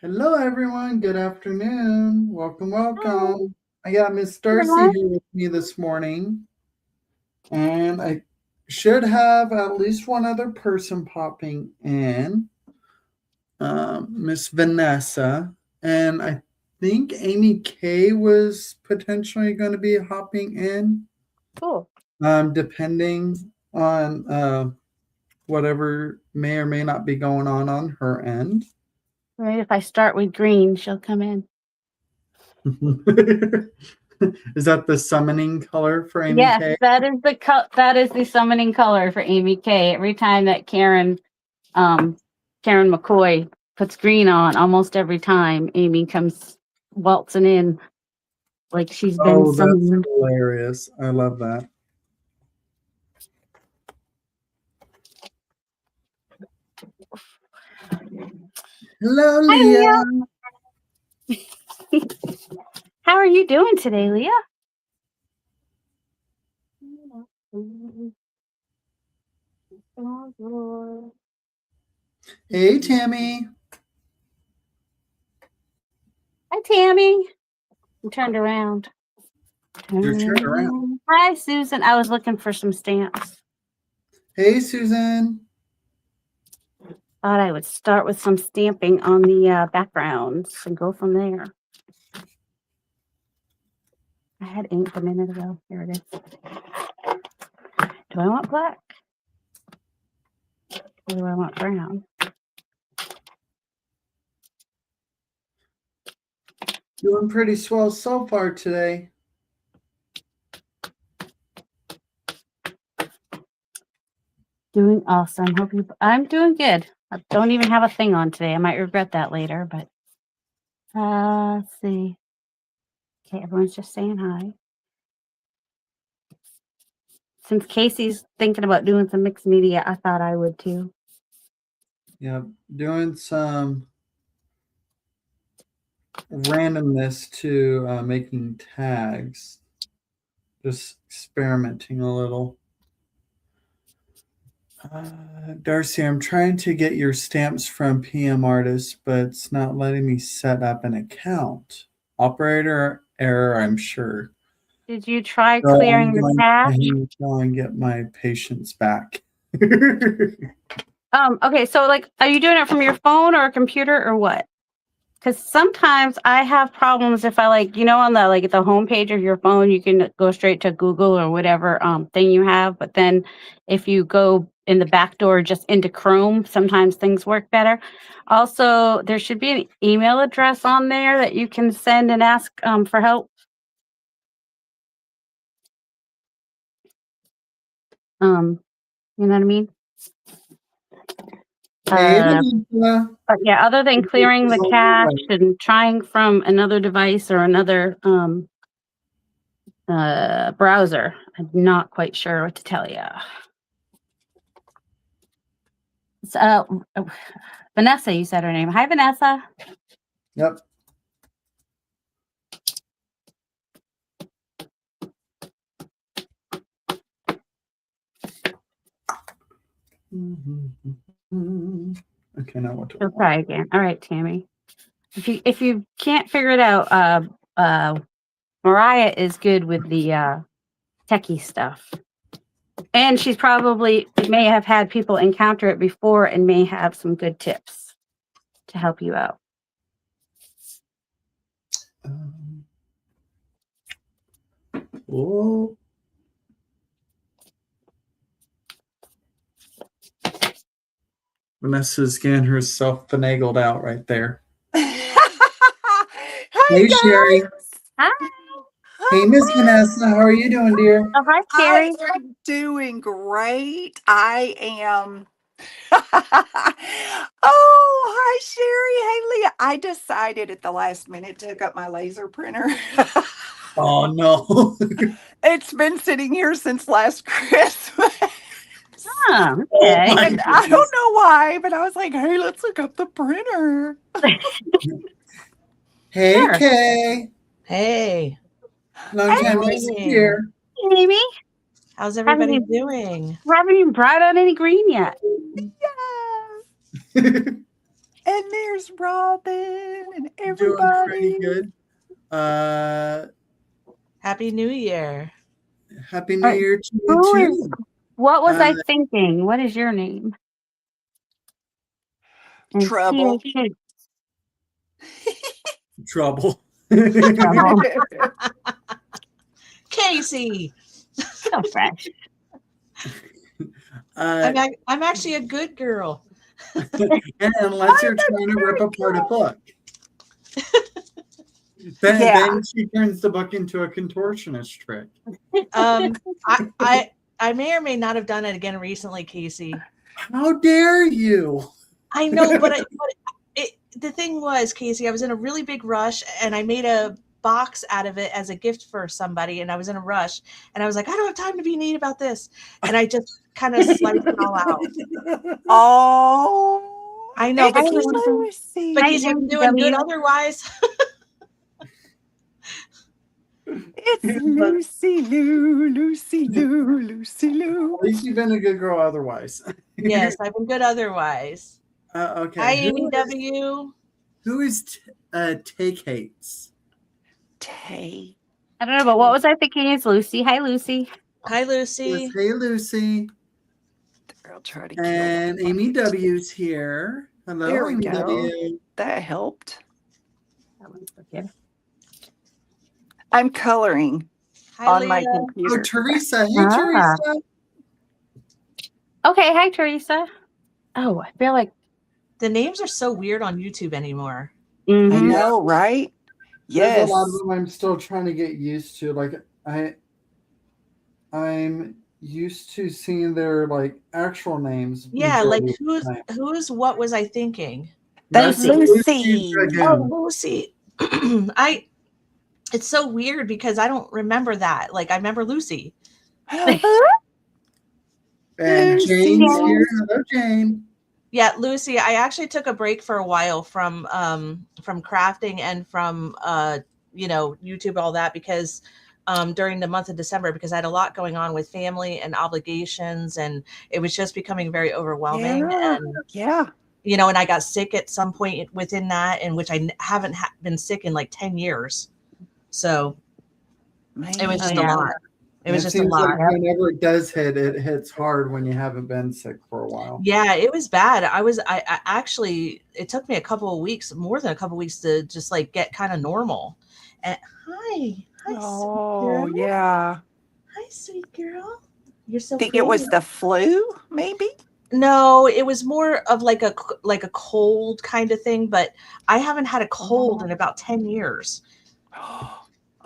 Hello, everyone. Good afternoon. Welcome, Hi, welcome. I got Miss Darcy everyone. here with me this morning, and I should have at least one other person popping in, Miss Vanessa, and I think Amy K was potentially going to be hopping in, Cool. depending on whatever may or may not be going on her end. Right, if I start with green, she'll come in. Is that the summoning color for Amy Yes, K? that is the summoning color for Amy K. Every time that Karen McCoy puts green on, almost every time Amy comes waltzing in like she's been Oh, that's summoned. hilarious. I love that. Hello, Hi, Leah. Leah. How are you doing today, Leah? Hey, Tammy. Hi, Tammy. I'm turned around. You're turned around. Hi, Susan. I was looking for some stamps. Hey, Susan. Thought I would start with some stamping on the backgrounds and go from there. I had ink a minute ago. Here it is. Do I want black? Or do I want brown? Doing pretty swell so far today. Doing awesome. I'm doing good. I don't even have a thing on today. I might regret that later, but let's see. Okay, everyone's just saying hi. Since Casey's thinking about doing some mixed media, I thought I would too. Yeah, doing some randomness to making tags. Just experimenting a little. Darcy, I'm trying to get your stamps from PM Artist, but it's not letting me set up an account. Operator error, I'm sure. Did you try So I'm clearing the going cache? to try and get my patience back. Okay, so like, are you doing it from your phone or a computer or what? Because sometimes I have problems if I on the homepage of your phone, you can go straight to Google or whatever thing you have. But then if you go in the back door just into Chrome, sometimes things work better. Also, there should be an email address on there that you can send and ask for help. You know what I mean? Hey, Uh, Vanessa. but yeah, other than clearing the cache and trying from another device or another browser, I'm not quite sure what to tell you. So, Vanessa, you said her name. Hi, Vanessa. Yep. Okay, now what do I She'll want? try again. All right, Tammy. If you can't figure it out, Mariah is good with the techie stuff, and she's probably may have had people encounter it before and may have some good tips to help you out. Oh. Vanessa's getting herself finagled out right there. Hi, Hey, guys. Sherry. Hi. Hey, Miss Vanessa. How are you doing, dear? Oh, hi, I Sherry. am doing great. I am. Oh, hi, Sherry. Hey, Leah. I decided at the last minute to hook up my laser printer. Oh, no. It's been sitting here since last Christmas. Oh, Oh, okay. my And I goodness. don't know why, but I was like, hey, let's hook up the printer. Hey, Sure. Kay. Hey, Long Hey, good time no see morning. here. Hey, Amy. How's Haven't everybody even, doing? haven't even brought out any green yet. yes. And there's Robin. and Doing pretty everybody. good. Happy New Year. Happy New Alright, Year to you who is too. what was I Uh, thinking? What is your name? And Trouble. CHH Trouble. trouble. Casey. So fresh. I'm actually a good girl. And unless you're trying to rip apart a book. Then, Yeah. then she turns the book into a contortionist trick. I may or may not have done it again recently, Casey. How dare you? I know, but the thing was, Casey, I was in a really big rush and I made a box out of it as a gift for somebody, and I was in a rush and I was like, I don't have time to be neat about this. And I just kind of sliced it all out. Oh, I know, but it's Casey, Lucy. but Casey, I'm doing good IMW. otherwise. It's Lucy Lou, Lucy Lou, Lucy Lou. At least you've been a good girl otherwise. Yes, I've been good otherwise. Okay. Hi, AEW. Who is Take Hates? Tay. I don't know, but what was I thinking? It's Lucy. Hi, Lucy. Hi, Lucy. Yes, hey, Lucy. I'll try to kill And that. Amy W's here. Hello, There we Amy go. W. That helped. That one's okay. I'm coloring Hi, on my Leah. Oh, computer. Teresa. Hey, Ah. Teresa. Okay, hi, Teresa. Oh, I feel like The names are so weird on YouTube anymore. I mhm. know, right? There's Yes. a lot of them I'm still trying to get used to. Like I'm used to seeing their like actual names. Yeah, like majority of the time. who's what was I thinking? That's Lucy Lucy. Dragoon. Oh, Lucy. It's so weird because I don't remember that. Like I remember Lucy. And Lucy. Jane's here. Hello, Jane. Yeah, Lucy. I actually took a break for a while from crafting and from YouTube, all that, because during the month of December, because I had a lot going on with family and obligations, and it was just becoming very overwhelming. Yeah. And Yeah. and I got sick at some point within that, in which I haven't been sick in like 10 years. So it was just Oh, yeah. a lot. It was just a seems lot. like whenever it does hit, it hits hard when you haven't been sick for a while. Yeah, it was bad. I actually, it took me a couple of weeks, more than a couple of weeks, to just like get kind of normal. And hi, Oh, sweet girl. yeah. Hi, sweet girl. You're so Think pretty. it was the flu, maybe? No, it was more of like a cold kind of thing, but I haven't had a cold in about 10 years.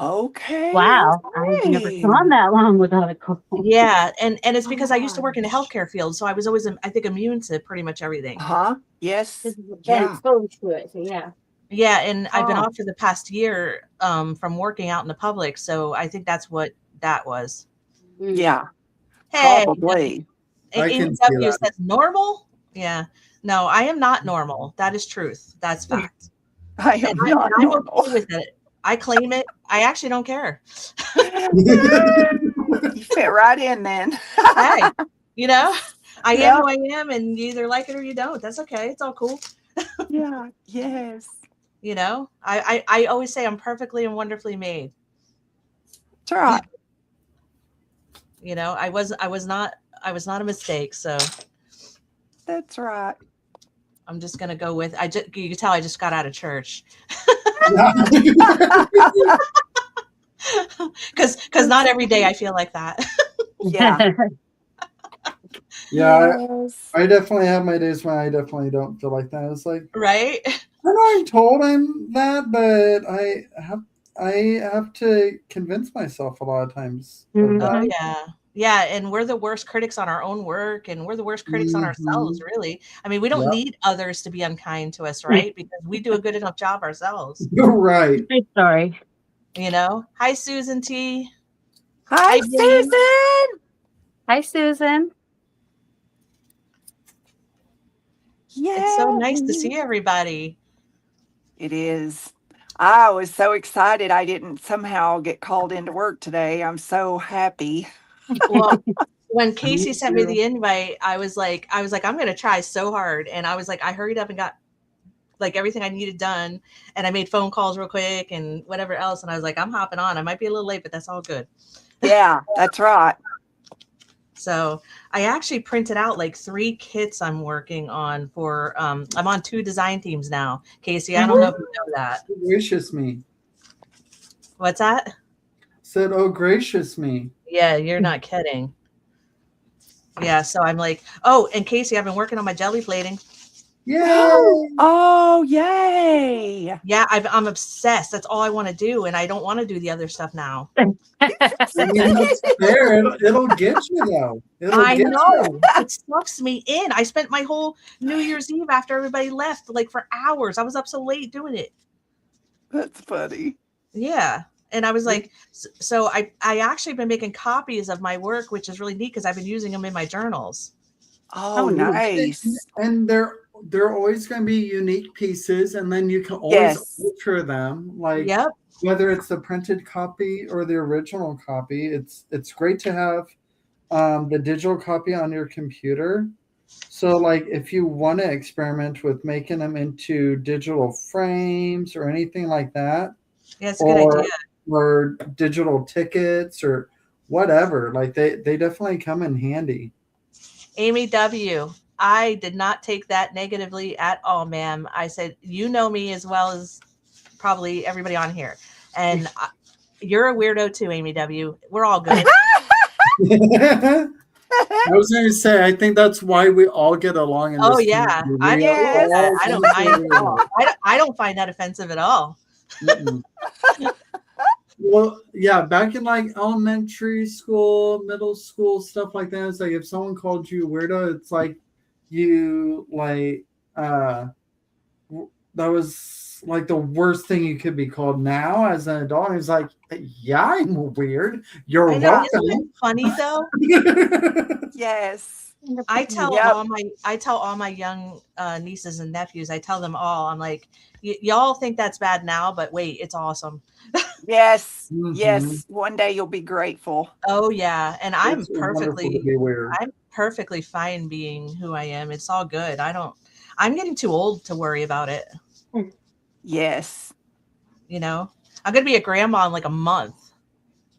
Okay. Wow, I've never okay. gone that long without a cold. Yeah, and it's because I used to work in the Gosh. healthcare field, so I was always, I think, immune to pretty much everything. Uh-huh. Yes. Been Yeah. exposed to it, so yeah. Yeah, and I've been Oh. off for the past year from working out in the public, so I think that's what that was. Yeah. Hey, Probably. I can AEW see that. says normal. Yeah, no, I am not normal. That is truth. That's fact. I am And not I'm normal. okay with it. I claim it. I actually don't care. You fit right in then. Hey, I Yeah. am who I am, and you either like it or you don't. That's okay. It's all cool. Yeah. Yes. I always say I'm perfectly and wonderfully made. That's right. I was not a mistake. So That's right. I'm just gonna go with. You can tell I just got out of church because not every day I feel like that. Yeah. Yeah, Yes. I definitely have my days when I definitely don't feel like that. It's like Right? I know I'm told I'm that, but I have to convince myself a lot of times of Mhm. that. Oh yeah, and we're the worst critics on our own work, and we're the worst critics on ourselves. Really, I mean, we don't Yep. need others to be unkind to us, right? Because we do a good enough job ourselves. You're right. Good story. Hi, Susan T. Hi, Jane. Susan. Hi, Susan. Yeah. It's so nice to see everybody. It is. I was so excited I didn't somehow get called into work today. I'm so happy. Well, when Casey sent me too. the invite, I was like, I'm going to try so hard. And I was like, I hurried up and got like everything I needed done, and I made phone calls real quick and whatever else. And I was like, I'm hopping on. I might be a little late, but that's all good. Yeah, that's right. So I actually printed out like 3 kits I'm working on for, I'm on 2 design teams now. Casey, I don't know if you know that. Gracious me. What's that? Said, oh, gracious me. Yeah, you're not kidding. Yeah, so I'm like, oh, and Casey, I've been working on my jelly plating. Yay! Oh, yay. Yeah, I'm obsessed. That's all I want to do, and I don't want to do the other stuff now. I mean, that's fair. It'll get you, though. I Get know. It sucks me in. I spent my whole New Year's Eve after everybody left, like for hours. I was up so late doing it. That's funny. Yeah. And I was like, so I actually been making copies of my work, which is really neat because I've been using them in my journals. Oh, nice. And they're always going to be unique pieces, and then you can always Yes. alter them. Like Yep. whether it's the printed copy or the original copy, it's great to have the digital copy on your computer. So, like, if you want to experiment with making them into digital frames or anything like that, Yeah, it's a good idea. or digital tickets or whatever, like they definitely come in handy. Amy W., I did not take that negatively at all, ma'am. I said, you know me as well as probably everybody on here. And you're a weirdo too, Amy W. We're all good. I was going to say, I think that's why we all get along in this Oh, yeah. community. I'm We cool with that. all I don't come mind at all. together. I don't find that offensive at all. Mm-mm. Well, yeah, back in like elementary school, middle school, stuff like that, it's like if someone called you weirdo, it's like you like that was like the worst thing you could be called. Now as an adult, it's like, yeah, I'm weird. You're I know. welcome. Isn't it funny though? Yes. I tell Yep. all my young nieces and nephews, I tell them all, I'm like, y'all think that's bad now, but wait, it's awesome. Yes. Mhm. Yes. One day you'll be grateful. Oh yeah. And It's wonderful to be weird. I'm perfectly fine being who I am. It's all good. I'm getting too old to worry about it. Yes. You know, I'm going to be a grandma in like a month.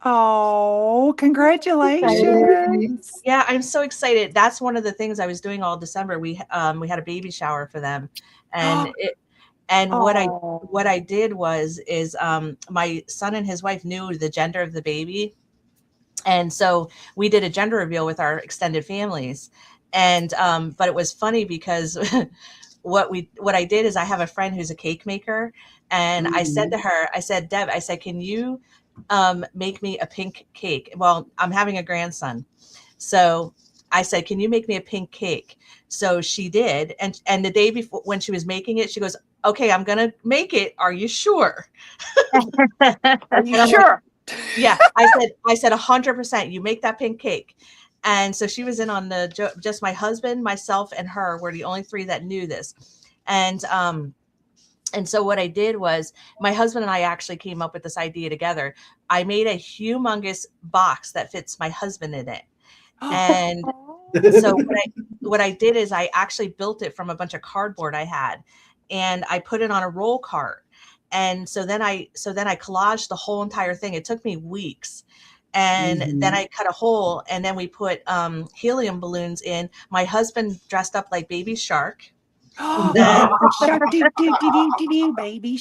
Oh, congratulations. Yeah, I'm so excited. That's one of the things I was doing all December. We had a baby shower for them, and what I did is my son and his wife knew the gender of the baby, and so we did a gender reveal with our extended families, and but it was funny because what I did is I have a friend who's a cake maker, and I said to her, I said, Deb, I said, can you make me a pink cake? Well, I'm having a grandson. So I said, can you make me a pink cake? So she did. And the day before when she was making it, she goes, okay, I'm going to make it. Are you sure? Are you sure? Like, yeah. I said 100%, you make that pink cake. And so she was in on just my husband, myself, and her were the only 3 that knew this. And so what I did was my husband and I actually came up with this idea together. I made a humongous box that fits my husband in it. And so what I did is I actually built it from a bunch of cardboard I had, and I put it on a roll cart. And so then I collaged the whole entire thing. It took me weeks. And then I cut a hole, and then we put helium balloons in. My husband dressed up like Baby Shark. Baby.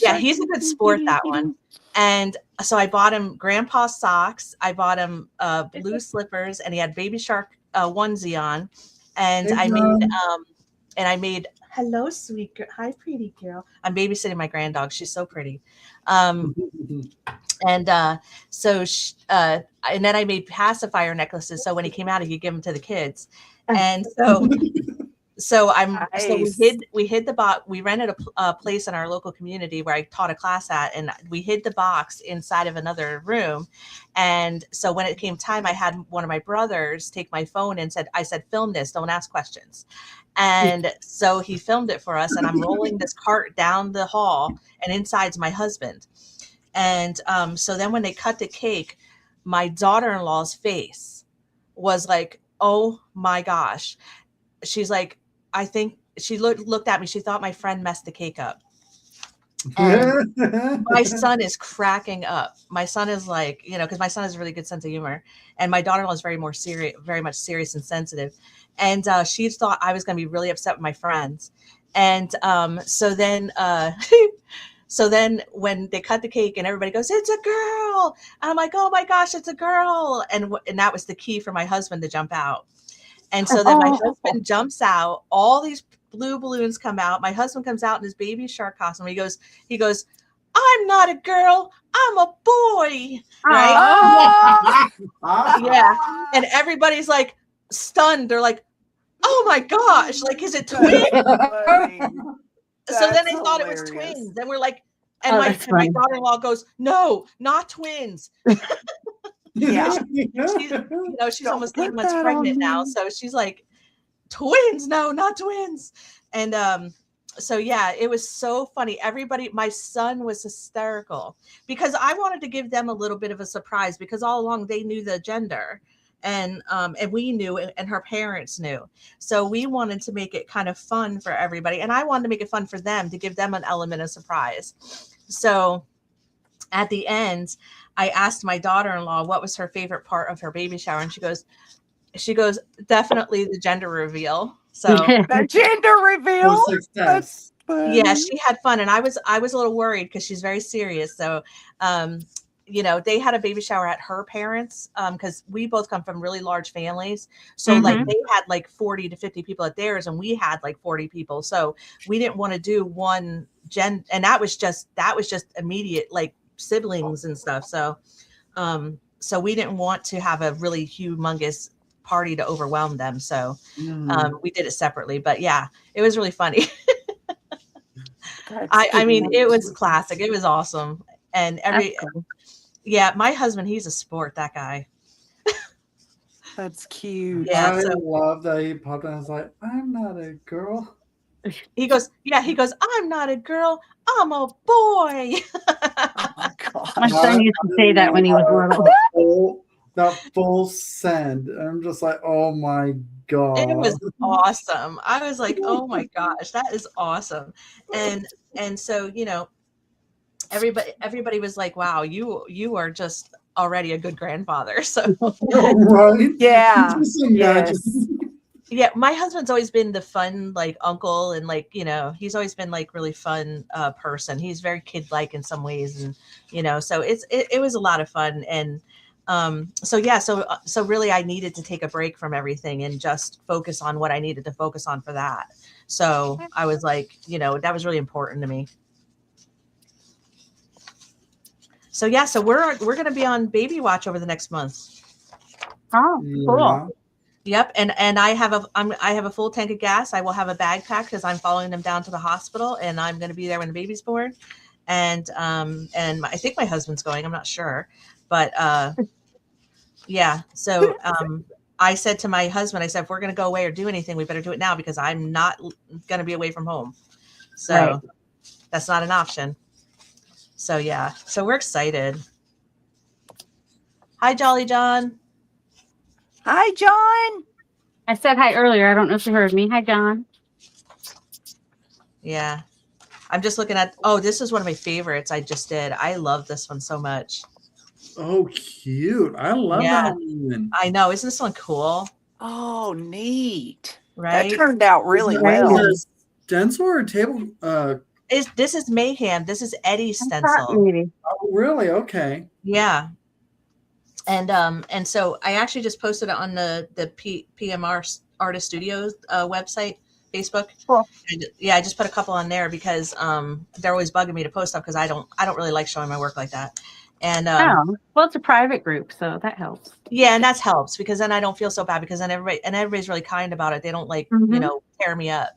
Yeah, he's a good sport, that one. And so I bought him grandpa socks. I bought him blue slippers, and he had Baby Shark onesie on. And I made hello, sweet girl. Hi, pretty girl. I'm babysitting my granddog. She's so pretty. And then I made pacifier necklaces. So when he came out, he could give them to the kids. And so we hid the box. We rented a place in our local community where I taught a class at, and we hid the box inside of another room. And so when it came time, I had one of my brothers take my phone and I said, film this, don't ask questions. And so he filmed it for us, and I'm rolling this cart down the hall, and inside's my husband. And so then when they cut the cake, my daughter-in-law's face was like, oh my gosh. She's like, I think she looked at me. She thought my friend messed the cake up. And my son is cracking up. My son is like, because my son has a really good sense of humor, and my daughter-in-law is very much serious and sensitive. And she thought I was going to be really upset with my friends. And so then when they cut the cake and everybody goes, "It's a girl," and I'm like, "Oh my gosh, it's a girl!" And that was the key for my husband to jump out. And so then my husband jumps out. All these blue balloons come out. My husband comes out in his baby shark costume. He goes, "I'm not a girl. I'm a boy." Right? Yeah. And everybody's like stunned. They're like, "Oh my gosh. Like, is it twins?" So then they thought it was twins. Then we're like, and my daughter-in-law goes, "No, not twins." Yeah. She's almost 8 months pregnant now. So she's like, "Twins? No, not twins." And so yeah, it was so funny. My son was hysterical because I wanted to give them a little bit of a surprise, because all along they knew the gender, and we knew, and her parents knew. So we wanted to make it kind of fun for everybody, and I wanted to make it fun for them, to give them an element of surprise. So at the end, I asked my daughter-in-law what was her favorite part of her baby shower, and she goes, "Definitely the gender reveal." So the gender reveal. Success. Yeah, she had fun, and I was a little worried because she's very serious. So, they had a baby shower at her parents, because we both come from really large families. So like they had like 40 to 50 people at theirs, and we had like 40 people. So we didn't want to do one and that was just immediate, like siblings and stuff. So so we didn't want to have a really humongous party to overwhelm them. So we did it separately. But yeah, it was really funny. I mean, it was classic. It was awesome. And my husband, he's a sport, that guy. That's cute. Yeah, I love that he popped in and was like, "I'm not a girl." He goes, "I'm not a girl. I'm a boy." Oh my gosh. My son used to say that when he was little. That full send. I'm just like, oh my God. It was awesome. I was like, oh my gosh, that is awesome. And so, everybody was like, "Wow, you are just already a good grandfather." So right? Yeah. Yes. Yeah, my husband's always been the fun, like, uncle, and like, he's always been like really fun person. He's very kid-like in some ways, and so it was a lot of fun. And so really I needed to take a break from everything and just focus on what I needed to focus on for that. So I was like, that was really important to me. So yeah, so we're going to be on baby watch over the next month. Oh, cool. Yep, and I have a full tank of gas. I will have a bag packed because I'm following them down to the hospital, and I'm going to be there when the baby's born. And I think my husband's going. I'm not sure, but yeah. So I said to my husband, I said, if we're going to go away or do anything, we better do it now, because I'm not going to be away from home. So that's not an option. So yeah, so we're excited. Hi, Jolly John. Hi, John. I said hi earlier. I don't know if you heard me. Hi, John. Yeah. I'm just looking at, this is one of my favorites I just did. I love this one so much. Oh, cute. I love that one. I know. Isn't this one cool? Oh, neat. Right? That turned out really well. Stencil or table? This is Mayhem. This is Eddie's stencil. Maybe. Oh, really? Okay. Yeah. And so I actually just posted it on the PMR Artist Studios website, Facebook. Cool. And I just put a couple on there because they're always bugging me to post stuff because I don't really like showing my work like that. And well, it's a private group, so that helps. Yeah, and that helps because then I don't feel so bad, because then everybody's really kind about it. They don't tear me up,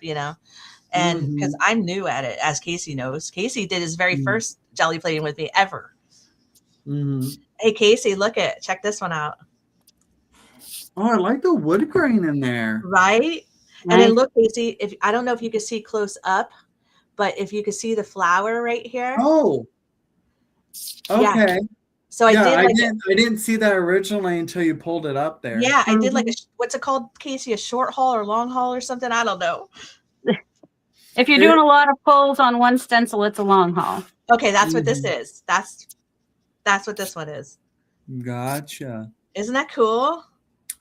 and because I'm new at it, as Casey knows. Casey did his very first jelly plating with me ever. Mm-hmm. Hey, Casey, check this one out. Oh, I like the wood grain in there. Right? And then look, Casey, I don't know if you can see close up, but if you can see the flower right here. Oh, okay. Yeah. So I didn't see that originally until you pulled it up there. Yeah, I did like what's it called, Casey? A short haul or long haul or something? I don't know. If you're doing a lot of pulls on one stencil, it's a long haul. Okay, that's what this is. That's what this one is. Gotcha. Isn't that cool?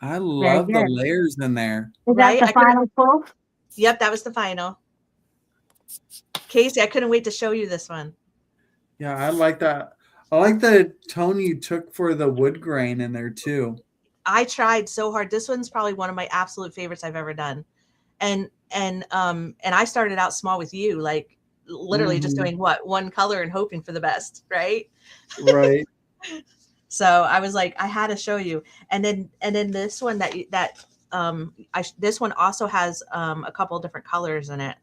I Very love the good. layers in there. Is Right? that the final pull? Yep, that was the final. Casey, I couldn't wait to show you this one. Yeah, I like that. I like the tone you took for the wood grain in there too. I tried so hard. This one's probably one of my absolute favorites I've ever done. And I started out small with you, like literally just doing one color and hoping for the best, right? Right. So I was like, I had to show you. And then this one this one also has a couple different colors in it,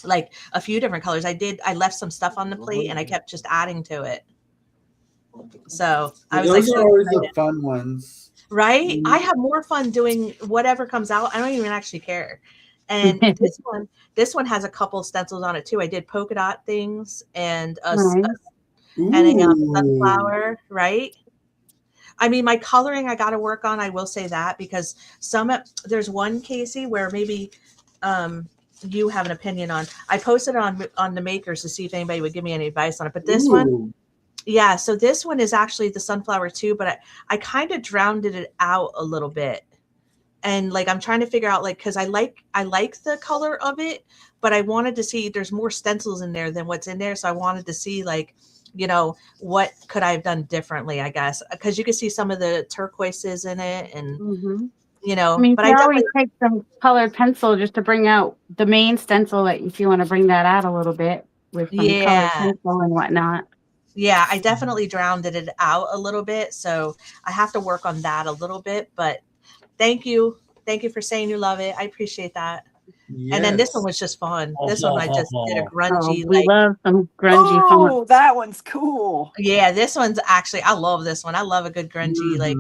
like a few different colors. I left some stuff on the plate and I kept just adding to it. So I was those like, are always the fun ones, right? I have more fun doing whatever comes out. I don't even actually care. And this one has a couple stencils on it too. I did polka dot things and a sunflower, right? I mean, my coloring I got to work on. I will say that because there's one, Casey, where maybe you have an opinion on. I posted it on the makers to see if anybody would give me any advice on it. But this one, yeah. So this one is actually the sunflower too, but I kind of drowned it out a little bit. And like, I'm trying to figure out, like, cause I like the color of it, but I wanted to see there's more stencils in there than what's in there. So I wanted to see, like, you know, what could I have done differently, I guess, because you could see some of the turquoises in it and, you know, I mean, but you I always take some colored pencil just to bring out the main stencil, that if you want to bring that out a little bit with some colored pencil and whatnot. Yeah, I definitely drowned it out a little bit. So I have to work on that a little bit, but thank you. Thank you for saying you love it. I appreciate that. Yes. And then this one was just fun. This one I just did a grungy. We love some grungy fun. Oh, that one's cool. Yeah, this one's actually, I love this one. I love a good grungy. Like,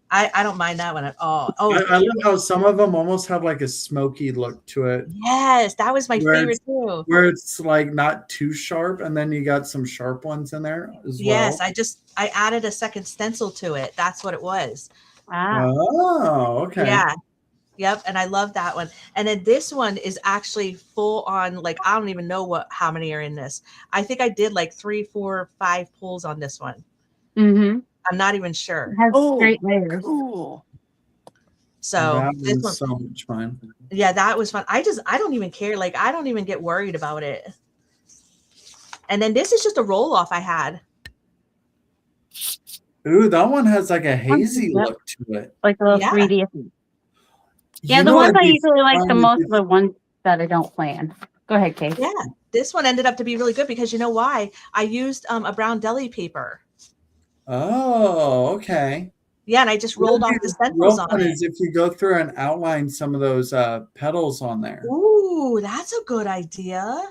I don't mind that one at all. Oh, I love how some of them almost have like a smoky look to it. Yes, that was my favorite too. Where it's like not too sharp, and then you got some sharp ones in there as well. Yes, I added a second stencil to it. That's what it was. Wow. Oh, okay. Yeah. Yep, and I love that one. And then this one is actually full on, like, I don't even know how many are in this. I think I did like 3, 4, 5 pulls on this one. I'm not even sure. It has great layers. Cool. So this was so much fun. Yeah, that was fun. I don't even care. Like, I don't even get worried about it. And then this is just a roll off I had. Ooh, that one has like a hazy look to it. Like a little 3D. Yeah, You the know ones what'd I be usually like the fun most is are the ones that I don't plan. Go ahead, Kate. Yeah, this one ended up to be really good because you know why? I used a brown deli paper. Oh, okay. Yeah, and I just rolled off the stencils on it. Is if you go through and outline some of those petals on there. Ooh, that's a good idea.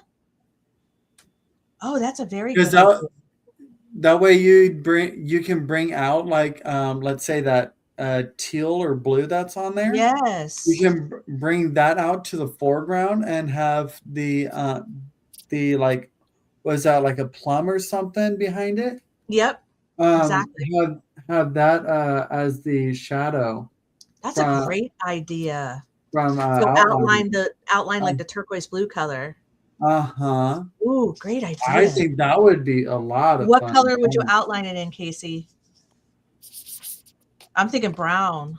Oh, that's a very good idea. That way you can bring out like let's say that teal or blue that's on there. Yes. You can bring that out to the foreground and have the like, was that like a plum or something behind it? Yep. Exactly. Have that as the shadow. That's a great idea. From so outline like the turquoise blue color. Ooh, great idea. I think that would be a lot of fun. What color would you outline it in, Casey? I'm thinking brown.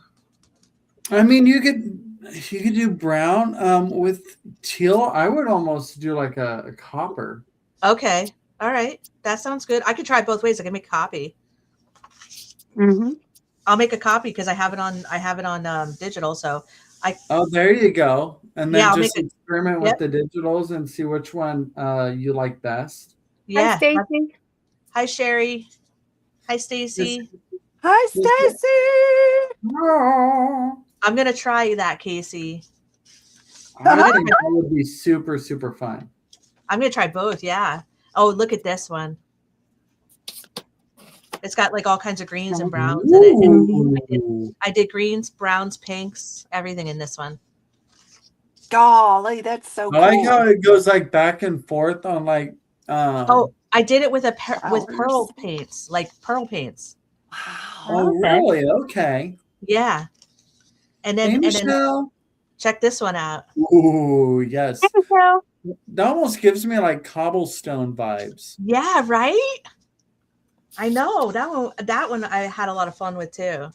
I mean, you could do brown with teal. I would almost do like a copper. Okay. All right. That sounds good. I could try both ways. I can make a copy. I'll make a copy because I have it on digital. So Oh, there you go. And then just experiment with Yep. the digitals and see which one you like best. Yeah. Hi, Stacy. Hi, Sherry. Hi, Stacy. Hi, Stacy. I'm gonna try that, Casey. I think that would be super, super fun. I'm gonna try both. Yeah. Oh, look at this one. It's got like all kinds of greens and browns in it. I did greens, browns, pinks, everything in this one. Golly, that's so cool. I like how it goes like back and forth on like. Oh, I did it with with pearl paints, like pearl paints. Wow. Oh, really? Okay. Yeah. And then, Hey, Michelle. check this one out. Ooh, yes. Hi, Michelle. That almost gives me like cobblestone vibes. Yeah, right? I know. That one I had a lot of fun with too.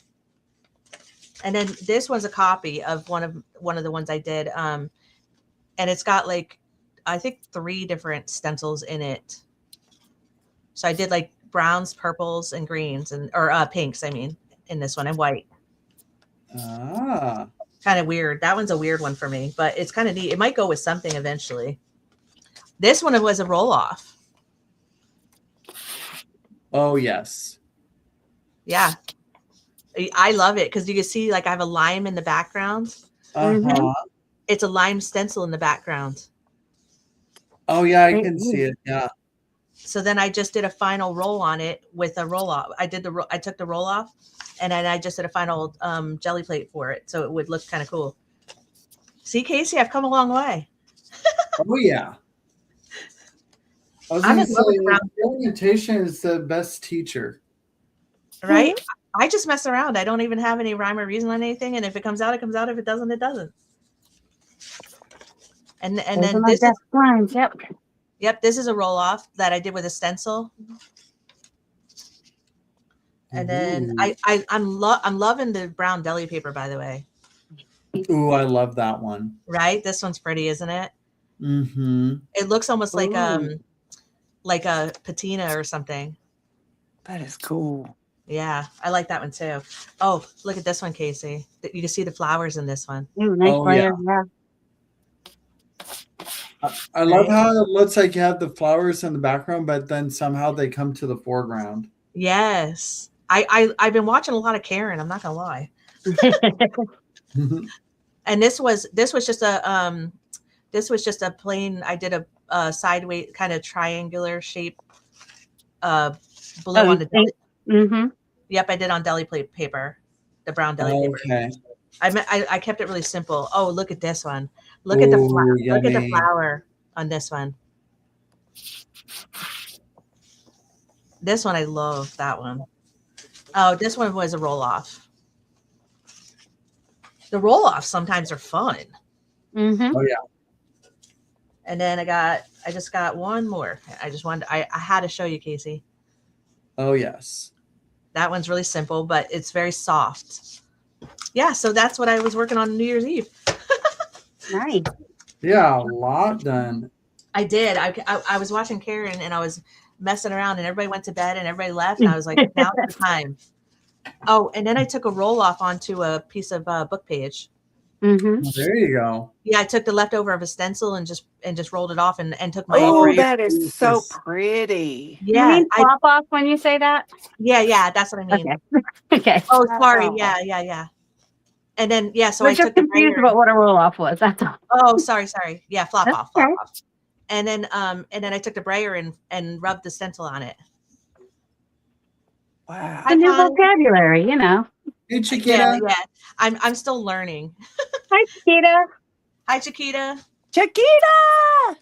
And then this one's a copy of one of the ones I did. And it's got like I think 3 different stencils in it. So I did like browns, purples, and greens, or pinks, I mean, in this one, and white. Ah. Kind of weird. That one's a weird one for me, but it's kind of neat. It might go with something eventually. This one was a roll off. Oh, yes. Yeah. I love it because you can see like I have a lime in the background. Uh-huh. It's a lime stencil in the background. Oh, yeah, I can see it. Yeah. So then I just did a final roll on it with a roll off. I took the roll off, and then I just did a final jelly plate for it, so it would look kind of cool. See, Casey, I've come a long way. Oh, yeah. I was I'm going to in love with say, brown. orientation is the best teacher. Right? I just mess around. I don't even have any rhyme or reason on anything, and if it comes out, it comes out. If it doesn't, it doesn't. And then this is lines. yep, this is a roll off that I did with a stencil. And then I'm loving the brown deli paper, by the way. Ooh, I love that one. Right? This one's pretty, isn't it? Mm-hmm. It looks almost like a patina or something. That is cool. Yeah, I like that one too. Oh, look at this one, Casey. You can see the flowers in this one. Ooh, nice layer. Yeah. I love how it looks like you have the flowers in the background, but then somehow they come to the foreground. Yes. I've been watching a lot of Karen, I'm not gonna lie. And this was just a plain, I did a sideways kind of triangular shape blue on the deli. Mm-hmm. Yep, I did on deli plate paper, the brown deli paper. Okay. I kept it really simple. Oh, look at this one. Look Ooh, at the yummy. look at the flower on this one. This one I love, that one. Oh, this one was a roll off. The roll offs sometimes are fun. Mm-hmm. Oh, yeah. And then I just got one more. I had to show you, Casey. Oh, yes. That one's really simple, but it's very soft. Yeah, so that's what I was working on New Year's Eve. Nice. Yeah, a lot done. I did. I was watching Karen and I was messing around and everybody went to bed and everybody left and I was like, now's the time. Oh, and then I took a roll off onto a piece of book page. Mm-hmm. There you go. Yeah, I took the leftover of a stencil and just rolled it off and took my Oh, braid. that is so pretty. You Yeah, mean flop off when you say that? yeah, that's what I mean. Okay. Okay. Oh, sorry. Wow. Yeah. And then so We're I just took the confused braid. about what a roll off was. That's all. Oh, sorry. Yeah, flop That's off. okay. And then I took the brayer and rubbed the stencil on it. Wow. A new Hon. vocabulary, you know. Hey, Chiquita. Yeah. I'm still learning. Hi, Chiquita. Hi, Chiquita. Chiquita!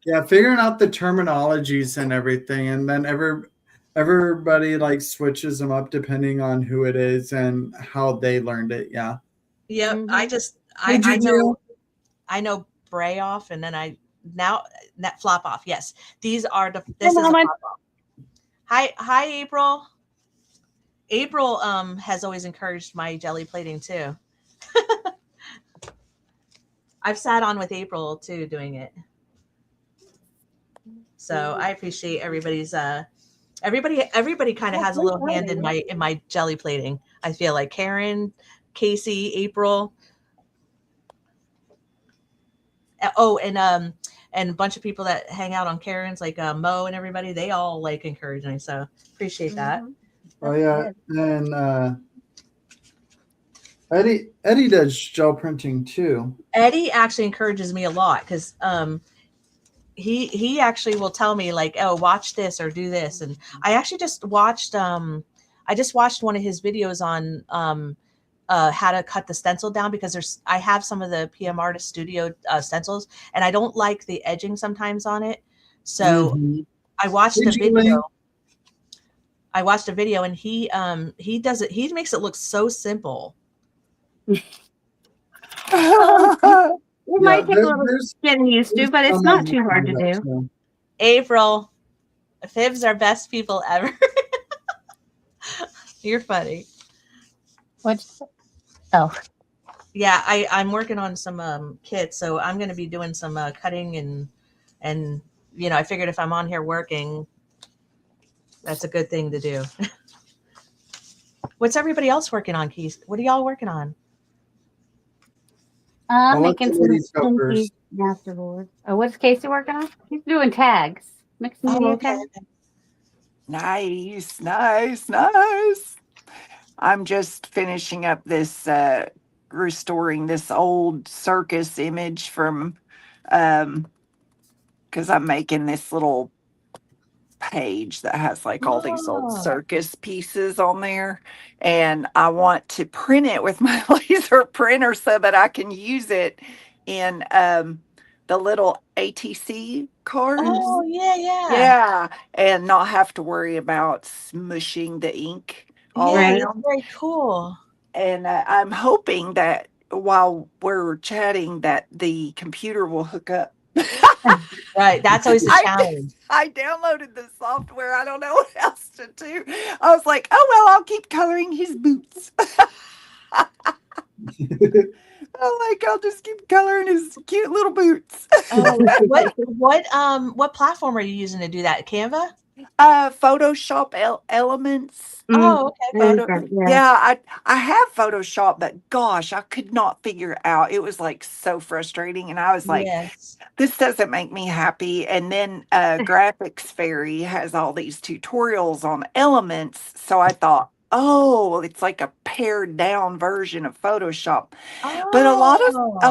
Yeah, figuring out the terminologies and everything, and then everybody like switches them up depending on who it is and how they learned it. Yeah. Yep. Mm-hmm. I know bray off, and then now flop off. Yes, this is a flop off. Hi, April. April has always encouraged my jelly plating too. I've sat on with April too doing it. So I appreciate everybody's everybody kind of has a little hand in my jelly plating. I feel like Karen, Casey, April. Oh, and a bunch of people that hang out on Karen's, like Mo and everybody, they all like encourage me. So appreciate that. Oh yeah, and Eddie does gel printing too. Eddie actually encourages me a lot because he actually will tell me like, oh, watch this or do this. And I actually just watched one of his videos on how to cut the stencil down, because I have some of the PM Artist Studio stencils and I don't like the edging sometimes on it. So I watched a video. I watched a video and he does it. He makes it look so simple. It Yeah, might take a little getting used to, there's but it's some not that too you can hard to do that do. too. April, fibs are best people ever. You're funny. What's oh Yeah, I'm working on some kits, so I'm going to be doing some cutting and I figured if I'm on here working, that's a good thing to do. What's everybody else working on, Keith? What are y'all working on? I'll I'm let making the some ladies go stinky first. masterboards. Oh, what's Casey working on? He's doing tags, mixed Oh, media okay. tags. Nice, nice, nice. I'm just finishing up this, restoring this old circus image from, because I'm making this little page that has like all these old Oh, circus pieces on there. And I want to print it with my laser printer so that I can use it in the little ATC cards. oh yeah. Yeah. And not have to worry about smushing the ink all Yeah, Right. that's around. very cool. And I'm hoping that while we're chatting that the computer will hook up. Right. That's always a I challenge. I downloaded the software. I don't know what else to do. I was like, oh well, I'll keep coloring his boots. I'll just keep coloring his cute little boots. Oh, what platform are you using to do that? Canva? Photoshop elements. Mm, Oh, I okay, use Photo, that, yeah. yeah, I have Photoshop, but gosh, I could not figure it out. It was like so frustrating, and I was okay. like, Yes. this doesn't make me happy. And then Graphics Fairy has all these tutorials on elements. So I thought, oh, it's like a pared down version of Photoshop. But a Oh,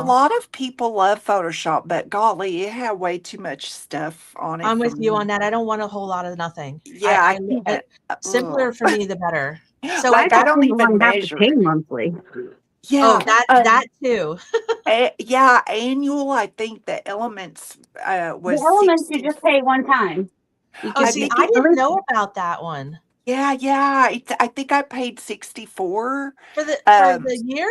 lot of people love Photoshop, but golly, it had way too much stuff on it I'm for with you on me. that. I don't want a whole lot of nothing. Yeah, I I can't. simpler for me the better. So I Like I just don't didn't even want to have to measure pay it. monthly. oh Yeah. that too. Yeah, annual. I think the elements The was elements you 60. just pay one time. You Oh, could I see, think I it. didn't know about that one. Yeah. I think I paid 64. For the Um, year?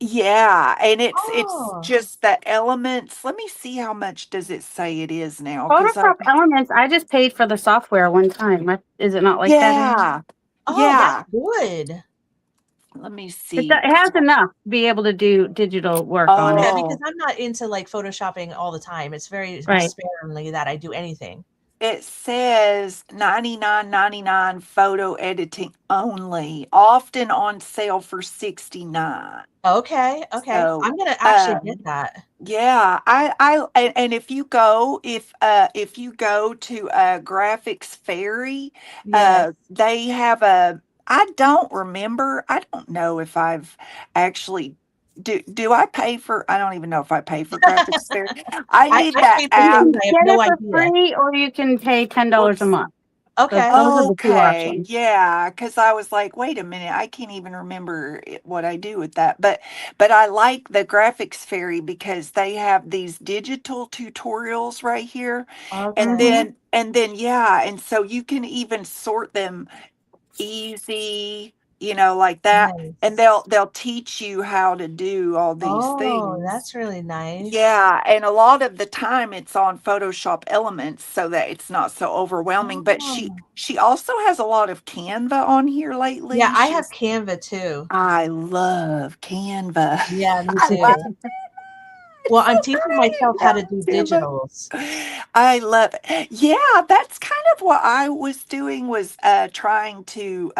yeah, and it's Oh. just the elements. Let me see how much does it say it is now? Because Photoshop Elements, I just paid for the software one time. Is it not like that anymore? yeah, Oh, that's yeah. good. Let me It, see. it has enough to be able to do digital work on Yeah, it. because Oh, I'm not into like photoshopping all the time. It's very Right. sparingly that I do anything. it says 99.99 photo editing only, often on sale for 69. Okay, okay. So, I'm gonna actually get that. yeah, and if you go to Graphics Fairy, Yes. they have a I don't remember. I don't know if I've actually do I pay for I don't even know if I pay for Graphics Fairy. I need I that paid for You app. can things I have get it no for idea. free or you can pay $10 a Whoops. month. Okay. Those are the two Okay, options. yeah, because I was like, wait a minute, I can't even remember what I do with that. But I like the Graphics Fairy because they have these digital tutorials right here, and Okay. Hmm. yeah, and so you can even sort them easy, like that, and Nice. they'll teach you how to do all these Oh, things. that's really nice. Yeah, and a lot of the time it's on Photoshop Elements so that it's not so overwhelming. But Oh. she also has a lot of Canva on here Yeah, lately. I have Canva too. I love Canva. Yeah, me I love too. it. Well, It's I'm so teaching myself pretty. how I to do love Canva. digitals. I love it. Yeah, that's kind of what I was doing was trying to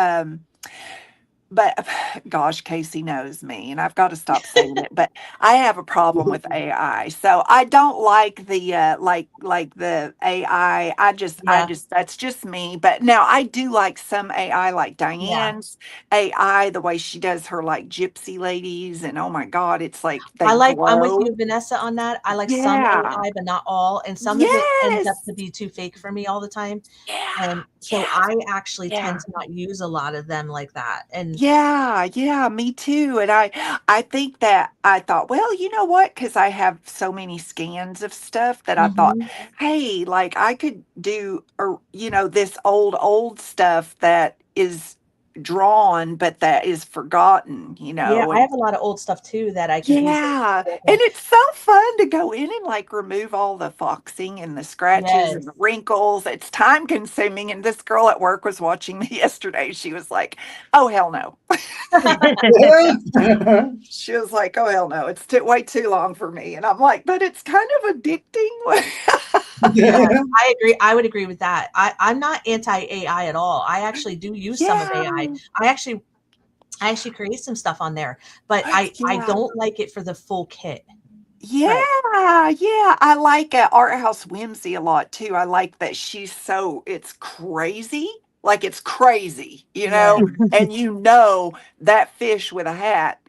but gosh, Casey knows me, and I've got to stop saying it. But I have a problem with AI, so I don't like the like the AI. I Yeah, just that's just me. But now I do like some AI, like yeah. Diane's AI, the way she does her like gypsy ladies, and oh my God, it's like they I'm with glow. you, Vanessa, on that. I like some Yeah. AI, but not all, and some of it ends up Yes. to be too fake for me all the time. Yeah. And so Yeah. I actually tend Yeah. to not use a lot of them like that. And Yeah, me too. And I think that I thought, well, you know what? Because I have so many scans of stuff that I thought, mhm. hey, like I could do, or this old stuff that is drawn, but that is forgotten, Yeah, I and have a lot of old stuff too that I can easily yeah, pull and from. it's so fun to go in and like remove all the foxing and the scratches and the Yes. wrinkles. It's time consuming. And this girl at work was watching me yesterday. She was like, "Oh hell no." She was like, "Oh hell no, it's way too long for me." And I'm like, "But it's kind of addicting." Yeah, I agree. I would agree with that. I'm not anti AI at all. I actually do use some of AI. Yeah, I actually create some stuff on there, but I yeah. don't like it for the full kit. Yeah, Right. yeah. I like Art House Whimsy a lot too. I like that it's crazy. Like it's crazy, Yeah. and that fish with a hat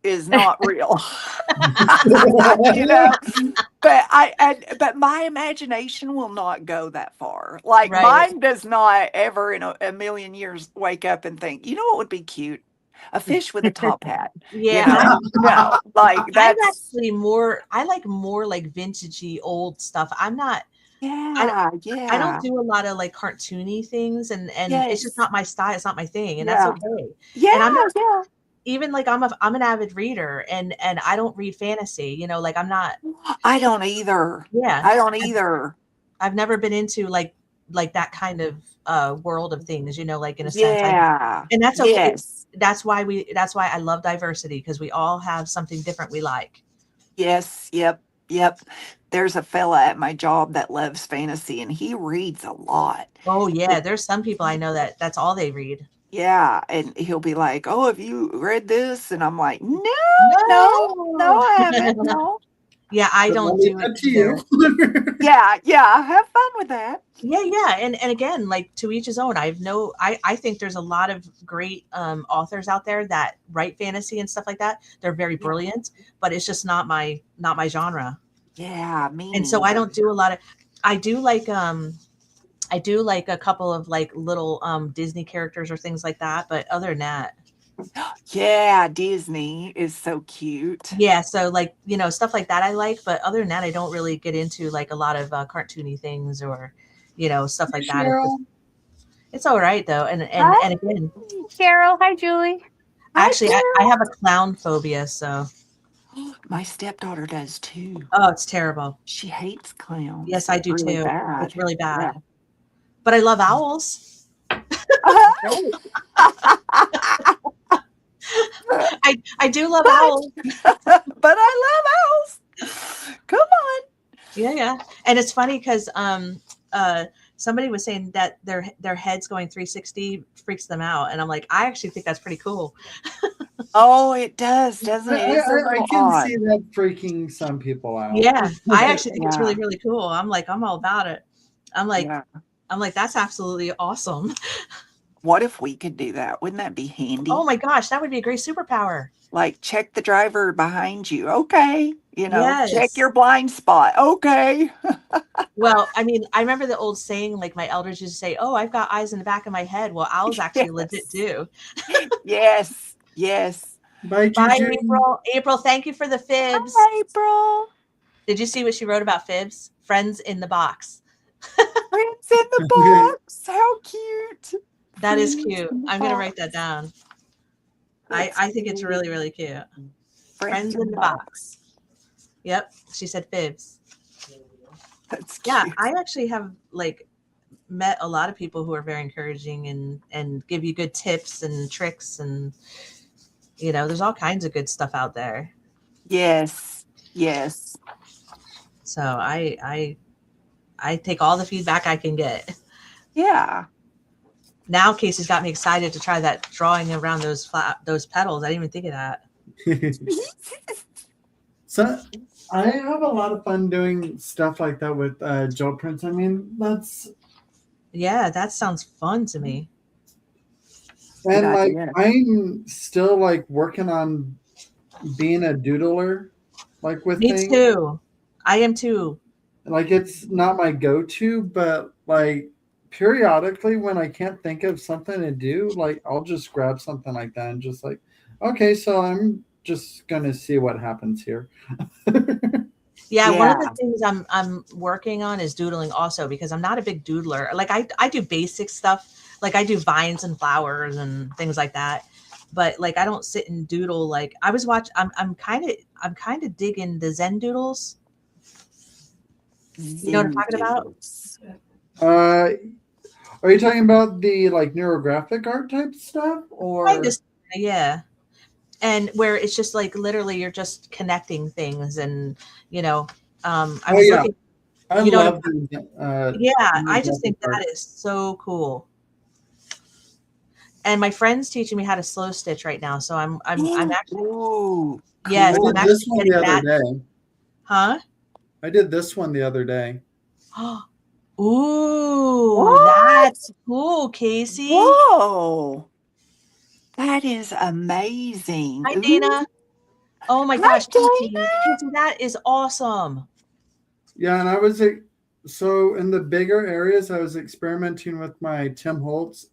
is not real. you know, but my imagination will not go that far. Like Right. mine does not ever in a million years wake up and think, you know what would be cute? A fish with a top hat. Yeah, I'm No, like I'm that's actually more I like more like vintagey old stuff. I yeah, I don't yeah. do a lot of like cartoony things and it's just Yes. not my style, it's not my thing, and that's Yeah. okay. Yeah, And I'm not yeah. even like I'm an avid reader and I don't read fantasy, like I'm not I don't either. yeah. I don't I've, either. I've never been into like that kind of world of things, like in a sense. Yeah. And that's okay. Yes. That's why I love diversity because we all have something different we like. Yes. Yep. Yep. There's a fella at my job that loves fantasy and he reads a lot. Oh yeah, there's some people I know that that's all they read. Yeah. And he'll be like, "Oh, have you read this?" And I'm like, "No, no, no, No. I haven't. No." Yeah, I So I'll don't leave do it that to either. you. Yeah. Yeah. Have fun with that. Yeah, yeah. And again, like to each his own. I think there's a lot of great authors out there that write fantasy and stuff like that. They're very Yeah. brilliant, but it's just not my genre. Yeah. Me And so I neither. don't do a lot of I do like I do like a couple of like little Disney characters or things like that, but other than that, Yeah. Disney is so cute. yeah, so like, stuff like that I like, but other than that I don't really get into like a lot of cartoony things or stuff like that. Cheryl. It's all right though. Hi. And again, Cheryl, hi Julie. Hi, actually I Cheryl. have a clown phobia, so My stepdaughter does too. oh, it's terrible. She hates clowns. Yes, I It's do really too. It's bad. really Yeah. bad. But I love owls. I do love But owls. but I love owls. Come on. Yeah, yeah. And it's funny because somebody was saying that their heads going 360 freaks them out, and I'm like, I actually think that's pretty cool. Oh, it does, doesn't it? It's a I little can see odd. that freaking some people out. Yeah, I actually think it's Yeah. really really cool. I'm all about it. I'm like Yeah. I'm like that's absolutely awesome. What if we could do that? Wouldn't that be handy? Oh my gosh, that would be a great superpower. Like check the driver behind you. Okay. Check Yes. your blind spot. Okay. Well, I mean, I remember the old saying, like my elders used to say, "Oh, I've got eyes in the back of my head." Well, owls actually legit Yes. do. Yes. Yes. Bye, Bye, Juju. April. April, thank you for the fibs. Hi, April. Did you see what she wrote about fibs? Friends in the box. Friends in the box. How cute. That is Friends cute. in the I'm gonna write box. that down. That's I think it's cute. really, really cute. Friends in the box. Yep. She said fibs. That's Yeah, cute. I actually have like met a lot of people who are very encouraging and give you good tips and tricks and there's all kinds of good stuff out there. Yes. Yes. So I take all the feedback I can get. Yeah. Now Casey's got me excited to try that drawing around those petals. I didn't even think of that. So I have a lot of fun doing stuff like that with gel prints. I mean, Yeah, that sounds fun to me. Good and like idea. I'm still like working on being a doodler, like with Me things. too. I am too. Like it's not my go-to, but like periodically when I can't think of something to do, like I'll just grab something like that and just like, okay, so I'm just gonna see what happens here. Yeah, one of the Yeah. things I'm working on is doodling also because I'm not a big doodler. Like I do basic stuff. like I do vines and flowers and things like that. But like I don't sit and doodle. Like I was watching. I'm kind of digging the Zen doodles. You know what I'm talking about? Doodles. Uh, are you talking about the like neurographic art type stuff, Kind or? of, yeah. And where it's just like literally you're just connecting things, and you know, I Oh was yeah, looking. I You know what I'm love the Yeah, I just neurographic think art. that is so cool. And my friend's teaching me how to slow stitch right now, so I'm actually Ooh, yes, I cool. I'm did this actually one getting the other that. day. Huh? I did this one the other day. Ooh, What? that's cool, Casey. Whoa. That is amazing. Hi, Ooh. Dana. Oh my Hi, gosh, Dana. Casey, that is awesome. Yeah, and I was so in the bigger areas, I was experimenting with my Tim Holtz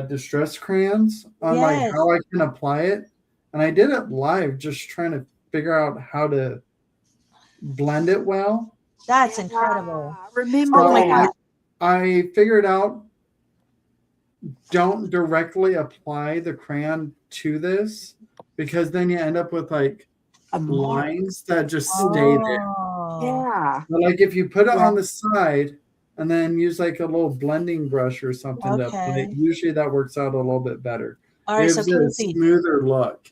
distress crayons on like Yes, how I can apply it, and I did it live, just trying to figure out how to blend it well. that's Yeah, incredible. I remember Oh my So God. that. I figured out, don't directly apply the crayon to this, because then you end up with like A mark. lines that just stay there. Oh, Yeah. But like if you put it Yeah. on the side and then use like a little blending brush or something to apply it, okay. usually that works out a little bit better. All right, so Gives it a Casey, smoother look.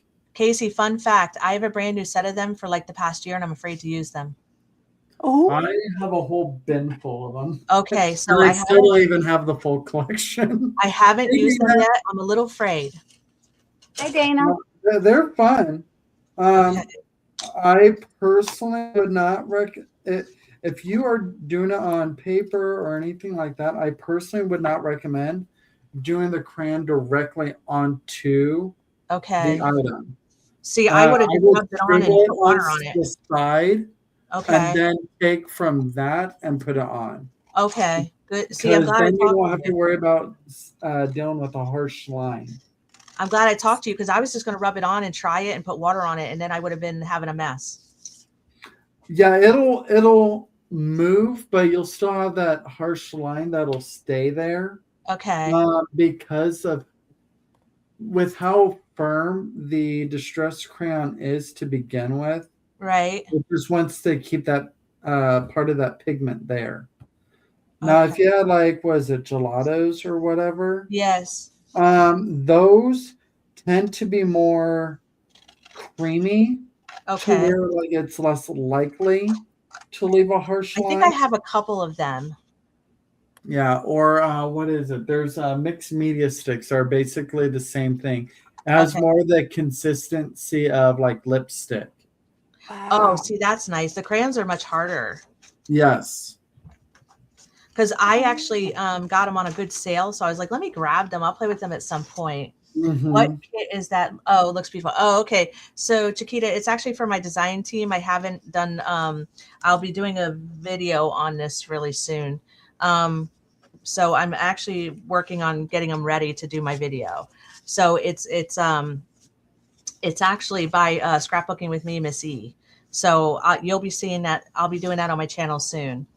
fun fact, I have a brand new set of them for like the past year and I'm afraid to use them. Oh, I have a whole bin full of them. Okay, so And I still don't even have the full collection. I haven't Hey, used them Dana. yet. I'm a little afraid. Hey, Dana. No, they're fun. Okay. I personally would not recommend it. If you are doing it on paper or anything like that, I personally would not recommend doing the crayon directly onto the Okay. item. See, I would have I just would rubbed it on and sprinkle it put on water on it. the side and Okay. then take from that and put it on. Okay. Good. See, I'm Because glad I then you talked won't to have to you. worry about dealing with a harsh line. I'm glad I talked to you because I was just going to rub it on and try it and put water on it, and then I would have been having a mess. Yeah, it'll move, but you'll still have that harsh line that'll stay there. Okay. Because of with how firm the distress crayon is to begin with, Right. it just wants to keep that part of that pigment there. Now, if Okay. you had like, was it gelatos or whatever, Yes. those tend to be more creamy to Okay. where like it's less likely to leave a harsh I think I line. have a couple of them. Yeah, or what is it? There's mixed media sticks are basically the same thing. It has Okay. more the consistency of like lipstick. Oh, wow. see, that's nice. The crayons are much harder Yes. because I actually got them on a good sale. So I was like, let me grab them. I'll play with them at some point. What Hmm. kit is that? Oh, it looks beautiful. Oh, okay. So Chiquita, it's actually for my design team. I haven't done I'll be doing a video on this really soon. So I'm actually working on getting them ready to do my video. So it's actually by scrapbooking with me, Miss E. So you'll be seeing that. I'll be doing that on my channel soon.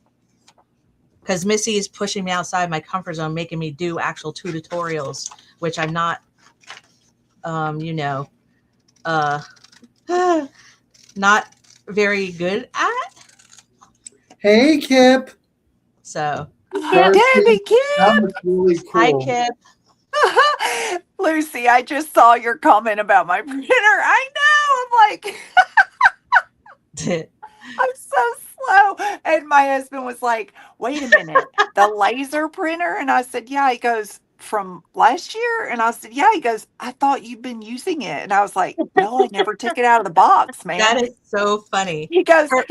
Because Missy is pushing me outside my comfort zone, making me do actual tutorials, which I'm not you know, uh, not very good at. Hey, Kip. So, Darcy, Debbie that Kip. was really hi, cool. Kip. Lucy, I just saw your comment about my printer. I know. I'm like, I'm so slow. And my husband was like, wait a minute, the laser printer? And I said, yeah. He goes, from last year? And I said, yeah. He goes, I thought you'd been using it. And I was like, no, I never took it out of the box, man. That is so funny. He goes, For-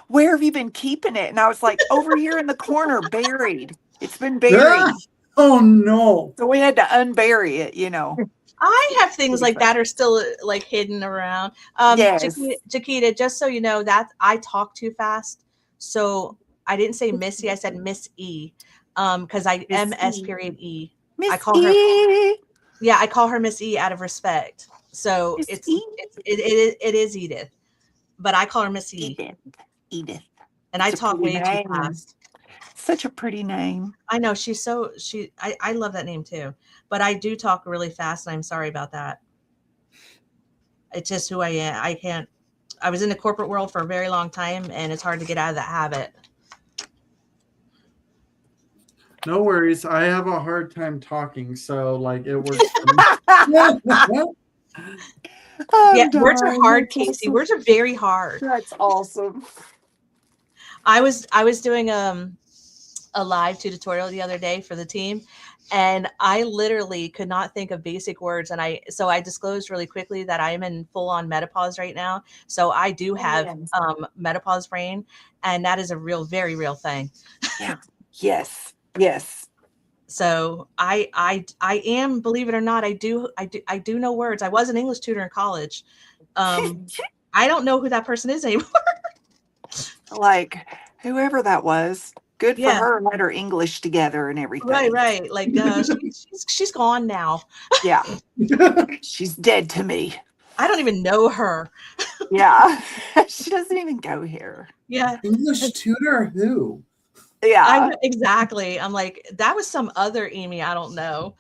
where have you been keeping it? And I was like, over here in the corner, buried. It's been Ah, buried. oh no. So we had to unbury it, you know. I have things Pretty like that funny. are still like hidden around. Yes. Chiquita, just so you know, that I talk too fast. So I didn't say Missy, I said Miss E. Because I Miss MS E. period E. Miss I call her E. Yeah, I call her Miss E out of respect. So Miss it is Edith, but I call her Miss E, Edith. Edith. and I It's a talk pretty way too name. fast. such a pretty name. I know I love that name too, but I do talk really fast and I'm sorry about that. It's just who I am. I was in the corporate world for a very long time and it's hard to get out of that habit. No worries. I have a hard time talking, so like it works for me. Yeah, words are hard, That's Casey. awesome. Words are very hard. That's awesome. I was doing a live tutorial the other day for the team, and I literally could not think of basic words. And I disclosed really quickly that I am in full on menopause right now. So I do have menopause brain, and that is a very real thing. Yeah. Yes. Yes. So I am, believe it or not, I do know words. I was an English tutor in college. I don't know who that person is anymore. Like whoever that was, good for Yeah. her and had her English together and everything. Right. Like she's gone now. Yeah. She's dead to me. I don't even know her. Yeah. She doesn't even go here. Yeah. English tutor who? Yeah. Exactly. I'm like, that was some other Amy I don't know.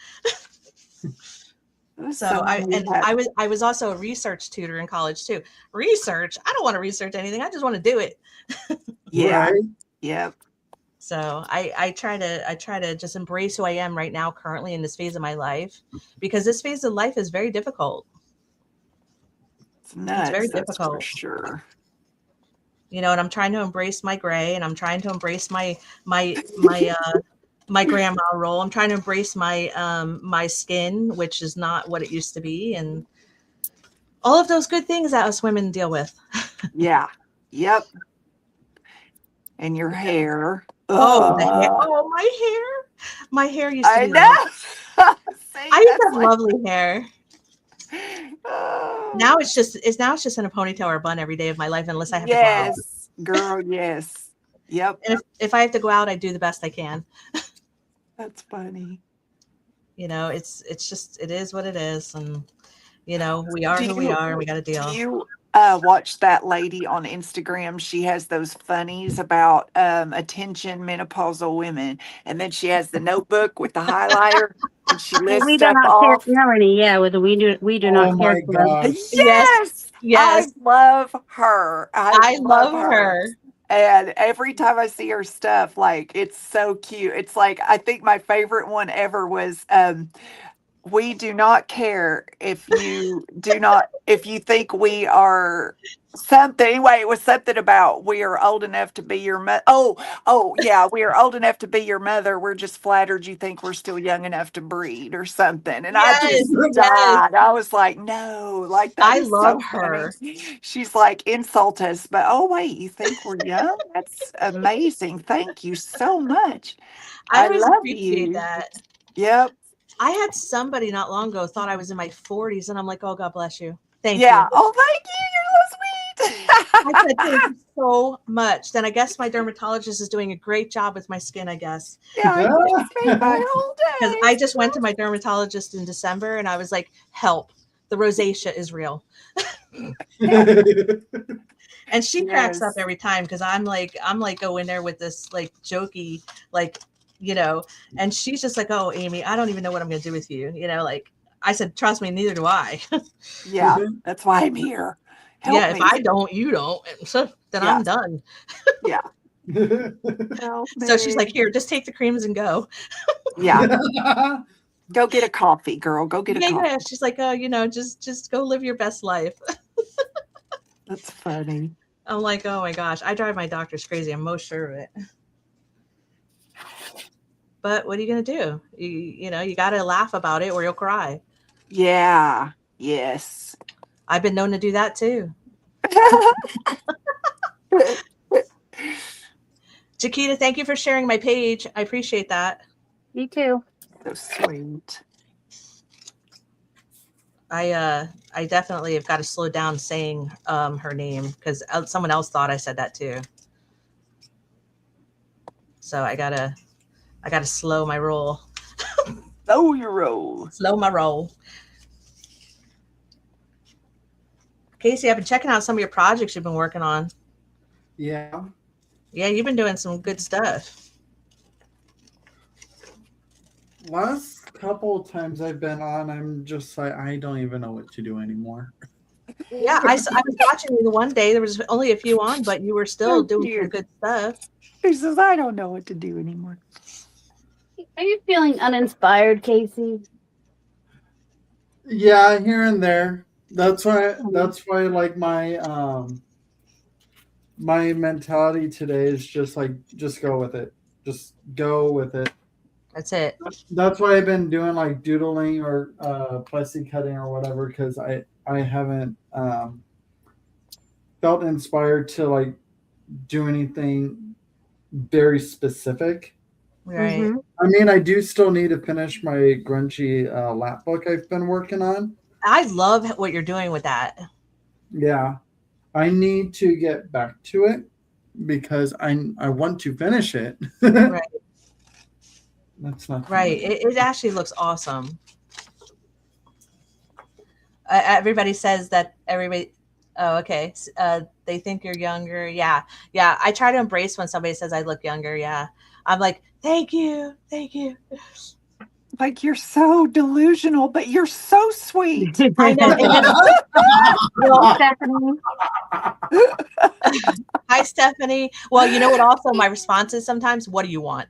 So I was also a research tutor in college too. Research? I don't want to research anything. I just want to do it. Yeah. Right? Yep. So I try to just embrace who I am right now, currently in this phase of my life, because this phase of life is very difficult. It's nuts. It's very That's difficult. for sure. You know, and I'm trying to embrace my gray, and I'm trying to embrace my grandma role. I'm trying to embrace my my skin, which is not what it used to be, and all of those good things that us women deal with. Yeah. Yep. And your hair. Oh, the hair. Oh, my hair. My hair used to be know. See, I used to have lovely hair. Oh. Now it's just in a ponytail or a bun every day of my life, unless I have to go out. Yes, girl. Yes. Yep. And if I have to go out, I do the best I can. That's funny. You know, it's just, it is what it is, and you know, we are who we are, and we got to deal. Do you watch that lady on Instagram? She has those funnies about attention menopausal women, and then she has the notebook with the highlighter, and she lists We do stuff not off. care, Melanie. Yeah, with the we do not care. Oh my gosh. Yes, Yes. I love her. I love her. And every time I see her stuff, like, it's so cute. It's like, I think my favorite one ever was, we do not care if you if you think we are something. Anyway, it was something about we are old enough to be your mother. Oh, yeah, we are old enough to be your mother. We're just flattered you think we're still young enough to breed or something. And I just died. I was like, no, like, that I is love so her. funny. She's like, insult us, but oh wait, you think we're young? That's amazing. Thank you so much. I always love appreciate you. that. Yep. I had somebody not long ago thought I was in my 40s, and I'm like, oh, God bless you. Thank Yeah. you. Oh, thank you. You're so sweet. I said, thank you so much. Then I guess my dermatologist is doing a great job with my skin, I guess. Yeah, I just made my whole Because day. I just went to my dermatologist in December, and I was like, help. The rosacea is real. And she cracks up every time, because I'm like go in there with this like jokey, like, you know, and she's just like, oh, Amy, I don't even know what I'm gonna do with you. You know, like, I said, trust me, neither do I. Yeah, that's why I'm here. Help Yeah, me. if I don't, you don't. So then I'm done. Yeah. Help So she's me. like, here, just take the creams and go. Yeah. Go get a coffee, girl. Go get a coffee. Yeah. She's like, oh, you know, just go live your best life. That's funny. I'm like, oh my gosh, I drive my doctors crazy. I'm most sure of it. But what are you gonna do? You know, you gotta laugh about it or you'll cry. Yeah. Yes. I've been known to do that too. Chiquita, thank you for sharing my page. I appreciate that. Me too. So sweet. I definitely have got to slow down saying her name, because someone else thought I said that too. So I gotta slow my roll. Slow your roll. Slow my roll. Casey, I've been checking out some of your projects you've been working on. Yeah. Yeah, you've been doing some good stuff. last couple of times I've been on, I'm just like, I don't even know what to do anymore. Yeah, I was watching you the one day. There was only a few on, but you were still So doing some cute. good stuff. He says, I don't know what to do anymore. Are you feeling uninspired, Casey? Yeah, here and there. That's why. That's why, like my mentality today is just like, just go with it. Just go with it. That's it. That's why I've been doing like doodling or plexi cutting or whatever, because I haven't felt inspired to like do anything very specific. Right. Mm-hmm. I mean, I do still need to finish my grungy lap book I've been working on. I love what you're doing with that. Yeah, I need to get back to it because I want to finish it. Right. That's not Right. It actually looks awesome. Everybody says that everybody. Oh, okay. They think you're younger. Yeah. Yeah. I try to embrace when somebody says I look younger. Yeah. I'm like, thank you. Thank you. Like, you're so delusional, but you're so sweet. I know. Well, Stephanie. hi, Stephanie. Well, you know what? Also, my response is sometimes, what do you want?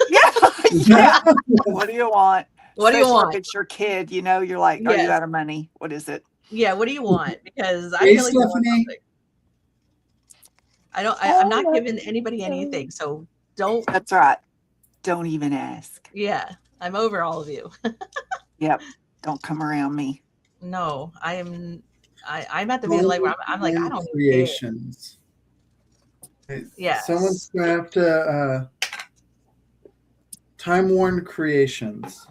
Yeah. What do you want? What do you Especially want? if it's your kid, you know, you're like, are you Yes. out of money? What is it? Yeah. What do you want? Because I Hey, feel like you want Stephanie. something. I'm not giving anybody anything. So don't. That's right. Don't even ask. Yeah. I'm over all of you. Yep. Don't come around me. No, I'm at the like where I'm like, I don't even care. Creations. Yes. Someone's gonna have to Time Worn Creations.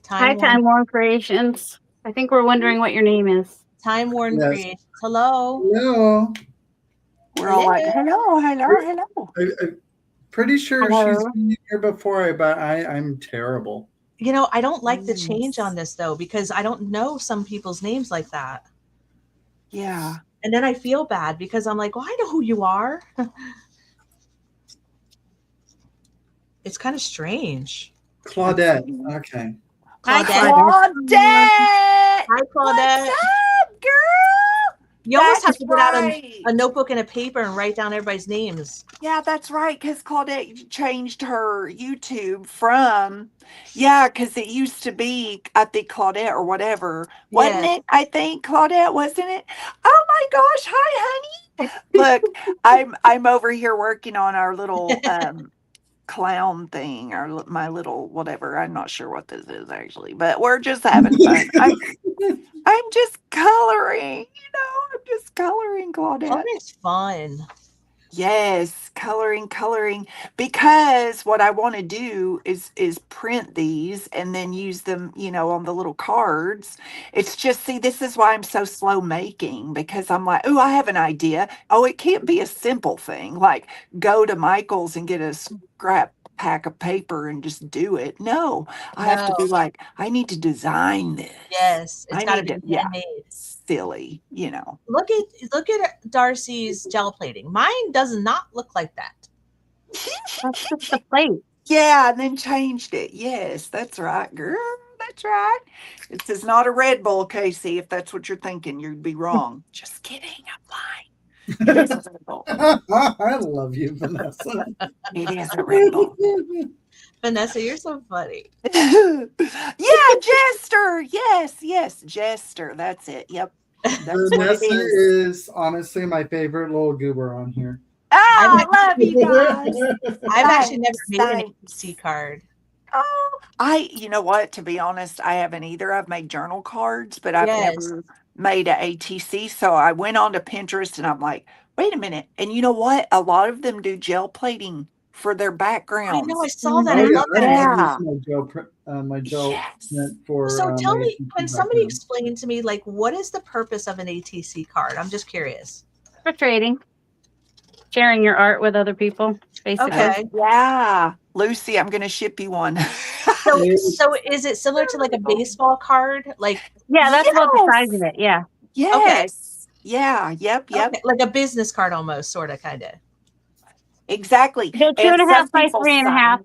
Hi, Time Worn Creations. I think we're wondering what your name is. Time Worn Yes. Creations. Hello. Hello. We're all like, hello, hello, hello. I'm pretty sure Hello. she's been here before, but I'm terrible. You know, I don't like the change on this though, because I don't know some people's names like that. Yeah. And then I feel bad because I'm like, well, I know who you are. It's kind of strange. Claudette. Okay. Hi, Claudette. Claudette! Hi, Claudette. What's up, girl? You almost have That's to get out right. a notebook and a paper and write down everybody's names. Yeah, that's right. Because Claudette changed her YouTube from, yeah, because it used to be, I think, Claudette or whatever. Wasn't Yeah. it? I think Claudette, wasn't it? Oh my gosh. Hi, honey. Look, I'm over here working on our little clown thing, or my little whatever. I'm not sure what this is actually, but we're just having fun. I'm just coloring, I'm just coloring, Claudette. Fun is fun. Yes, coloring, because what I want to do is print these and then use them, on the little cards. It's just, see, this is why I'm so slow making, because I'm like, oh, I have an idea. Oh, it can't be a simple thing like go to Michael's and get a scrap pack of paper and just do it. No, I have to be like, I need to design this. Yes, it's I got to need be to, handmade. silly, Look at Darcy's gel plating. Mine does not look like that. That's just the plate. Yeah, and then changed it. Yes, that's right, girl. That's right. This is not a Red Bull, Casey. If that's what you're thinking, you'd be wrong. Just kidding. I'm lying. It is a Red Bull. I love you, Vanessa. It is a Red Bull. Vanessa, you're so funny. Yeah, Jester. Yes, Jester. That's it. Yep. That's what Vanessa it is. is honestly my favorite little goober on here. Oh, I love you guys. I've actually never made an Thanks. ATC card. Oh, you know what? To be honest, I haven't either. I've made journal cards, but I've Yes. never made a ATC. So I went on to Pinterest and I'm like, wait a minute. And you know what? A lot of them do gel plating for their I backgrounds. know, I saw that. Oh, I yeah, love I that. love using my gel Yes. print for. So tell my me, ATC can somebody background. explain to me, like, what is the purpose of an ATC card? I'm just curious. For trading. Sharing your art with other people, basically. Okay. Yeah. Lucy, I'm going to ship you one. So is it similar to like a baseball card? Like, Yeah, that's about the size Yes. of it. Yeah. Yes. Yeah. Yep. okay, like a business card almost, sort of, kind of. Exactly. They're And 2.5 some by people 3.5. sign-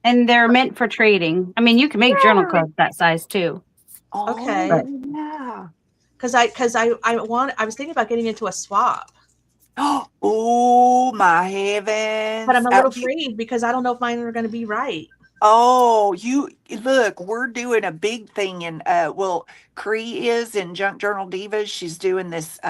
And they're meant for trading. I mean, you can make journal Yeah. cards that size too. Okay. Oh, yeah. Because I was thinking about getting into a swap, Oh, my but heavens. I'm a little afraid because I don't know if mine are going to be right. Oh, you look, we're doing a big thing in well, Cree is in Junk Journal Divas. She's doing this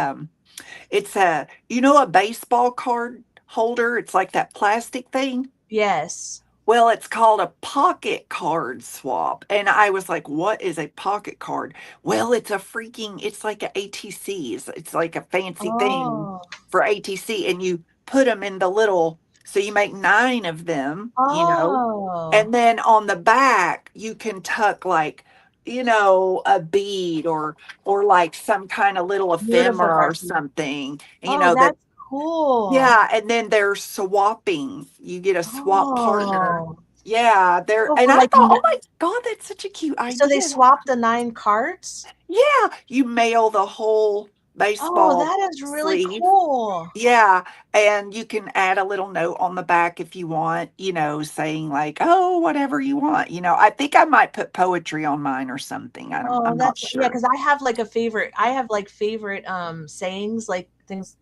it's a a baseball card holder. It's like that plastic thing. Yes. Well, it's called a pocket card swap. And I was like, what is a pocket card? Well, it's like a ATC. It's like a fancy thing Oh. for ATC. And you put them in the little, so you make 9 of them, Oh. and then on the back, you can tuck like, a bead or like some kind of little Beautiful, ephemera or Darcy. something, Oh, that that's cool. yeah, and then they're swapping. You get a swap partner. Oh. Yeah, Oh, and for I like, thought, oh my God, that's such a cute so they idea. swapped the 9 cards? Yeah, you mail the whole Oh, baseball that is really sleeve. cool. Yeah, and you can add a little note on the back if you want, saying like, "Oh, whatever you want." I think I might put poetry on mine or something. Oh, I'm not that's yeah, sure. because I have like a favorite. I have like favorite sayings, like things,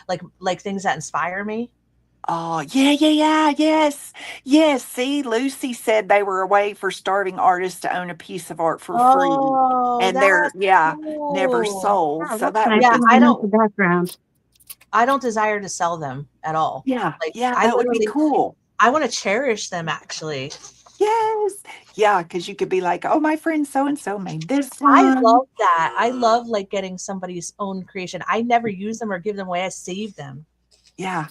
like things that inspire me. Oh, yeah, yeah, yeah, yes, yes. See, Lucy said they were a way for starving artists to own a piece of art for free, Oh, and they're that's never cool. sold. Oh, So that's that nice. would Yeah, be Even I with cool. the don't background. I don't desire to sell them at all. Yeah, Like yeah, I that would be literally cool. I want to cherish them actually. Yes, yeah, because you could be like, "Oh, my friend so and so made this I one." love that. I love like getting somebody's own creation. I never use them or give them away. I save them. Yeah.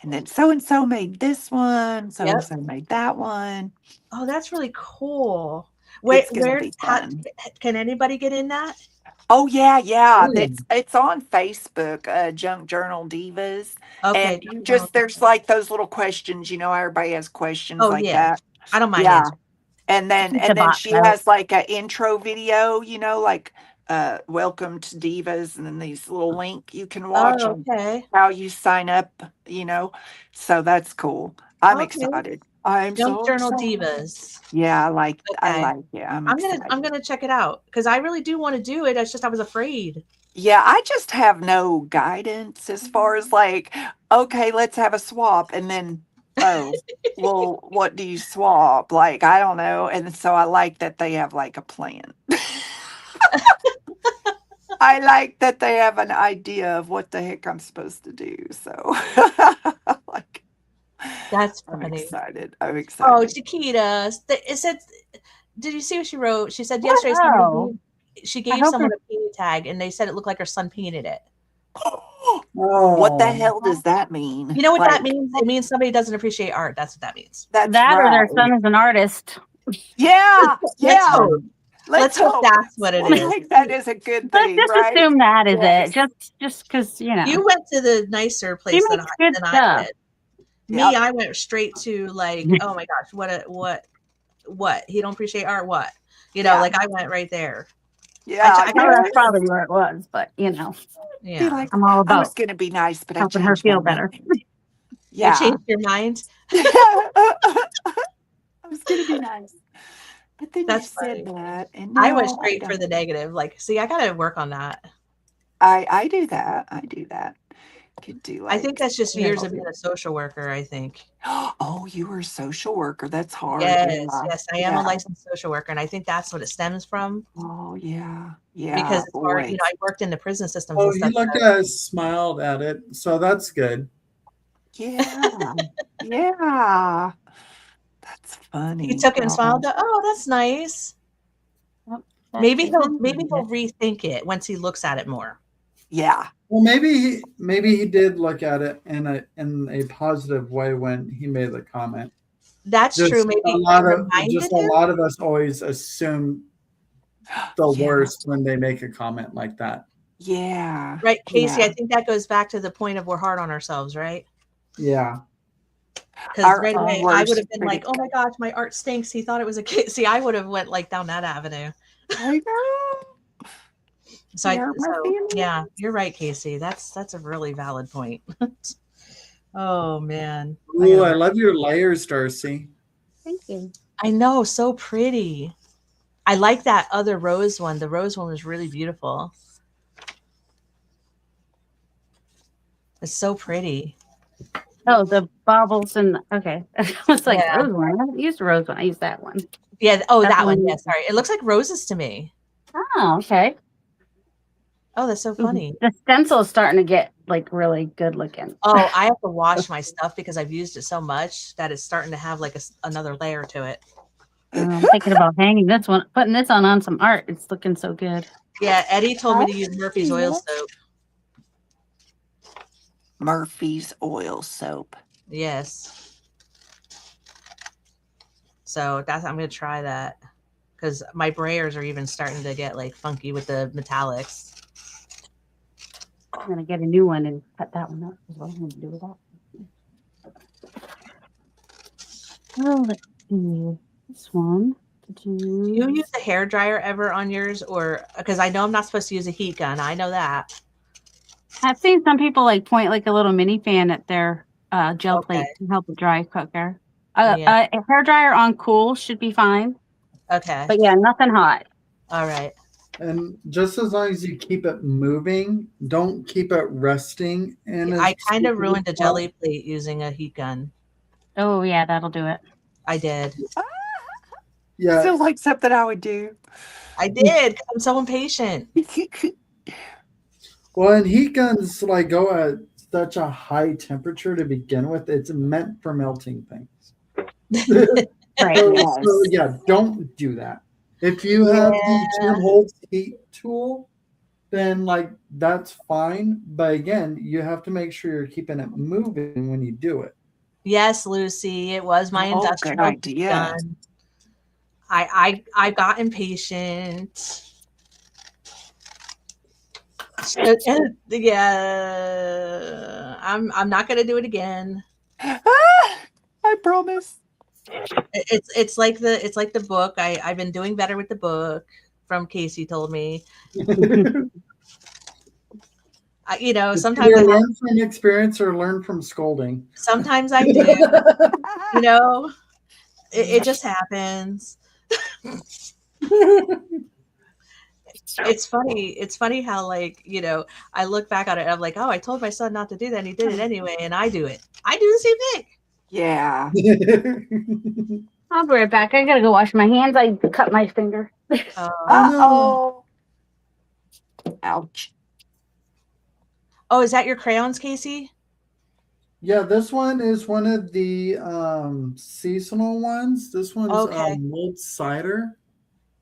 And then so and so made this one, so and Yep. so made that one. Oh, that's really cool. It's gonna Where be how, fun. can anybody get in that? Oh yeah, yeah. Ooh. It's on Facebook, Junk Journal Divas. Okay. And you just there's like those little questions, how everybody has questions Oh like yeah. that. I don't mind Yeah. answering. And then Keep the and then box she out. has like an intro video, like welcome to Divas, and then these little link you can watch Oh, on okay. how you sign up. So that's cool. I'm Okay. excited. I'm Junk so Journal excited. Divas. Yeah, I Okay. like it. I'm I'm excited. gonna check it out because I really do want to do it. It's just I was afraid. Yeah, I just have no guidance as far as like, okay, let's have a swap. And then, oh, well, what do you swap? Like, I don't know. And so I like that they have like a plan. I like that they have an idea of what the heck I'm supposed to do. So, like, That's I'm funny. excited. I'm Oh, excited. Chiquita. It said, did you see what she wrote? She said What? yesterday Oh, she I gave hope someone it's a painting tag and they said it looked like her son painted it. What the Oh, hell does that mean? You know what that Like, means? It means somebody doesn't appreciate art. That's what that means. that's that or their right. son is an artist. Yeah, Let's yeah. hope. Let's hope that's what it is. Like, that is a good Let's thing, just right? assume that is Yes. it. Just because You went to the nicer she place than makes good I stuff. did. Yep. Me, I went straight to like, oh my gosh, what? He don't appreciate art? What? Yeah. Like I went right there. Yeah. I Oh, got that's probably where it was, but Be yeah. like, I'm all I was about going to be nice, but I helping her changed my feel better. mind. You Yeah. changed your mind. I was going to be nice. But then That's you said funny. that. And I went no, I straight for the don't. negative. Like, see, I gotta work on that. I do that. I do that. Could do I think like, that's just years of being a social worker, I think. oh, you were a social worker. That's hard. Yes, Yeah. I am a Yeah. licensed social worker, and I think that's what it stems from Oh, yeah. Yeah. because it's hard. Boy. I worked in the prison systems oh, and he stuff. looked at us, smiled at it, so that's good. Yeah. Yeah. That's funny. He took it and Oh, smiled. Oh, that's nice. Maybe he'll rethink it once he looks at it more. yeah. Well, maybe he did look at it in a positive way when he made the comment. That's true. Maybe a it lot reminded him. of us always assume the Yeah. worst when they make a comment like that. Yeah. Right, Casey, Yeah. I think that goes back to the point of we're hard on ourselves, right? Yeah. Because Our right own away I worst would have been like, critic. oh my gosh, my art stinks. He thought it was a kid. See, I would have went like down that avenue. I know. So You hurt my feelings. yeah, you're right, Casey. That's a really valid point. Oh man. Ooh, I love your layers, Darcy. Thank looking. I know, so pretty. I like that other rose one. The rose one was really beautiful. It's so pretty. Oh, the baubles and okay. I was like, Yeah. rose one. I haven't used the rose one. I used that one. Yeah. Oh, That's that the one. one. Yeah. Sorry. It looks like roses to me. Oh, okay. Oh, that's so funny. The stencil is starting to get like really good looking. Oh, I have to wash my stuff because I've used it so much that it's starting to have like another layer to it. I'm thinking about hanging this one, putting this on some art. It's looking so good. Yeah. Eddie told me to use Murphy's oil soap. Murphy's oil soap. Yes. So I'm going to try that because my brayers are even starting to get like funky with the metallics. I'm gonna get a new one and cut that one up as well. I'm gonna do with that. Oh, let's see. This one. Do you use a hair dryer ever on yours, or because I know I'm not supposed to use a heat gun? I know that. I've seen some people like point like a little mini fan at their gel Okay. plate to help it dry quicker. Yeah. A hair dryer on cool should be fine, Okay. but yeah, nothing hot. All right. And just as long as you keep it moving, don't keep it resting. And I kind of ruined a jelly plate using a heat gun. Oh yeah, that'll do it. I did. Yeah. Feels like something I would do. I did. 'Cause I'm so impatient. Well, and heat guns like go at such a high temperature to begin with. It's meant for melting things. Right. So yeah, don't do that. If you have the Tim Holtz heat tool, then like that's fine. But again, you have to make sure you're keeping it moving when you do it. Yes, Lucy, it was my Good industrial idea. gun. I got impatient. Yeah, I'm not gonna do it again. I promise. It's like the book. I've been doing better with the book. From Casey told me. Sometimes Either learn from experience or learn from scolding. Sometimes I do. It just happens. It's funny. It's funny how I look back on it and I'm like, oh, I told my son not to do that and he did it anyway, and I do it. I do the same thing. Yeah. I'll be right back. I gotta go wash my hands. I cut my finger. Uh-oh. Ouch. Oh, is that your crayons, Casey? Yeah, this one is one of the seasonal ones. This one's Okay. mulled cider.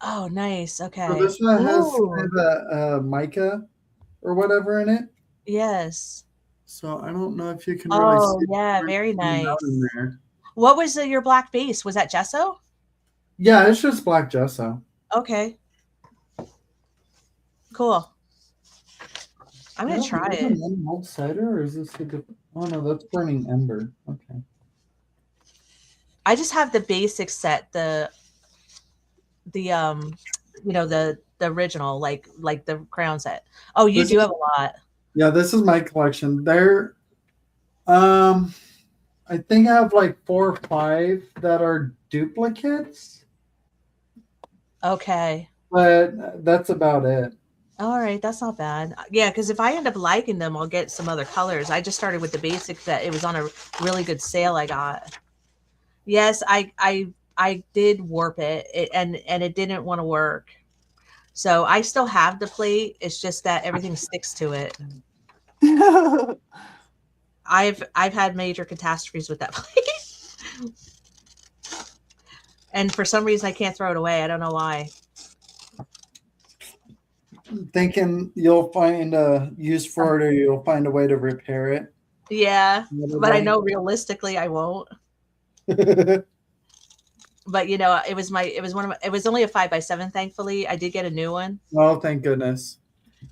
Oh, nice. Okay. So this one has Ooh. kind of a mica or whatever in it. Yes. So I don't know if you can really Oh, see. yeah, very nice. In there. What was your black base? Was that gesso? Yeah, it's just black gesso. Okay. Cool. I'm gonna try it. Mulled cider, or is this a different? Oh no, that's burning ember. Okay. I just have the basic set, the original, like the crayon set. Oh, you do have a lot. Yeah, this is my collection. There, I think I have like 4 or 5 that are duplicates. Okay. But that's about it. All right, that's not bad. Yeah, because if I end up liking them, I'll get some other colors. I just started with the basic set. It was on a really good sale I got. Yes, I did warp it, and it didn't want to work. So I still have the plate. It's just that everything sticks to it. I've had major catastrophes with that plate. And for some reason I can't throw it away. I don't know why. Thinking you'll find a use for it, or you'll find a way to repair it. Yeah, but I know realistically I won't. But it was only a 5x7. Thankfully, I did get a new one. Oh, thank goodness.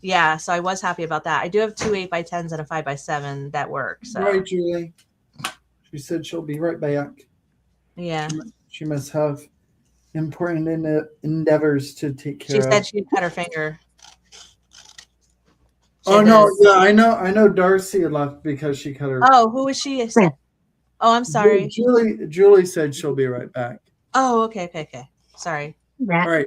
Yeah, so I was happy about that. I do have 2 8x10s and a 5x7 that work. So. Right, Julie. She said she'll be right back. Yeah. She must have important endeavors to take care of. She said she cut her finger. Oh no, yeah, I know Darcy left because she cut her. Oh, who was she? Oh, I'm sorry. Julie said she'll be right back. Oh, okay. Sorry. That. All right.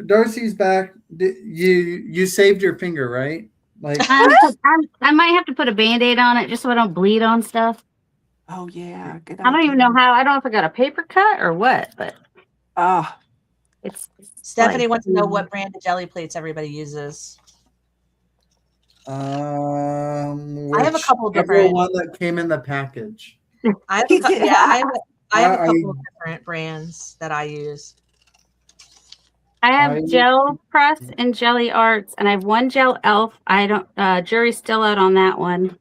Darcy's back. You saved your finger, right? Like, I might have to put a Band-Aid on it just so I don't bleed on stuff. Oh yeah, good I don't even know idea. how. I don't know if I got a paper cut or what, but Ah, it's Stephanie like, wants to know what brand of jelly plates everybody uses. I I have a couple different. one that came in the package. I have a, yeah, I have a I- couple of different brands that I use. I have I- Gel Press and Jelly Arts, and I have one Gel Elf. I don't. Jury's still out on that one.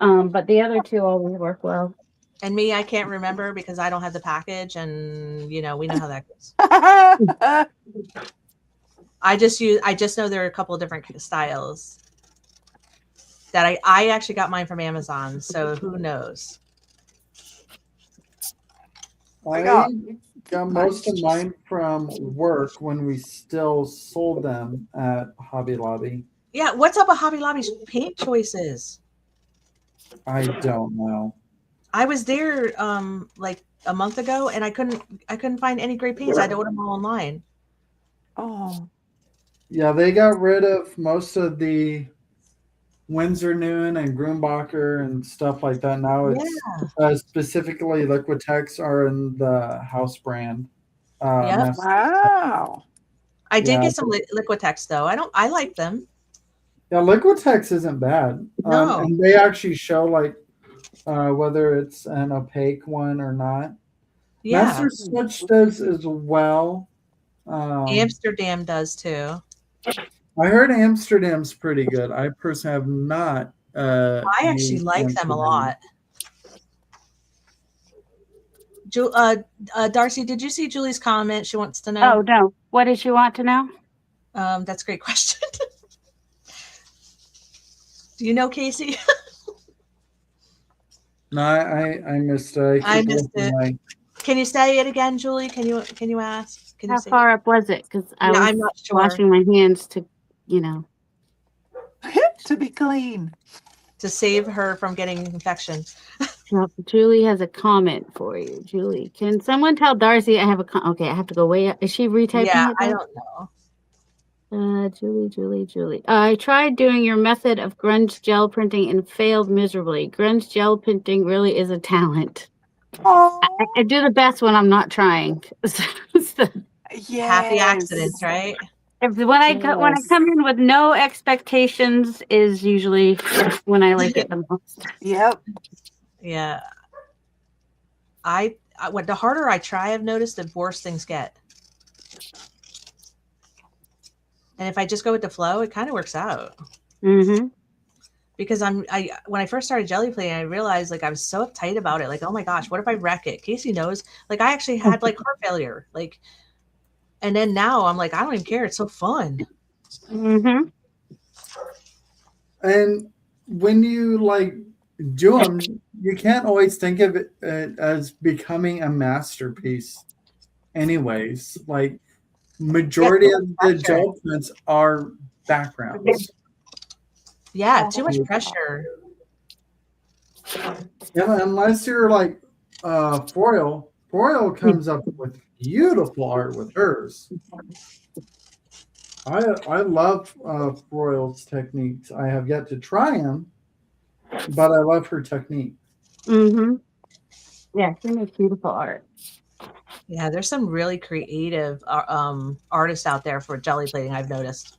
But the other two always work well. And me, I can't remember because I don't have the package, and we know how that goes. I just know there are a couple of different styles that I actually got mine from Amazon, so who knows? I got most of mine from work when we still sold them at Hobby Lobby. Yeah, what's up with Hobby Lobby's paint choices? I don't know. I was there like a month ago, and I couldn't find any great paints. I had to order them all online. Oh, Yeah, they got rid of most of the Windsor Newton and Grumbacher and stuff like that. Now it's specifically Liquitex are in the house brand. Yep. wow. I did Yeah. get some Liquitex though. I like them. Yeah, Liquitex isn't bad. No. And they actually show like whether it's an opaque one or not. Yeah. Master Switch does as well. Amsterdam does too. I heard Amsterdam's pretty good. I personally have not. I actually used like them a Amsterdam. lot. Darcy, did you see Julie's comment? She wants to know. Oh no, what did you want to know? That's a great question. Do you know Casey? No, I missed it. I missed it. Can you say it again, Julie? Can you ask? Can How you say far up was it? Because I was I'm not sure. washing my hands to, To be clean. To save her from getting infection. Julie has a comment for you. Julie, can someone tell Darcy I have a okay, I have to go way up. Is she retyping Yeah, it? I don't know. Julie. I tried doing your method of grunge gel printing and failed miserably. Grunge gel printing really is a talent. Oh, I do the best when I'm not trying. Happy accidents, right? When I come in with no expectations is usually when I like it the most. Yep. Yeah. What the harder I try, I've noticed the worse things get. And if I just go with the flow, it kind of works out. Mm-hmm. Because when I first started jelly plating, I realized like I was so uptight about it. Like, oh my gosh, what if I wreck it? Casey knows. Like I actually had like heart failure. Like, and then now I'm like, I don't even care. It's so fun. Mm-hmm. And when you like do them, you can't always think of it as becoming a masterpiece. Anyways, like majority of the gel prints are backgrounds. Yeah, too much pressure. Yeah, unless you're like Foil. Foil comes up with beautiful art with hers. I love Foil's techniques. I have yet to try them, but I love her technique. Mm-hmm. Yeah, she makes beautiful art. Yeah, there's some really creative artists out there for jelly plating, I've noticed.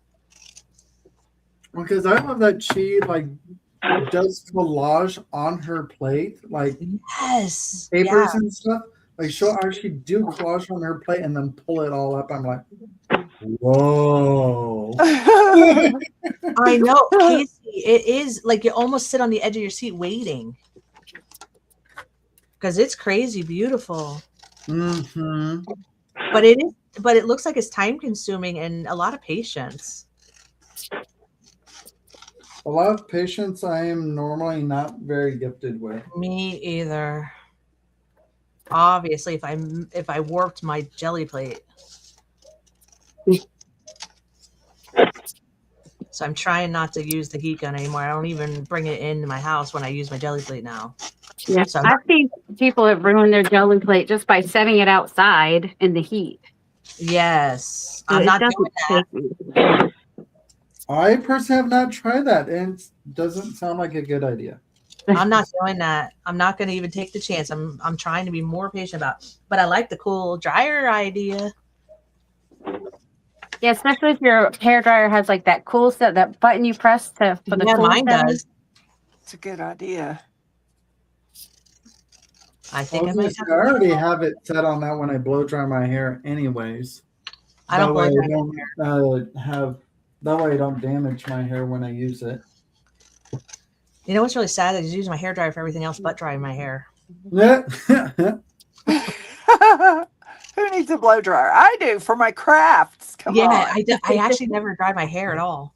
Because I love that she like does collage on her plate, like yes, papers and stuff. Like she'll actually do collage on her plate and then pull it all up. I'm like, whoa. I know, Casey. It is like you almost sit on the edge of your seat waiting because it's crazy beautiful. Mm-hmm. But it looks like it's time consuming and a lot of patience. A lot of patience I am normally not very gifted with. Me either. Obviously, if I warped my jelly plate. So I'm trying not to use the heat gun anymore. I don't even bring it into my house when I use my jelly plate now. Yeah, So People have ruined their jelly plate just by setting it outside in the heat. Yes, So I'm it not doesn't doing that. take me. I personally have not tried that, and it doesn't sound like a good idea. I'm not doing that. I'm not going to even take the chance. I'm trying to be more patient about it. But I like the cool dryer idea. Yeah, especially if your hair dryer has like that cool set, that button you press for the Yeah, cool mine setting. does. It's a good idea. I I think I was might gonna say, have I to. already have it set on that when I blow dry my hair, anyways. I don't That way blow I don't that way I don't damage my hair when I use it. You know what's really sad is using my hair dryer for everything else but drying my hair. Yeah. Who needs a blow dryer? I do for my crafts. Come Yeah, on. I actually never dry my hair at all.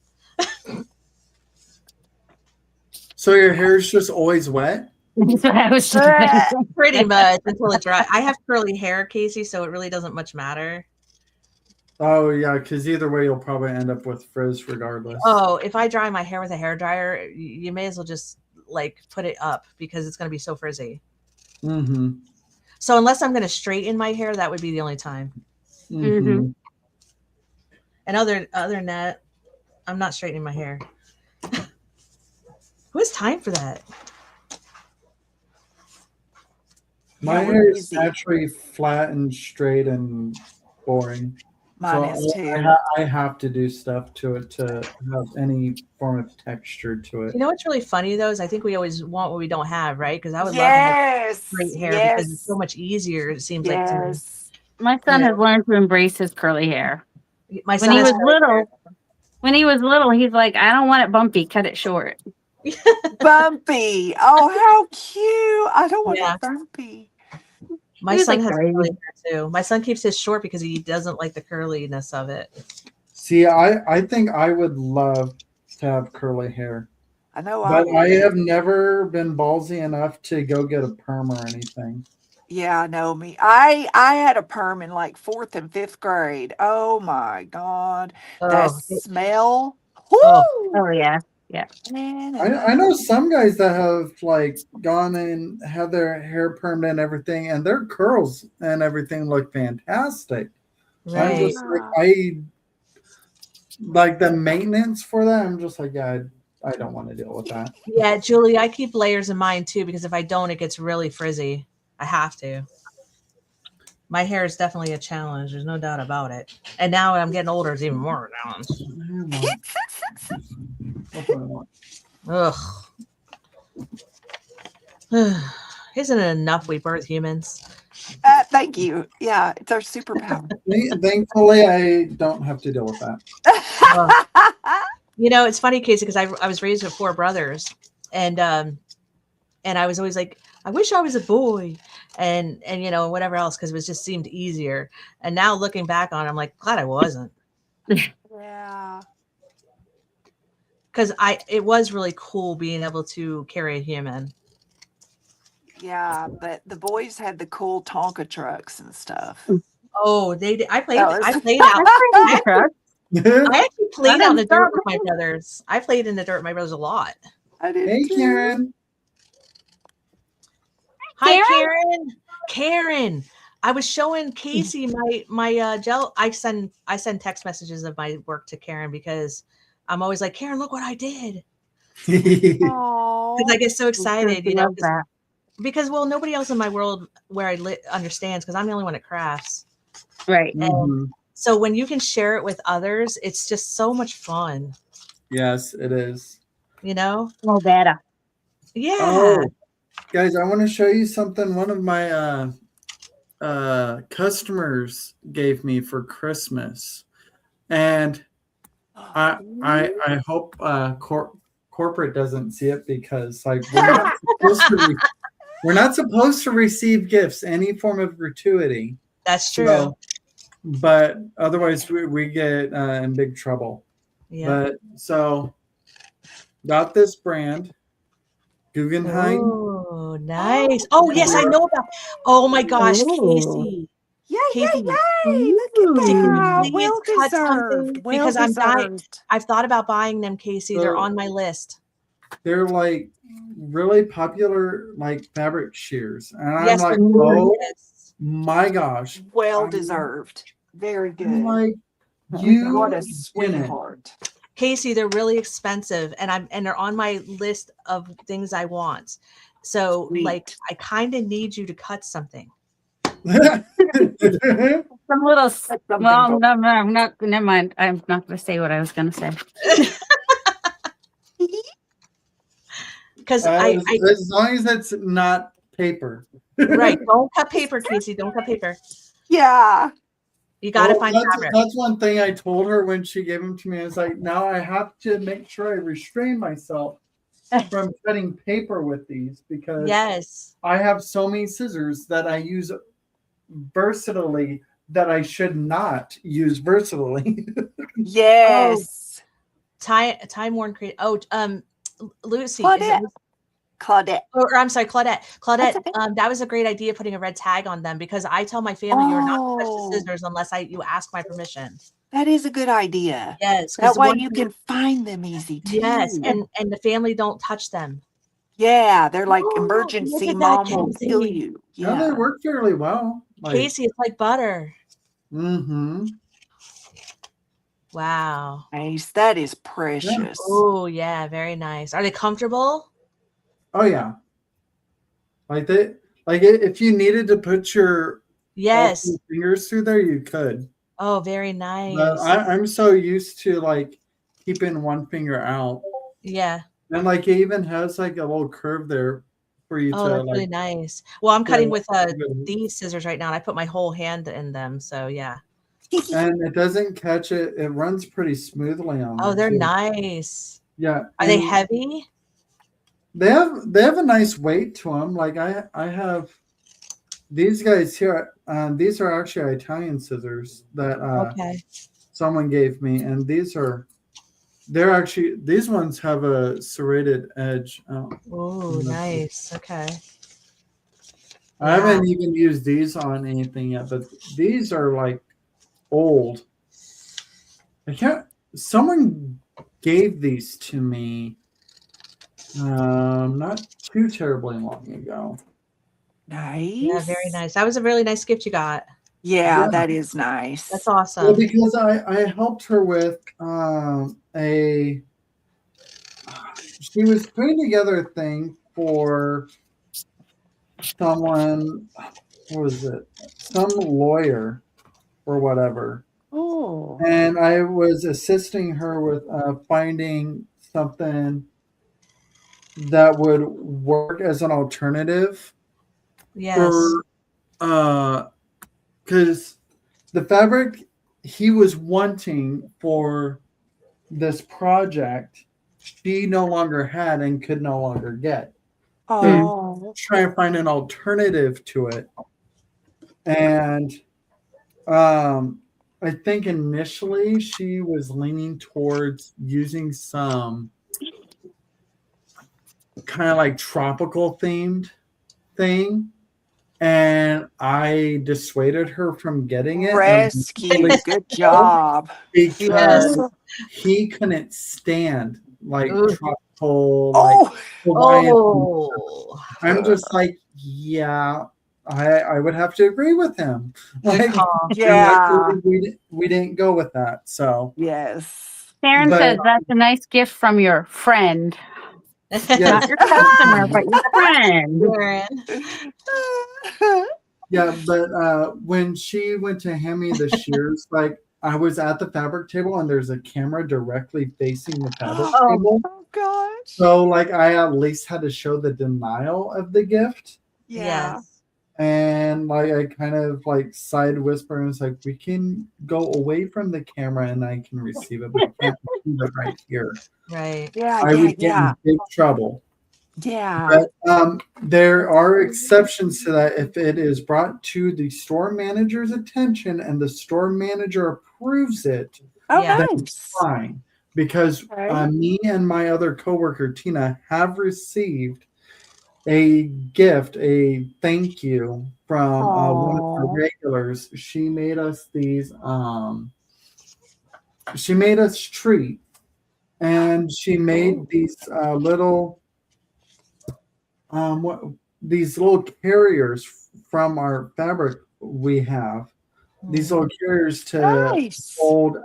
So your hair's just always wet? That's what I was doing. Pretty much until it dries. I have curly hair, Casey, so it really doesn't much matter. Oh yeah, because either way you'll probably end up with frizz regardless. Oh, if I dry my hair with a hair dryer, you may as well just like put it up because it's going to be so frizzy. Mm-hmm. So unless I'm going to straighten my hair, that would be the only time. Mm-hmm. And other than that, I'm not straightening my hair. Who has time for that? My Yeah, we're hair is busy. naturally flat and straight and boring. Mine So is too. I have to do stuff to it to have any form of texture to it. You know what's really funny though is I think we always want what we don't have, right? Because I would love to have straight hair because it's so much easier. It seems like to me. Yes. My son Yeah. has learned to embrace his curly hair. My When son he has was little, he's like, I don't want it bumpy, cut it short. Bumpy. Oh, how cute. I don't want Yeah. it bumpy. My He was son like has three. curly hair too. My son keeps his short because he doesn't like the curliness of it. See, I think I would love to have curly hair, I know but I would. have never been ballsy enough to go get a perm or anything. Yeah, I know me. I had a perm in like 4th and 5th grade. Oh my God. That Oh, smell. oh, Whoo! Oh yeah. Yeah. I know some guys that have like gone and had their hair permed and everything, and their curls and everything look fantastic. I'm right. just I like the maintenance for that. I'm just like, yeah, I don't want to deal with that. Yeah, Julie, I keep layers in mine too because if I don't, it gets really frizzy. I have to. My hair is definitely a challenge. There's no doubt about it. And now I'm getting older, it's even more of a challenge. Ugh. Isn't it enough we birth humans? Thank you. Yeah, it's our superpower. Thankfully, I don't have to deal with that. You know, it's funny, Casey, because I was raised with 4 brothers, and I was always like, I wish I was a boy, and you know, whatever else, because it was just seemed easier. And now looking back on it, I'm like, glad I wasn't, Yeah. because it was really cool being able to carry a human. Yeah, but the boys had the cool Tonka trucks and stuff. Oh, they did. I played That was- out. I actually played out in the didn't dirt with my brothers. I played in the dirt with my brothers a lot. I did Hey, too. Karen. Hi, Karen. I was showing Casey my gel. I send text messages of my work to Karen because I'm always like, Karen, look what I did. Aw. Because I get so excited, you know, Love that. because well, nobody else in my world where I understands because I'm the only one that crafts. Right. Mhm. So when you can share it with others, it's just so much fun. Yes, it is. You know? Well, better. Yeah. Oh, guys, I want to show you something one of my customers gave me for Christmas, and I hope corporate doesn't see it because like we're not supposed to receive gifts, any form of gratuity. That's true. So, but otherwise we get in big trouble. Yeah. But so got this brand, Guggenheim. Oh, nice. Oh, yes, I know about. Oh my gosh, Ooh. Casey. Yay, Casey, yay, yay. Look at can you that. please Well cut something? deserved. Well Because I'm dying. deserved. I've thought about buying them, Casey. They're So- on my list. they're like really popular like fabric shears, and I'm Yes, like, the newer, oh yes. my gosh, Well I'm, deserved. Very I'm good. like, What you a didn't. sweetheart. Casey, they're really expensive, and they're on my list of things I want. So, like, Sweet. I kind of need you to cut something. Some little. That's something Well, for- no, I'm not. Never mind. I'm not going to say what I was going to say. Because as long as it's not paper. right, don't cut paper, Casey. Don't cut paper. Yeah. You got to Well, find fabric. that's one thing I told her when she gave them to me. It's like, now I have to make sure I restrain myself from cutting paper with these because Yes. I have so many scissors that I use versatilely that I should not use versatilely. Yes. Time worn create. Oh, Lucy. Is it, Claudette. Claudette. or I'm sorry, Claudette. Claudette, okay. that was a great idea putting a red tag on them because I tell my family you're not to touch Oh. the scissors unless you ask my permission. That is a good idea. Yes, That way one you thing- can find them easy too. yes, and the family don't touch them. Yeah, they're like Oh, emergency look at that, mom will Casey. kill you. Yeah, they Yeah. work fairly well. Like, Casey, it's like butter. mm-hmm. Wow. Nice. That is precious. Oh yeah, very nice. Are they comfortable? Oh yeah. Like if you needed to put your all Yes. three fingers through there, you could. Oh, very But nice. I'm so used to like keeping one finger out. Yeah. And like it even has like a little curve there for you Oh, to that's like really nice. Well, I'm yeah, cutting with good. these scissors right now, and I put my whole hand in them. So yeah. And it doesn't catch it. It runs pretty smoothly on Oh, there they're too. nice. Yeah. Are they and heavy? They have a nice weight to them. Like I have these guys here. These are actually Italian scissors that Okay. someone gave me, and these ones have a serrated edge. Oh, nice. Okay. I haven't even used these on anything yet, but these are like old. I can't. Someone gave these to me not too terribly long ago. Nice. Yeah, very nice. That was a really nice gift you got. Yeah, Yeah. that is nice. That's Well, awesome. because I helped her with she was putting together a thing for someone. What was it? Some lawyer or whatever. Oh. And I was assisting her with finding something that would work as an alternative Yes. for because the fabric he was wanting for this project she no longer had and could no longer get. Oh. Try and find an alternative to it. And I think initially she was leaning towards using some kind of like tropical themed thing. And I dissuaded her from getting it. Rescue. Good job. Because Yes. he couldn't stand like Ooh. tropical, like Oh. Hawaiian. Oh. I'm just like, yeah, I would have to agree with him. Good Like, call. Yeah. we didn't go with that. So Yes. Karen But- says that's a nice gift from your friend. yes, Not your customer, but your friend. Karen. yeah, but when she went to hand me the shears, like I was at the fabric table and there's a camera directly facing the fabric table. Oh gosh. So like I at least had to show the denial of the gift. Yeah. Yes. And like I kind of like side whisper and was like, we can go away from the camera and I can receive it, but I can't receive it right here. Right. Yeah. I would get in big trouble. Yeah. But there are exceptions to that if it is brought to the store manager's attention and the store manager approves it, Oh, Yeah. nice. fine. Because Okay. me and my other coworker Tina have received a gift, a thank you from one of our Aw. regulars. She made us these. She made us treat, and she made these little what these little carriers from our fabric we have. These little carriers to Nice. hold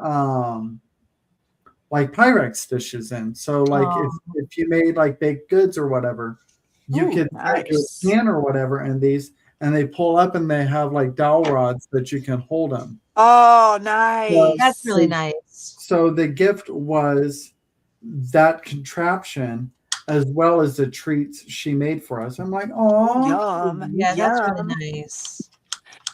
like Pyrex dishes in. So like Oh, if you made like baked goods or whatever, you Ooh, could put your nice. pan or whatever in these, and they pull up and they have like dowel rods that you can hold them. Oh, that's nice. really nice. So the gift was that contraption as well as the treats she made for us. I'm like, oh, Yum. Yeah, that's really Yum. nice.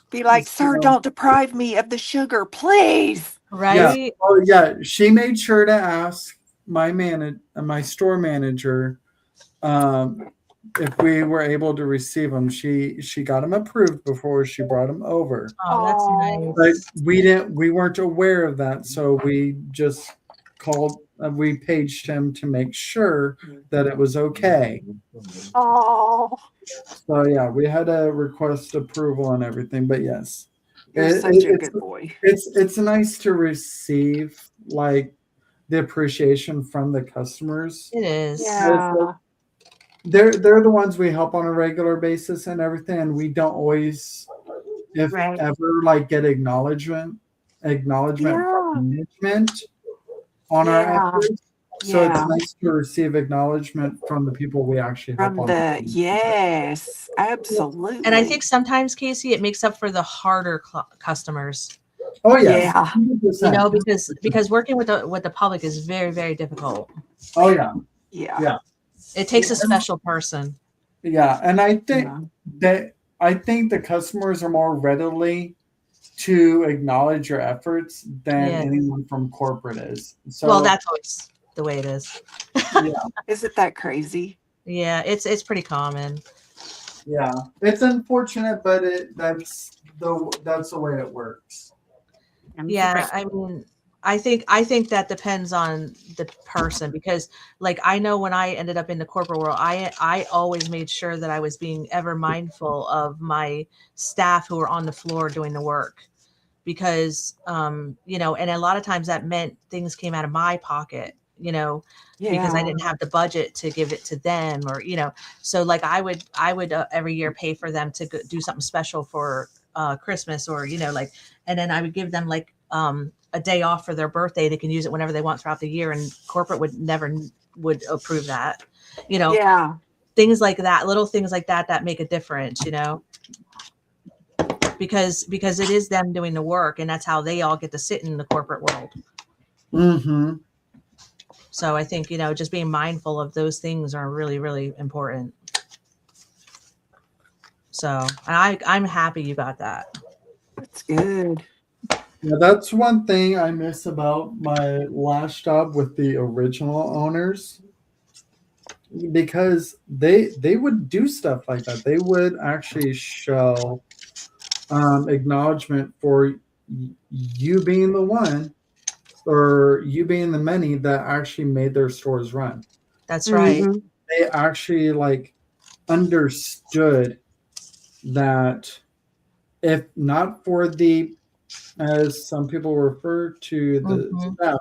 Be like, sir, So, don't deprive me of the sugar, please. yeah. Right? Oh, yeah. She made sure to ask my store manager, if we were able to receive them. She got them approved before she brought them over. Oh, that's Oh, But nice. we weren't aware of that, so we just called. We paged him to make sure that it was okay. oh, So yeah, we had to request approval and everything. But yes, you're it, such a it's good boy. it's nice to receive like the appreciation from the customers. It is. Yeah. They're the ones we help on a regular basis and everything, and we don't always, if Right. ever, like get acknowledgement from Yeah. management on our Yeah. efforts. So it's Yeah. nice to receive acknowledgement from the people we actually help From on. the, yes, And I absolutely. think sometimes, Casey, it makes up for the harder customers. Oh yes, Yeah. 100%. Because working with the public is very, very difficult. Oh yeah, Yeah. yeah, It takes a special person. yeah. And I think Yeah. the customers are more readily to acknowledge your efforts than Yeah. anyone from corporate is. So Well, that's always the way it is. yeah, Isn't that crazy? Yeah, it's pretty common. yeah. It's unfortunate, but that's the way it works. Yeah, I mean, I think that depends on the person, because like I know when I ended up in the corporate world, I always made sure that I was being ever mindful of my staff who were on the floor doing the work, because and a lot of times that meant things came out of my pocket, because I Yeah. didn't have the budget to give it to them, or so like I would every year pay for them to do something special for Christmas, or like, and then I would give them like a day off for their birthday. They can use it whenever they want throughout the year, and corporate would approve that. Yeah. Things like that, little things like that make a difference, because it is them doing the work, and that's how they all get to sit in the corporate world. Mm-hmm. So I think just being mindful of those things are really, really important. So I'm happy you got that. That's good. Yeah, that's one thing I miss about my last job with the original owners, because they would do stuff like that. They would actually show acknowledgement for you being the one or you being the many that actually made their stores run. That's right. Mm-hmm. They actually like understood that if not for the, as some people refer to the Mhm. staff,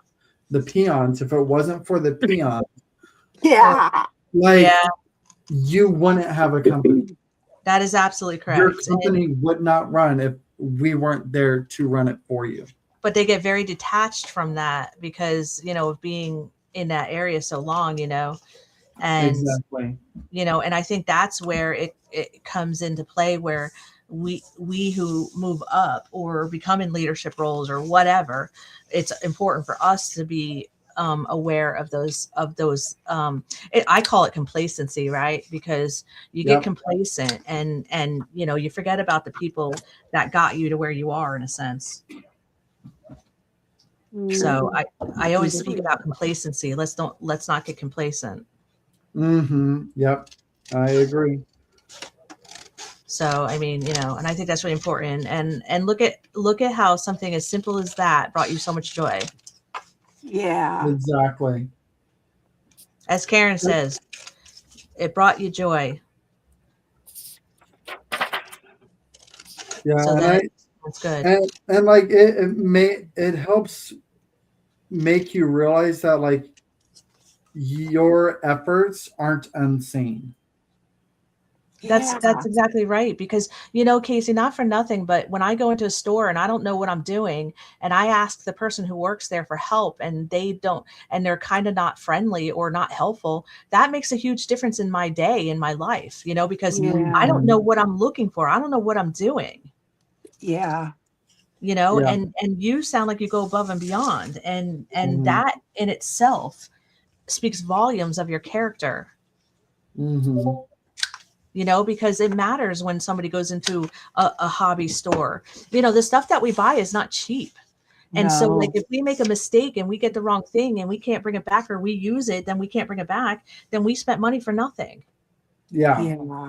the peons, if it wasn't for the peons, Yeah. like Yeah, you wouldn't have a company. that is absolutely Your correct. And, company would not run if we weren't there to run it for you. but they get very detached from that because of being in that area so long, and Exactly. and I think that's where it comes into play, where we who move up or become in leadership roles or whatever, it's important for us to be aware of those I call it complacency, right? Because you get Yep. complacent, and you forget about the people that got you to where you are, in a sense. So I always speak about complacency. Let's not get complacent. Mm-hmm. Yep. I agree. So I mean, and I think that's really important. And look at how something as simple as that brought you so much joy. Yeah. Exactly. As Karen says, it brought you joy. Yeah, So and that's good. and like it helps make you realize that like your efforts aren't unseen. That's exactly right. Because, Casey, not for nothing, but when I go into a store and I don't know what I'm doing, and I ask the person who works there for help, and they're kind of not friendly or not helpful, that makes a huge difference in my day, in my life, because I don't know what I'm looking for. I don't know what I'm doing. Yeah. And you sound like you go above and beyond, and that in itself speaks volumes of your character. Because it matters when somebody goes into a hobby store. The stuff that we buy is not cheap. And so, like, if we make a mistake and we get the wrong thing and we can't bring it back, or we use it, then we can't bring it back, then we spent money for nothing. Yeah. And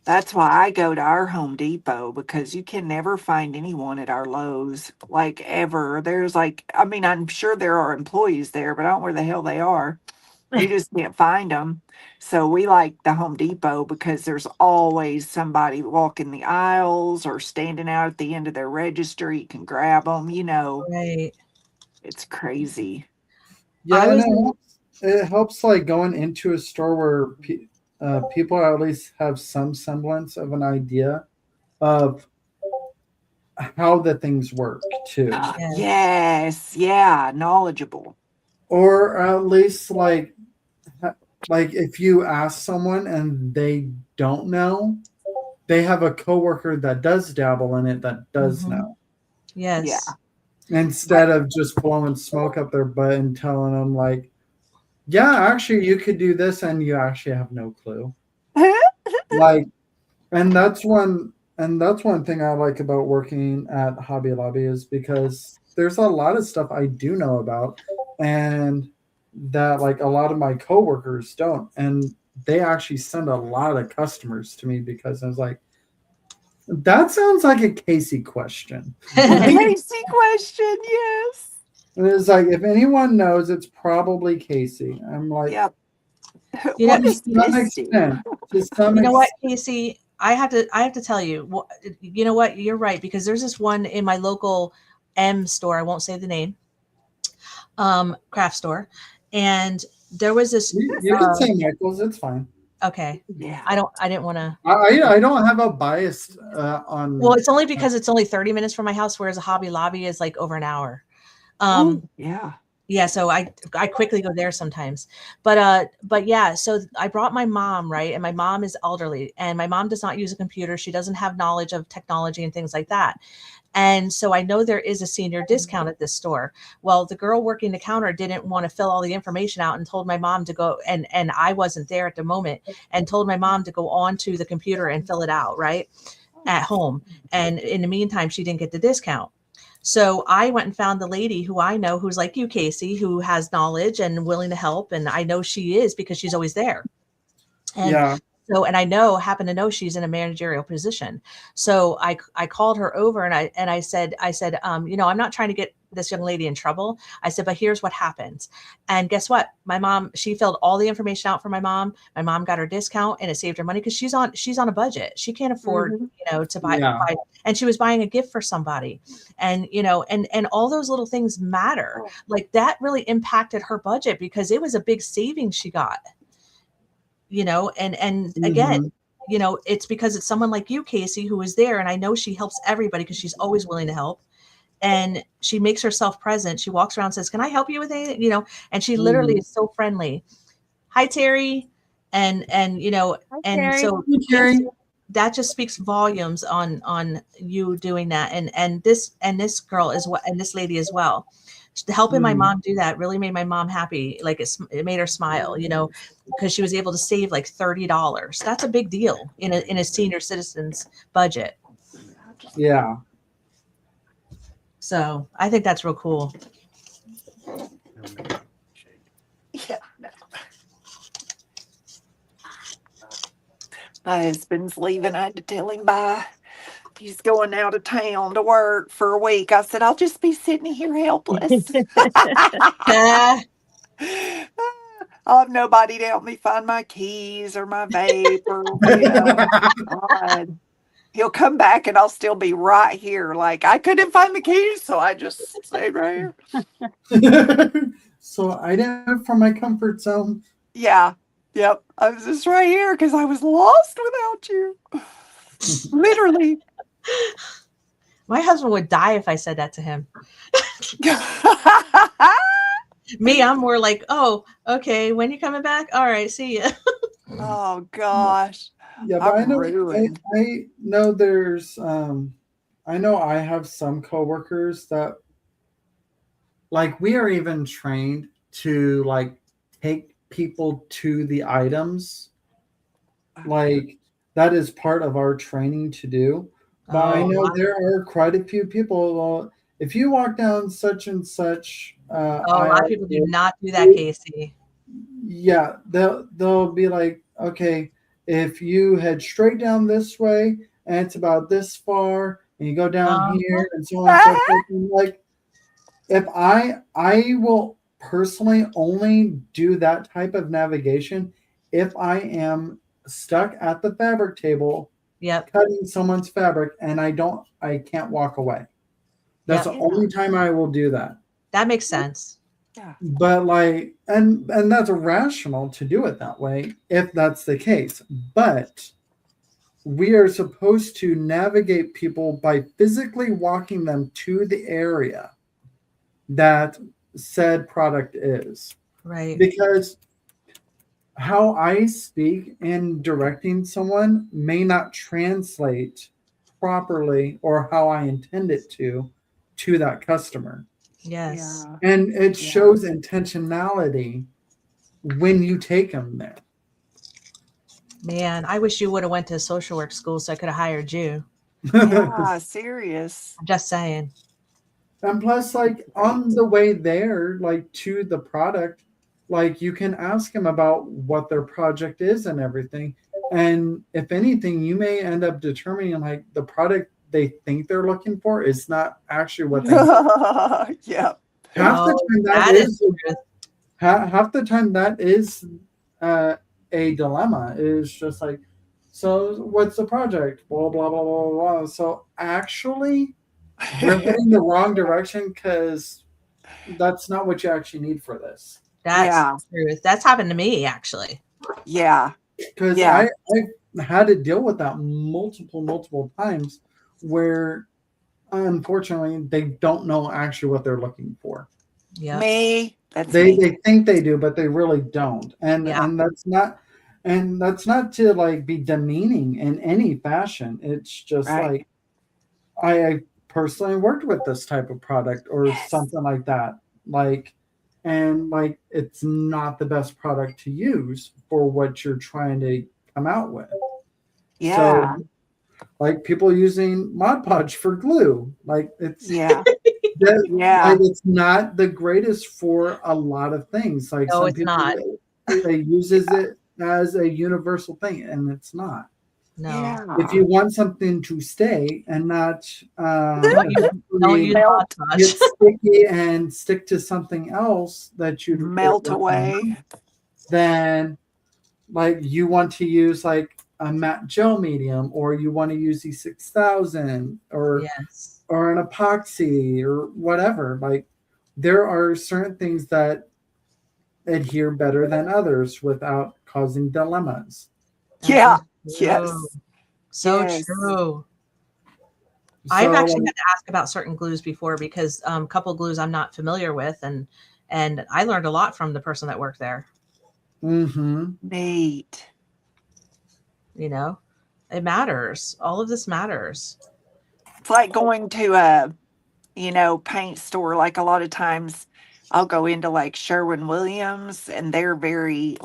that's why I go to our Home Depot, because you can never find anyone at our Lowe's, like, ever. There's I'm sure there are employees there, but I don't know where the hell they are. You just can't find them. So we like the Home Depot because there's always somebody walking the aisles or standing out at the end of their register. You can grab them, Right. It's crazy. Yeah, it helps like going into a store where people at least have some semblance of an idea of how the things work too. Yes, yeah, knowledgeable. Or at least like if you ask someone and they don't know, they have a coworker that does dabble in it that does know. Yes. Yeah. Instead of just blowing smoke up their butt and telling them like, yeah, actually you could do this, and you actually have no clue. Like, and that's one thing I like about working at Hobby Lobby, is because there's a lot of stuff I do know about, and that like a lot of my coworkers don't, and they actually send a lot of customers to me because I was like, that sounds like a Casey question. Casey question, yes. And it's like, if anyone knows, it's probably Casey. I'm like, yep. What does this do? You know what, Casey? I have to tell you. You know what? You're right, because there's this one in my local M store. I won't say the name. Craft store, and there was this. You can say Michael's. It's fine. Okay. Yeah. I didn't want to. I don't have a bias on. Well, it's only because it's only 30 minutes from my house, whereas a Hobby Lobby is like over an hour. Yeah. Yeah, so I quickly go there sometimes. But yeah, so I brought my mom, right? And my mom is elderly, and my mom does not use a computer. She doesn't have knowledge of technology and things like that. And so I know there is a senior discount at this store. Well, the girl working the counter didn't want to fill all the information out and told my mom to go, and I wasn't there at the moment, and told my mom to go onto the computer and fill it out, right, at home. And in the meantime, she didn't get the discount. So I went and found the lady who I know, who's like you, Casey, who has knowledge and willing to help. And I know she is because she's always there. And so, and I happen to know she's in a managerial position. So I called her over and I said, I'm not trying to get this young lady in trouble. I said, but here's what happens. And guess what? My mom, she filled all the information out for my mom. My mom got her discount, and it saved her money because she's on a budget. She can't afford, to buy, and she was buying a gift for somebody. And, and all those little things matter. Like, that really impacted her budget because it was a big savings she got. And again, it's because it's someone like you, Casey, who is there. And I know she helps everybody because she's always willing to help. And she makes herself present. She walks around and says, can I help you with anything? And she literally is so friendly. Hi, Terry. And Terry. So Terry, that just speaks volumes on you doing that. And this girl is what, and this lady as well. Helping my mom do that really made my mom happy. Like, it made her smile, because she was able to save like $30. That's a big deal in a senior citizen's budget. Yeah. So I think that's real cool. Yeah. My husband's leaving. I had to tell him bye. He's going out of town to work for a week. I said, I'll just be sitting here helpless. I'll have nobody to help me find my keys or my vape or, God. he'll come back and I'll still be right here. Like I couldn't find the keys, so I just stayed right here. So I didn't move from my comfort zone. Yeah. Yep. I was just right here because I was lost without you. Literally. My husband would die if I said that to him. Me, I'm more like, oh, okay, when you coming back? All right, see ya. Oh gosh. Yeah, but I'm ruined. I know there's I know I have some coworkers that like we are even trained to like take people to the items. Like that is part of our training to do. But I know there are quite a few people. Well, if you walk down such and such a lot of people do not do that, Casey. Yeah, they'll be like, okay, if you head straight down this way and it's about this far, and you go down here and so on and so forth. And like, if I will personally only do that type of navigation if I am stuck at the fabric table, cutting someone's fabric, and I can't walk away. That's the only time I will do that. That makes sense. Yeah. But like, and that's rational to do it that way if that's the case. But we are supposed to navigate people by physically walking them to the area that said product is. Right. Because how I speak in directing someone may not translate properly or how I intend it to that customer. Yes. Yeah. And it shows intentionality when you take them there. Man, I wish you would have went to social work school so I could have hired you. Yeah, serious. I'm just saying. And plus, like on the way there, like to the product, like you can ask them about what their project is and everything. And if anything, you may end up determining like the product they think they're looking for is not actually what they need. Yeah. Half the time that is half the time that is a dilemma. Is just like, so what's the project? Blah blah blah blah blah. So actually, we're heading the wrong direction because that's not what you actually need for this. That's the truth. That's happened to me actually. Yeah. Because I had to deal with that multiple times where unfortunately they don't know actually what they're looking for. Yeah. They think they do, but they really don't. And that's not to like be demeaning in any fashion. It's just like I personally worked with this type of product or something like that. Like, and like it's not the best product to use for what you're trying to come out with. Yeah. So, like people using Mod Podge for glue, like it's like it's not the greatest for a lot of things. Like no, some it's people not. They uses it as a universal thing, and it's not. No. Yeah. If you want something to stay and not don't use Mod Podge. get sticky and stick to something else that you'd melt away, then like you want to use like a matte gel medium, or you want to use E6000 or an epoxy or whatever. Like there are certain things that adhere better than others without causing dilemmas. Yeah. So true. I've actually had to ask about certain glues before because a couple glues I'm not familiar with, and I learned a lot from the person that worked there. Neat. You know, it matters. All of this matters. It's like going to a, paint store. Like a lot of times I'll go into like Sherwin-Williams and they're very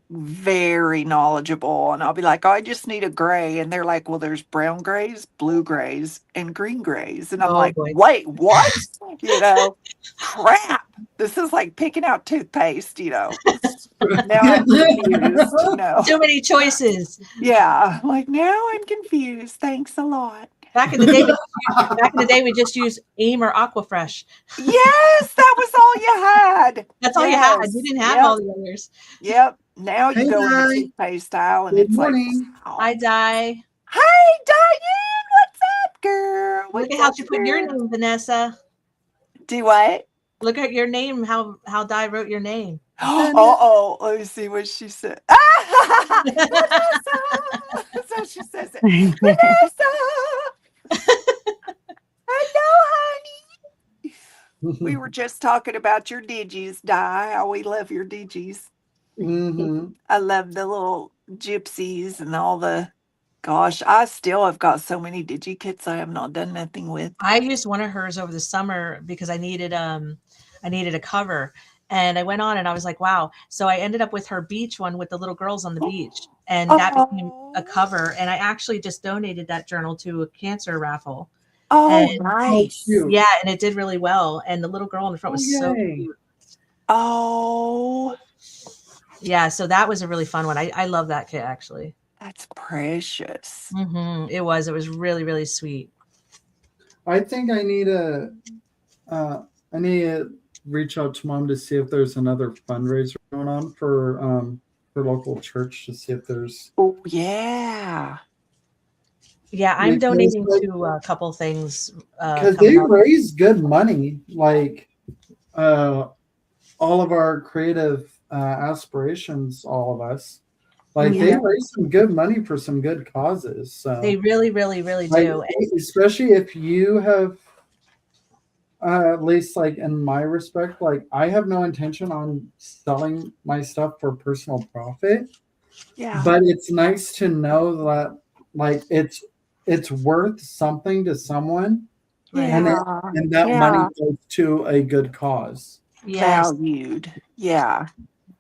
knowledgeable. And I'll be like, oh, I just need a gray. And they're like, well, there's brown grays, blue grays, and green grays. And I'm like, wait, what? Crap. This is like picking out toothpaste, Now I'm confused, Too many choices. Yeah. Like now I'm confused. Thanks a lot. Back in the day, we just used AIM or Aquafresh. Yes, that was all you had. That's all you had. You didn't have all the others. Yep. Now you go in the toothpaste aisle and it's morning. like, Hi, Di. Hey, Diane, Look at how she put your name, Vanessa. Do what? Look at your name, how Di wrote your name. Oh, let me see what she said. Vanessa! That's how she says it. Vanessa! I know, honey. We were just talking about your digis, Di. How we love your digis. I love the little gypsies and all the. Gosh, I still have got so many digikits I have not done nothing with. I used one of hers over the summer because I needed a cover. And I went on and I was like, wow. So I ended up with her beach one with the little girls on the beach. And that became a cover. And I actually just donated that journal to a cancer raffle. Oh, And nice. yeah, and it did really well. And the little girl in the front was so cute. Oh. Yeah, so that was a really fun one. I love that kit, actually. That's precious. It was really, really sweet. I think I need to reach out to Mom to see if there's another fundraiser going on for her local church, to see if there's. Oh yeah. Yeah, I'm donating to a couple things. Because they raise good money, like all of our creative aspirations, all of us. Like they raise some good money for some good causes. So they really, really, really do. Especially if you have, at least like in my respect, like I have no intention on selling my stuff for personal profit. Yeah. But it's nice to know that like it's worth something to someone. Yeah. And that money goes to a good cause. Yes. Valued. Yeah.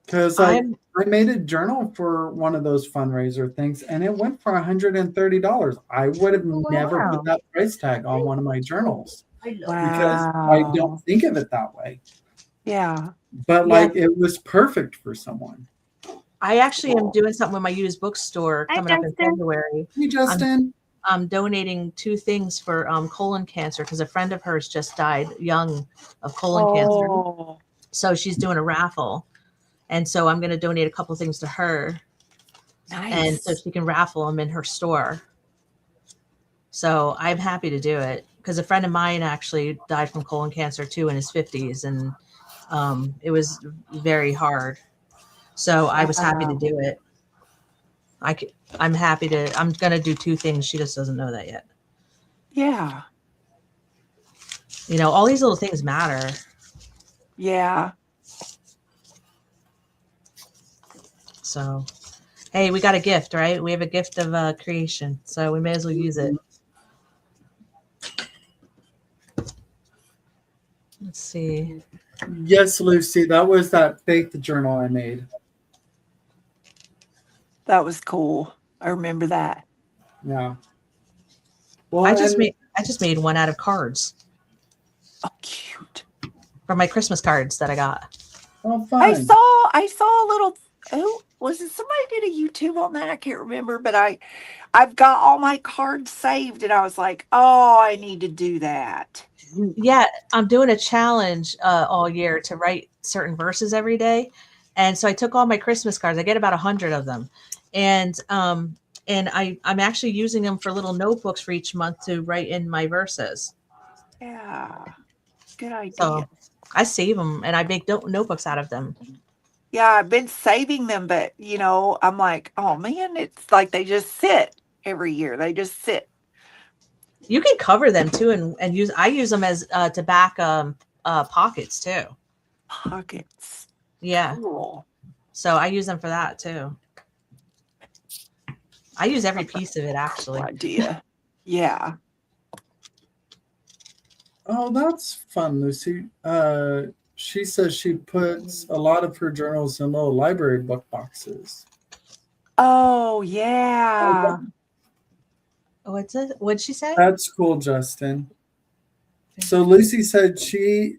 Because I made a journal for one of those fundraiser things, and it went for $130. I would have never put that price tag on one of my journals because I don't think of it that way. Yeah. But like it was perfect for someone. I actually am doing something with my used bookstore coming up in February. Hey, Justin. I'm donating 2 things for colon cancer because a friend of hers just died young of colon cancer. So she's doing a raffle. And so I'm going to donate a couple things to her. Nice. And so she can raffle them in her store. So I'm happy to do it because a friend of mine actually died from colon cancer too in his 50s. And it was very hard. So I was happy to do it. I'm happy to, I'm going to do 2 things. She just doesn't know that yet. Yeah. You know, all these little things matter. Yeah. So, hey, we got a gift, right? We have a gift of creation. So we may as well use it. Let's see. Yes, Lucy, that was that faith journal I made. That was cool. I remember that. Yeah. Well, I just made one out of cards. Oh, cute. From my Christmas cards that I got. Oh, fun. I saw a little. Oh, was it somebody did a YouTube on that? I can't remember, but I've got all my cards saved, and I was like, oh, I need to do that. Yeah, I'm doing a challenge all year to write certain verses every day, and so I took all my Christmas cards. I get about 100 of them, and I'm actually using them for little notebooks for each month to write in my verses. Yeah, good idea. So I save them and I make notebooks out of them. Yeah, I've been saving them, but I'm like, oh man, it's like they just sit every year. They just sit. You can cover them too, and use. I use them as to back pockets too. Pockets. Yeah. Cool. So I use them for that too. I use every piece of it actually. Cool idea. Yeah. Oh, that's fun, Lucy. She says she puts a lot of her journals in little library book boxes. Oh, yeah. What's it? What'd she say? That's cool, Justin. So Lucy said she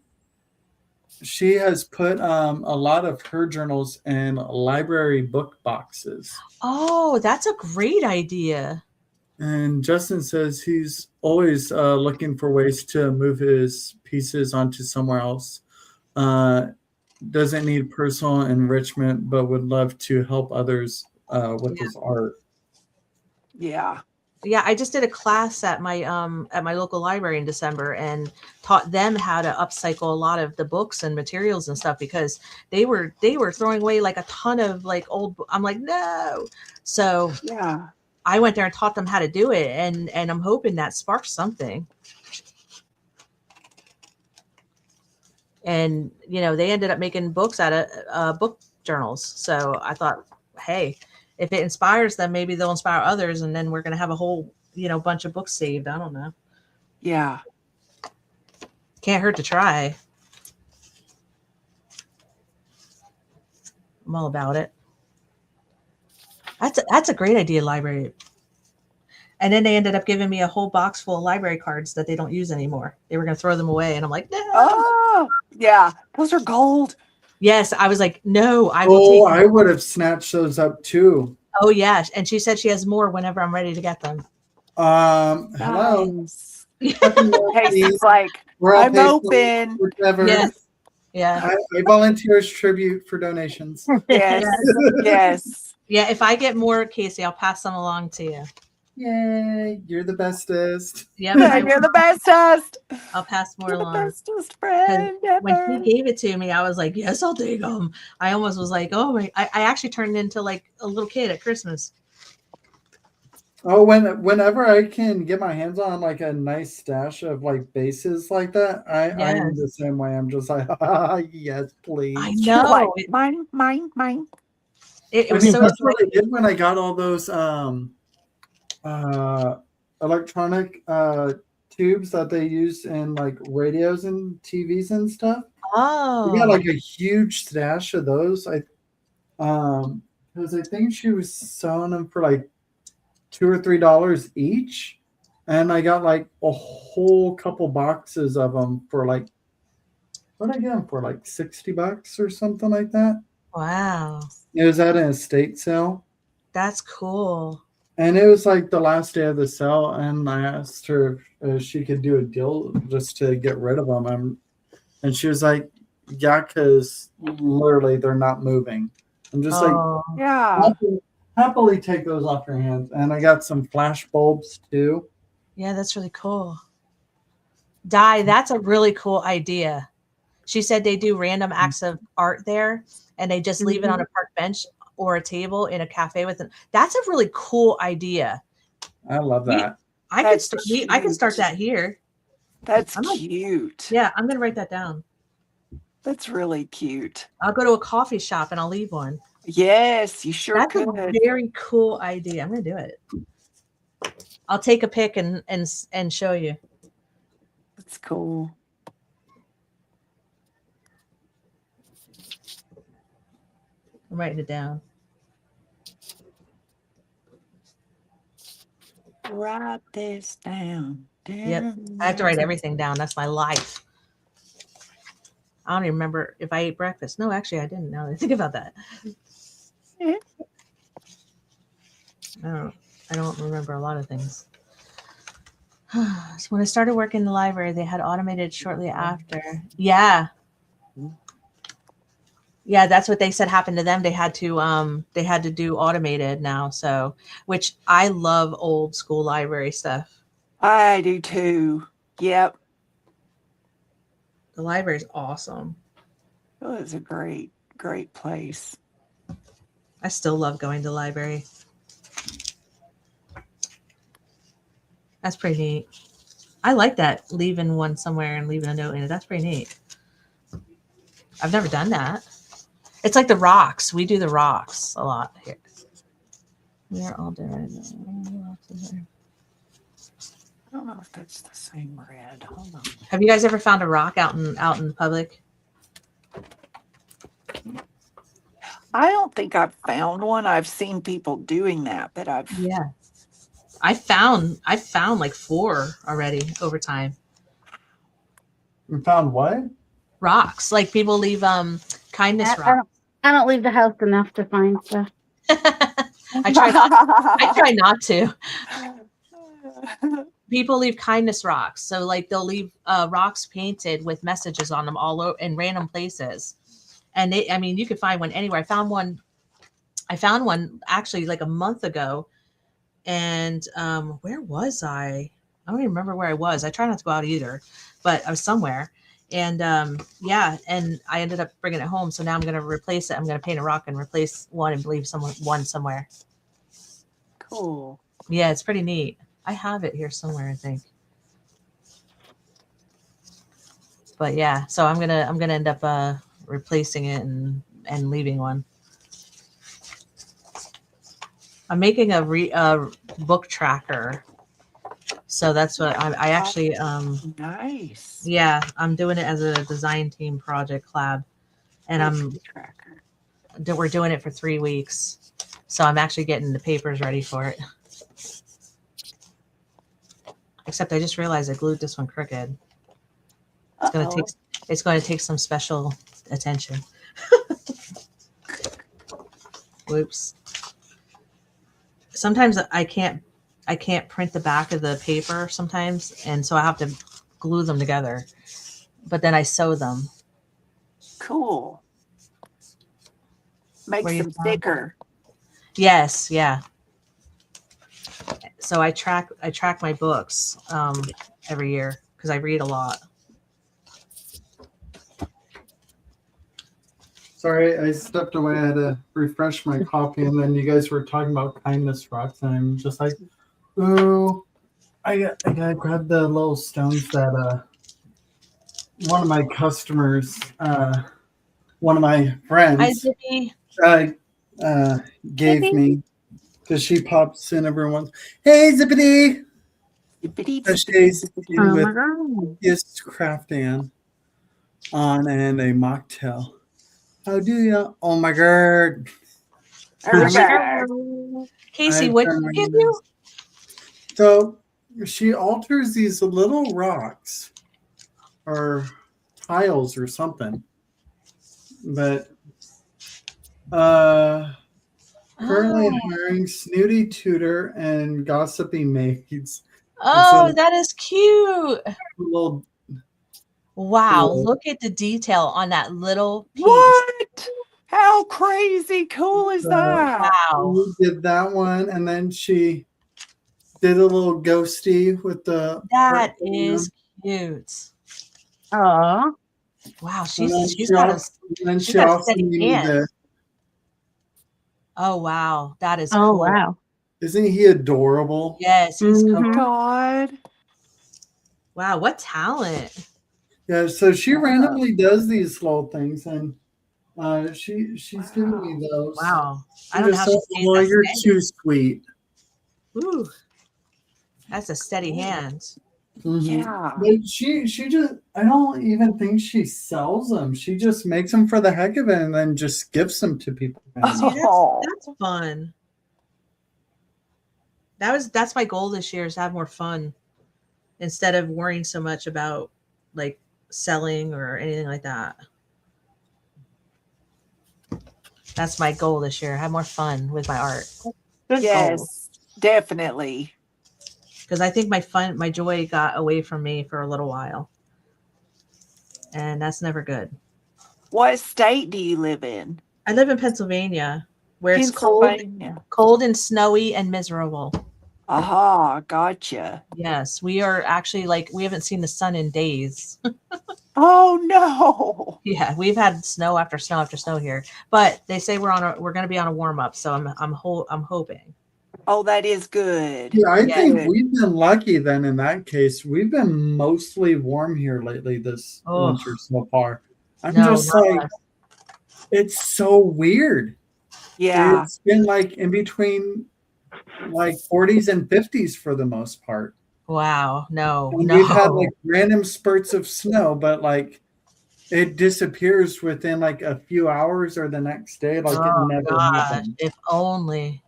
has put a lot of her journals in library book boxes. Oh, that's a great idea. And Justin says he's always looking for ways to move his pieces onto somewhere else. Doesn't need personal enrichment, but would love to help others with his art. Yeah. Yeah, I just did a class at my local library in December and taught them how to upcycle a lot of the books and materials and stuff because they were throwing away like a ton of like old. I'm like, no. So Yeah. I went there and taught them how to do it, and I'm hoping that sparks something. And they ended up making books out of book journals. So I thought, hey, if it inspires them, maybe they'll inspire others, and then we're going to have a whole bunch of books saved. I don't know. Yeah. Can't hurt to try. I'm all about it. That's a great idea, library. And then they ended up giving me a whole box full of library cards that they don't use anymore. They were going to throw them away, and I'm like, no. Oh, yeah. Those are gold. Yes, I was like, no, I will take. I would have snatched those up too. Oh yeah, and she said she has more whenever I'm ready to get them. Hello. Nice. Casey's like, We're all I'm paid for open. Whichever. Yes. Yeah. I volunteer as tribute for donations. Yes. Yes. Yeah, if I get more, Casey, I'll pass them along to you. Yay, you're the bestest. Yep, You're the bestest. I'll pass more You're the along. bestest friend When ever. he gave it to me, I was like, yes, I'll take them. I almost was like, oh my, I actually turned into like a little kid at Christmas. Oh, whenever I can get my hands on like a nice stash of like bases like that, I'm the same way. I'm just like, yes, please. I You're know. like, mine. It I was mean, so that's sweet. what I did when I got all those electronic tubes that they use in like radios and TVs and stuff. Oh. We got like a huge stash of those. Because I think she was selling them for like $2 or $3 each, and I got like a whole couple boxes of them for like, what did I get them for, like $60 or something like that. Wow. It was at an estate sale, That's cool. and it was like the last day of the sale, and I asked her if she could do a deal just to get rid of them, and she was like, yeah, because literally they're not moving. I'm just like, Yeah. happily take those off your hands. And I got some flash bulbs too. Yeah, that's really cool. Di, that's a really cool idea. She said they do random acts of art there, and they just leave it on a park bench or a table in a cafe with them. That's a really cool idea. I love that. I could start that here. That's cute. Yeah, I'm gonna write that down. That's really cute. I'll go to a coffee shop and I'll leave one. Yes, you sure That's could. a very cool idea. I'm gonna do it. I'll take a pic and show you. That's cool. I'm writing it down. Write this down. Yep. I have to write everything down. That's my life. I don't even remember if I ate breakfast. No, actually, I didn't. Now that I think about that. I don't remember a lot of things. So when I started working in the library, they had automated shortly after. Yeah. Yeah, that's what they said happened to them. They had to do automated now. So, which I love old school library stuff. I do too. Yep. The library is awesome. It was a great place. I still love going to the library. That's pretty neat. I like that, leaving one somewhere and leaving a note in it. That's pretty neat. I've never done that. It's like the rocks. We do the rocks a lot here. We're all doing it. I don't know if that's the same red. Hold on. Have you guys ever found a rock out in the public? I don't think I've found one. I've seen people doing that, but Yeah. I found like 4 already over time. You found what? Rocks. Like people leave kindness rocks. I don't leave the house enough to find stuff. I try not to. People leave kindness rocks. So like they'll leave rocks painted with messages on them all over in random places. And you could find one anywhere. I found one actually like a month ago And where was I? I don't even remember where I was. I try not to go out either, but I was somewhere. And yeah, and I ended up bringing it home. So now I'm going to replace it. I'm going to paint a rock and replace one and leave one somewhere. Cool. Yeah, it's pretty neat. I have it here somewhere, I think. But yeah, so I'm gonna end up replacing it and leaving one. I'm making a book tracker, so that's what I actually Nice. yeah, I'm doing it as a design team project collab, and Tracker. we're doing it for 3 weeks, so I'm actually getting the papers ready for it. Except I just realized I glued this one crooked. It's going to take some special attention. Whoops. Sometimes I can't print the back of the paper sometimes, and so I have to glue them together. But then I sew them. Cool. Makes them thicker. Yes, yeah. So I track my books every year because I read a lot. Sorry, I stepped away. I had to refresh my copy, and then you guys were talking about kindness rocks, and I'm just like, ooh, I gotta grab the little stones that one of my customers, one of my friends, gave me, because she pops in every once. Hey, Zippity! She's with his crafting on and a mocktail. How do you? Oh my god! Casey, what did you do? So she alters these little rocks or tiles or something, but currently hiring snooty tutor and gossipy maids. Oh, that is cute. Little, wow, look at the detail on that little piece. What? How crazy cool is that? Wow. She did that one, and then she did a little ghosty with the. That is cute. Oh. Wow, She got a steady hand. Oh wow, that is cool. Wow. Isn't he adorable? Yes, he's cool. God. Wow, what talent. Yeah, so she randomly does these little things, and she's giving me those. Wow. I don't know how she stays that you're steady. too sweet. Ooh. That's a steady hand. Mm-hmm. Yeah. But she just, I don't even think she sells them. She just makes them for the heck of it and then just gives them to people. See, that's fun. That's my goal this year, is to have more fun instead of worrying so much about like selling or anything like that. That's my goal this year. Have more fun with my art. Yes, definitely. Because I think my joy got away from me for a little while. And that's never good. What state do you live in? I live in Pennsylvania, where it's cold and snowy and miserable. Aha, gotcha. Yes, we are actually we haven't seen the sun in days. Oh no. Yeah, we've had snow after snow after snow here, but they say we're going to be on a warm up, so I'm hoping. Oh, that is good. Yeah, I think we've been lucky then in that case. We've been mostly warm here lately this winter so far. It's so weird. Yeah. It's been in between 40s and 50s for the most part. Wow. No. We've had random spurts of snow, but it disappears within a few hours or the next day. It never happened. If only.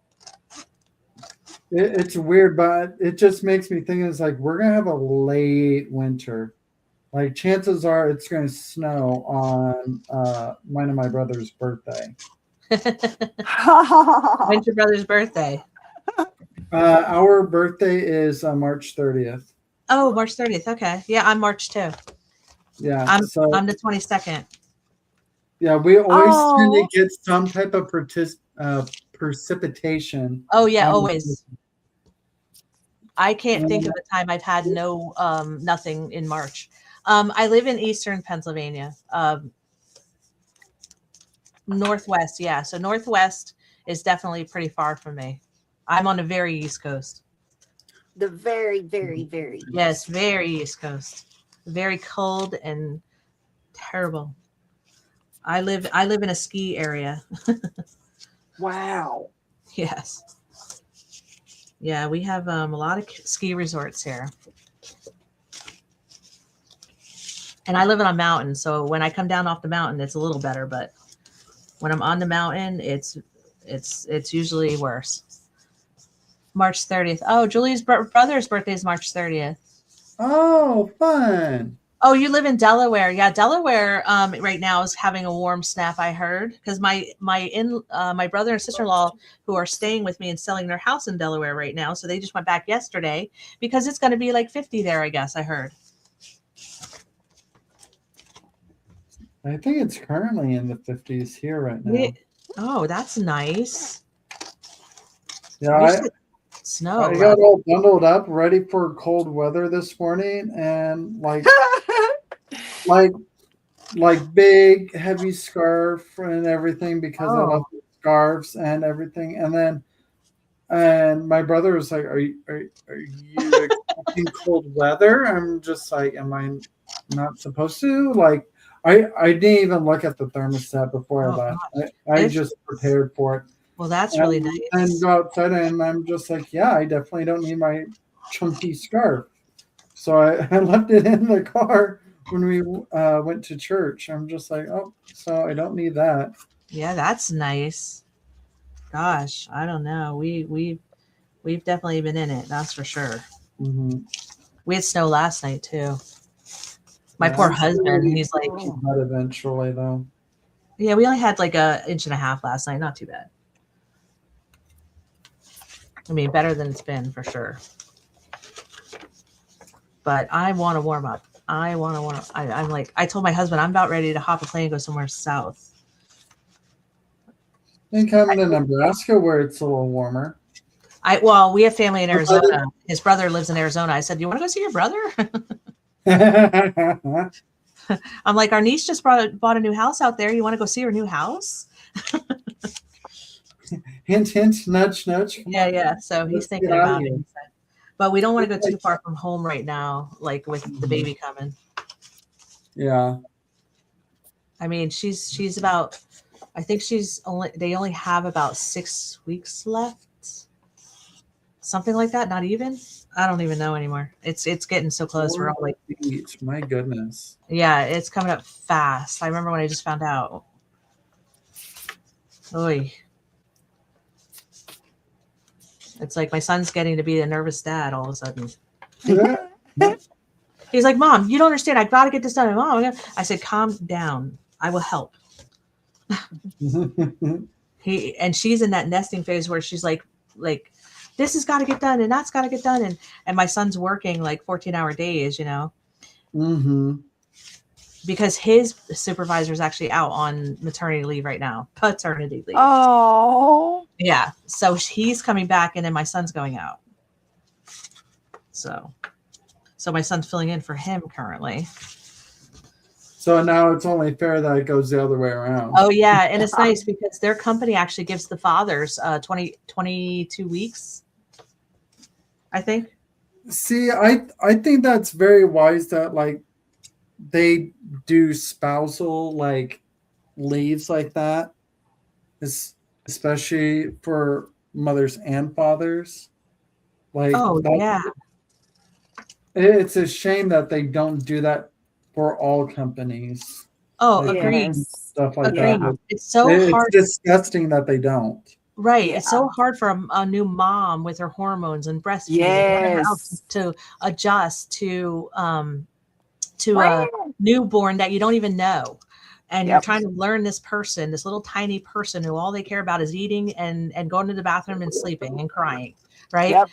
It's weird, but it just makes me think we're gonna have a late winter. Chances are it's gonna snow on one of my brother's birthday. When's your brother's birthday? Our birthday is March 30th. Oh, March 30th. Okay. Yeah, I'm March 2. Yeah. I'm the 22nd. Yeah, we always tend to get some type of precipitation. Oh yeah, always. I can't think of a time I've had no nothing in March. I live in Eastern Pennsylvania, Northwest. Yeah, so Northwest is definitely pretty far from me. I'm on the very East Coast. The very, very, very Yes, very East Coast. Very cold and terrible. I live in a ski area. wow. Yes. Yeah, we have a lot of ski resorts here. And I live on a mountain, so when I come down off the mountain, it's a little better, but when I'm on the mountain, it's usually worse. March 30th. Oh, Julie's brother's birthday is March 30th. Oh, fun. Oh, you live in Delaware. Yeah, Delaware right now is having a warm snap, I heard, because my brother and sister-in-law who are staying with me and selling their house in Delaware right now, so they just went back yesterday because it's going to be like 50 there, I guess I heard. I think it's currently in the 50s here right now. Oh, that's nice. Yeah, Snow. I got all bundled up, ready for cold weather this morning, and like big heavy scarf and everything because I love scarves and everything. And my brother was like, "Are you expecting cold weather?" I'm just like, "Am I not supposed to?" Like, I didn't even look at the thermostat before I left. I just prepared for it. Well, that's really nice. And go outside, and I'm just like, yeah, I definitely don't need my chunky scarf. So I left it in the car when we went to church. I'm just like, oh, so I don't need that. Yeah, that's nice. Gosh, I don't know. We've definitely been in it. That's for sure. Mm-hmm. We had snow last night too. My poor husband. He's like, but eventually though. Yeah, we only had like 1.5 inches last night. Not too bad. I mean, better than it's been for sure. But I want to warm up. I'm like, I told my husband I'm about ready to hop a plane and go somewhere south. And come to Nebraska where it's a little warmer. Well, we have family in Arizona. His brother lives in Arizona. I said, "Do you want to go see your brother?" I'm like, our niece just bought a new house out there. You want to go see her new house? Hint, hint, nudge, nudge. Yeah. So he's thinking about it. But we don't want to go too far from home right now, like with the baby coming. Yeah. I mean, she's about, I think they only have about 6 weeks left. Something like that. Not even. I don't even know anymore. It's getting so close. We're all like, my goodness. Yeah, it's coming up fast. I remember when I just found out. Oy. It's like my son's getting to be a nervous dad all of a sudden. He's like, "Mom, you don't understand. I got to get this done." Mom, I said, "Calm down. I will help." She's in that nesting phase where she's like, this has got to get done and that's got to get done, and my son's working like 14-hour days, Mm-hmm. because his supervisor is actually out on maternity leave right now, paternity leave. Oh, yeah. So he's coming back, and then my son's going out. So my son's filling in for him currently. So now it's only fair that it goes the other way around. Oh yeah, and it's nice because their company actually gives the fathers 22 weeks. I think. See, I think that's very wise that like they do spousal like leaves like that, especially for mothers and fathers. Like, oh yeah, it's a shame that they don't do that for all companies. Oh, like, agreed. Stuff like Agreed. that. It's so hard. It's disgusting that they don't. Right. Yeah. It's so hard for a new mom with her hormones and breastfeeding and whatever else to adjust to a newborn that you don't even know. And you're trying to learn this person, this little tiny person who all they care about is eating and going to the bathroom and sleeping and crying. Right. Yep.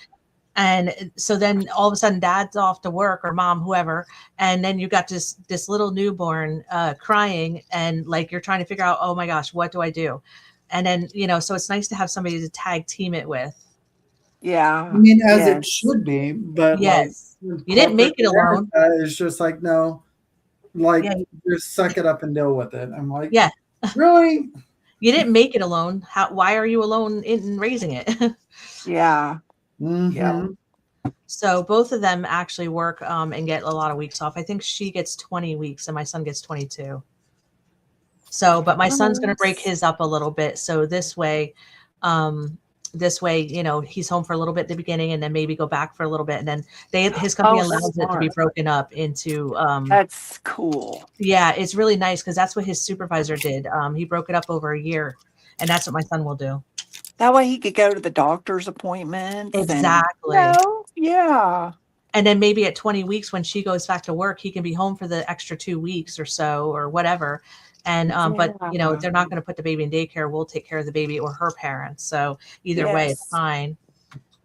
And so then all of a sudden dad's off to work, or mom, whoever. And then you got this little newborn crying, and like, you're trying to figure out, oh my gosh, what do I do? And then, so it's nice to have somebody to tag team it with. Yeah. I mean, as it Yes. should be, but like Yes. You didn't make it alone. It's just like, no, like Yeah. just suck it up and deal with it. I'm like, Yeah. really? You didn't make it alone. Why are you alone in raising it? Yeah. Mm-hmm. So both of them actually work and get a lot of weeks off. I think she gets 20 weeks and my son gets 22. So, but my son's going to break Nice. his up a little bit. So this way, you know, he's home for a little bit at the beginning and then maybe go back for a little bit. And then his company Oh, allows it to be smart. broken up into, That's cool. yeah, it's really nice because that's what his supervisor did. He broke it up over a year and that's what my son will do. That way he could go to the doctor's appointments. Exactly. And, yeah. And then maybe at 20 weeks when she goes back to work, he can be home for the extra 2 weeks or so or whatever. And but you know, if they're not going to put the baby in daycare, we'll take care of the baby or her parents. So either way, it's fine.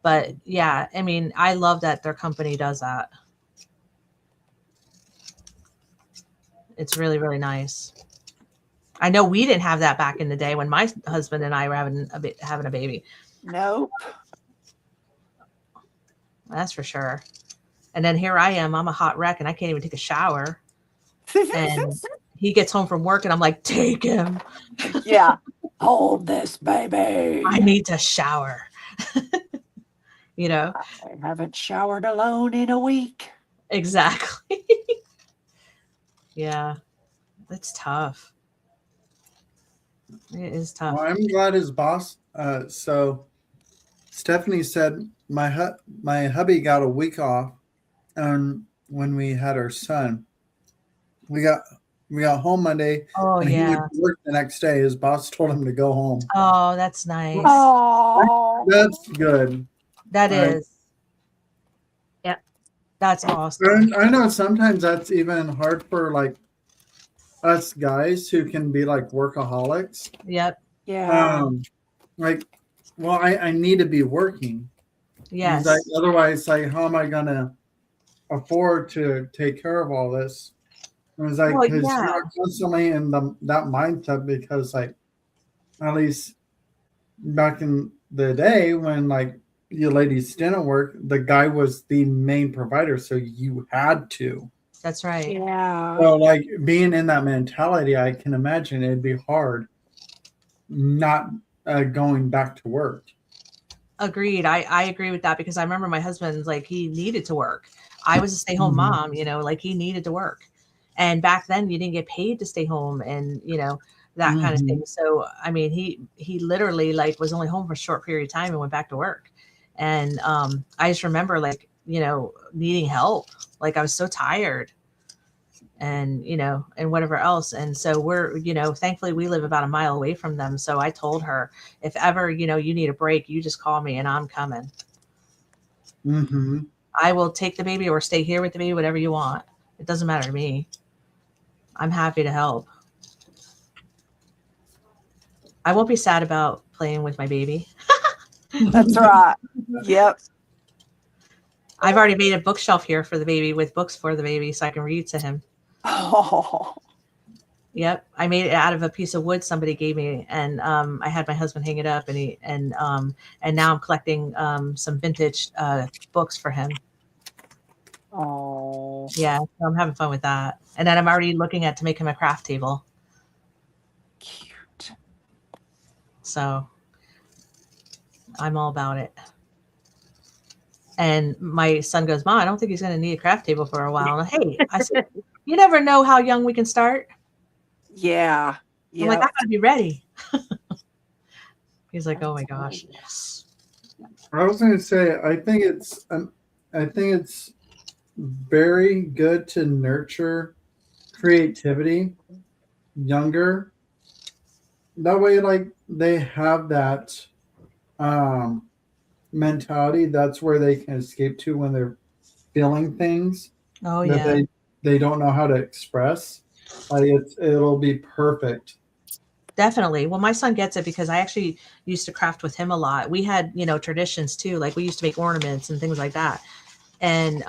But yeah, I mean, I love that their company does that. It's really, really nice. I know we didn't have that back in the day when my husband and I were having a baby. Nope. That's for sure. And then here I am. I'm a hot wreck and I can't even take a shower. And he gets home from work and I'm like, take him. Yeah. Hold this baby. I need to shower. You know? I haven't showered alone in a week. Exactly. Yeah. It's tough. It is tough. Well, I'm glad his boss. So Stephanie said my hubby got a week off, and when we had our son, we got home Monday. Oh, and he yeah. went to work the next day. His boss told him to go home. Oh, that's nice. Oh, That's good. That Right. is. Yep. That's awesome. And I know sometimes that's even hard for like us guys who can be like workaholics. Yep. yeah. Like, well, I need to be working. Yes. Like, otherwise, like, how am I gonna afford to take care of all this? It was like, Well, because yeah. you're constantly in that mindset because, like, at least back in the day when, like, you ladies didn't work, the guy was the main provider, so you had to. That's right. Yeah. So, like, being in that mentality, I can imagine it'd be hard not going back to work. Agreed. I agree with that because I remember my husband, like, he needed to work. I was a stay-home mom, you know, like he needed to work. And back then you didn't get paid to stay home and, you know, that kind of thing. So, I mean, he literally like was only home for a short period of time and went back to work. And I just remember like, you know, needing help. Like I was so tired and, you know, and whatever else. And so we're, you know, thankfully we live about a mile away from them. So I told her, if ever, you know, you need a break, you just call me and I'm coming. Mm-hmm. I will take the baby or stay here with the baby, whatever you want. It doesn't matter to me. I'm happy to help. I won't be sad about playing with my baby. That's right. Yep. I've already made a bookshelf here for the baby with books for the baby so I can read to him. Oh. Yep. I made it out of a piece of wood somebody gave me and I had my husband hang it up and now I'm collecting some vintage books for him. Oh. Yeah, so I'm having fun with that. And then I'm already looking at to make him a craft table. Cute. So I'm all about it. And my son goes, Mom, I don't think he's going to need a craft table for a while. And hey, I said, you never know how young we can start. Yeah. I'm like, I got to be ready. He's like, oh my gosh. Yes. I was going to say, I think it's very good to nurture creativity younger. That way, like they have that mentality. That's where they can escape to when they're feeling things Oh that yeah. they don't know how to express. Like it'll be perfect. Definitely. Well, my son gets it because I actually used to craft with him a lot. We had, you know, traditions too. Like we used to make ornaments and things like that. And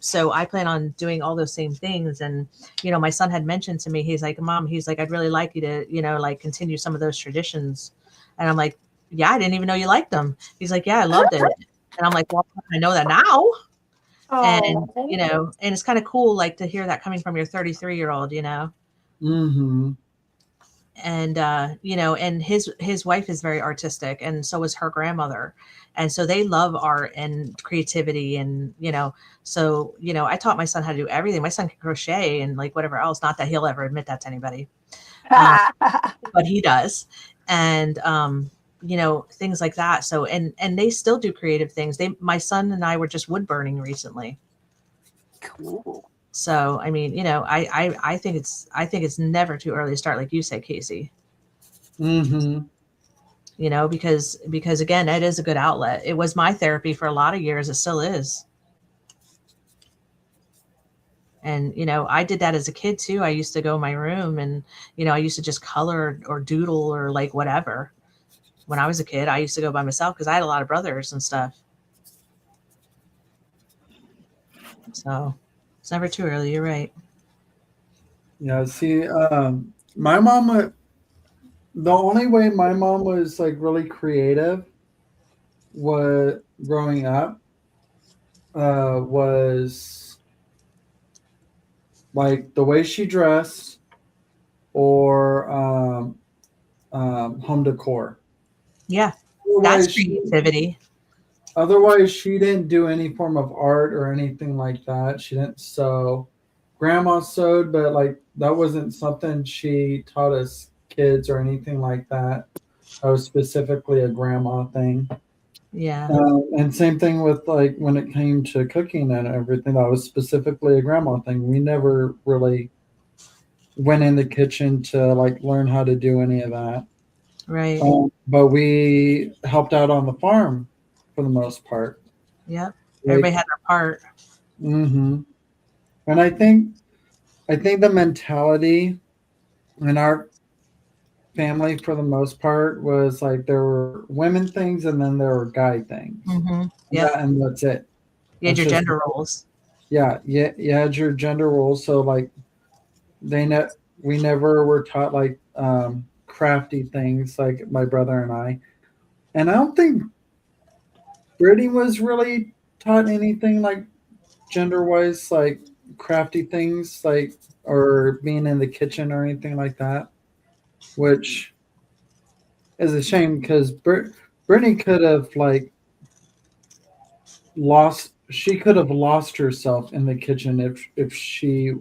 so I plan on doing all those same things. And, you know, my son had mentioned to me, he's like, Mom, he's like, I'd really like you to, you know, like continue some of those traditions. And I'm like, yeah, I didn't even know you liked them. He's like, yeah, I loved it. And I'm like, well, I know that now. And, Oh, you know, and it's kind of cool, like to hear that coming from your 33-year-old, you know? Mm-hmm. And, you know, and his wife is very artistic, and so is her grandmother. And so they love art and creativity. And, you know, so, you know, I taught my son how to do everything. My son can crochet and like whatever else, not that he'll ever admit that to anybody. But he does. And, you know, things like that. So, and they still do creative things. My son and I were just wood burning recently. cool. So, I mean, you know, I think it's never too early to start, like you said, Casey, Mm-hmm. you know, because again, it is a good outlet. It was my therapy for a lot of years. It still is. And, you know, I did that as a kid too. I used to go in my room and, you know, I used to just color or doodle or like whatever. When I was a kid, I used to go by myself because I had a lot of brothers and stuff. So it's never too early. You're right. Yeah, see, my mom, the only way my mom was like really creative was growing up was like the way she dressed or home decor. Yeah. That's Otherwise, creativity. she didn't do any form of art or anything like that. She didn't sew. Grandma sewed, but like that wasn't something she taught us kids or anything like that. That was specifically a grandma thing. Yeah. And same thing with like when it came to cooking and everything, that was specifically a grandma thing. We never really went in the kitchen to like learn how to do any of that. Right. But we helped out on the farm for the most part. Yep. Like, Everybody had their part. hmm and I think the mentality in our family for the most part was like there were women things and then there were guy things. Mm-hmm. And Yep. that's it. You had That's your just gender roles. yeah, you had your gender roles. So like we never were taught like crafty things like my brother and I. And I don't think Brittany was really taught anything like gender wise, like crafty things, like or being in the kitchen or anything like that, which is a shame because Brittany could have like she could have lost herself in the kitchen if she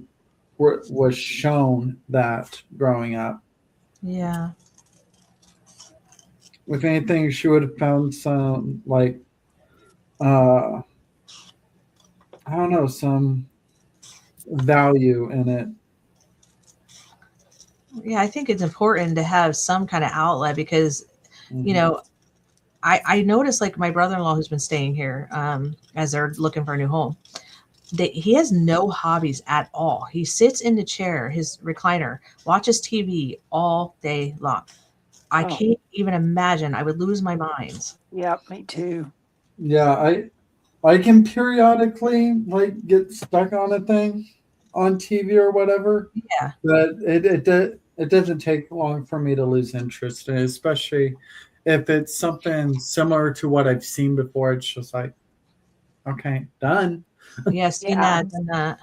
was shown that growing up. Yeah. If anything, she would have found some like uh I don't know, some value in it. Yeah. I think it's important to have some kind of outlet because, you Mhm. know, I noticed like my brother-in-law who's been staying here as they're looking for a new home. He has no hobbies at all. He sits in the chair, his recliner, watches TV all day long. I Oh, can't even imagine. I would lose my mind. yep, me too. Yeah, I can periodically like get stuck on a thing on TV or whatever, Yeah. but it doesn't take long for me to lose interest, and especially if it's something similar to what I've seen before. It's just like, okay, done. Yeah. Seen Yeah. that. Done that.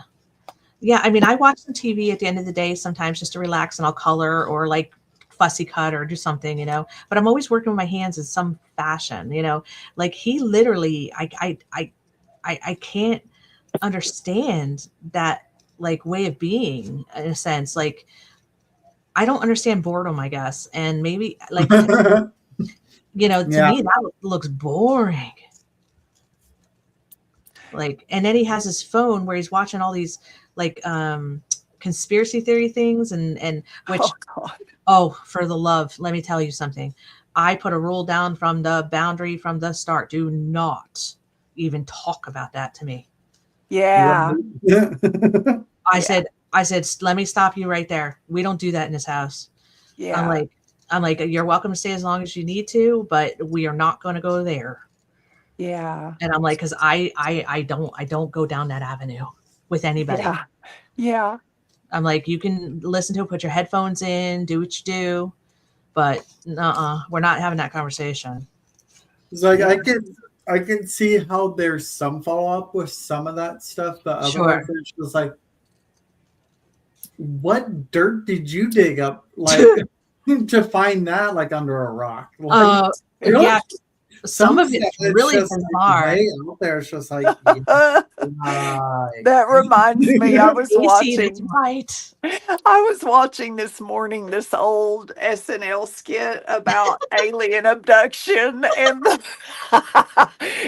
Yeah. I mean, I watch some TV at the end of the day sometimes just to relax and I'll color or like fussy cut or do something, you know, but I'm always working with my hands in some fashion, you know, like he literally, I can't understand that like way of being in a sense. Like, I don't understand boredom, I guess. And maybe like, you know, to Yeah. me, that looks boring. Like, and then he has his phone where he's watching all these like conspiracy theory things and which, Oh God. oh, for the love, let me tell you something. I put a rule down from the boundary from the start. Do not even talk about that to me. Yeah. Yeah. I Yeah. said, let me stop you right there. We don't do that in this house. I'm Yeah. like, you're welcome to stay as long as you need to, but we are not going to go there. Yeah. And I'm like, because I don't go down that avenue with anybody. Yeah. Yeah. I'm like, you can listen to it, put your headphones in, do what you do, but we're not having that conversation. It's like Yeah. I can see how there's some follow up with some of that stuff, but otherwise Sure. it's just like, what dirt did you dig up like to find that like under a rock? Like, really? Yeah, some of it's really just bizarre. like way out there. It's just like, yeah, right. That reminds me, I was Casey, that's watching. right. I was watching this morning this old SNL skit about alien abduction, and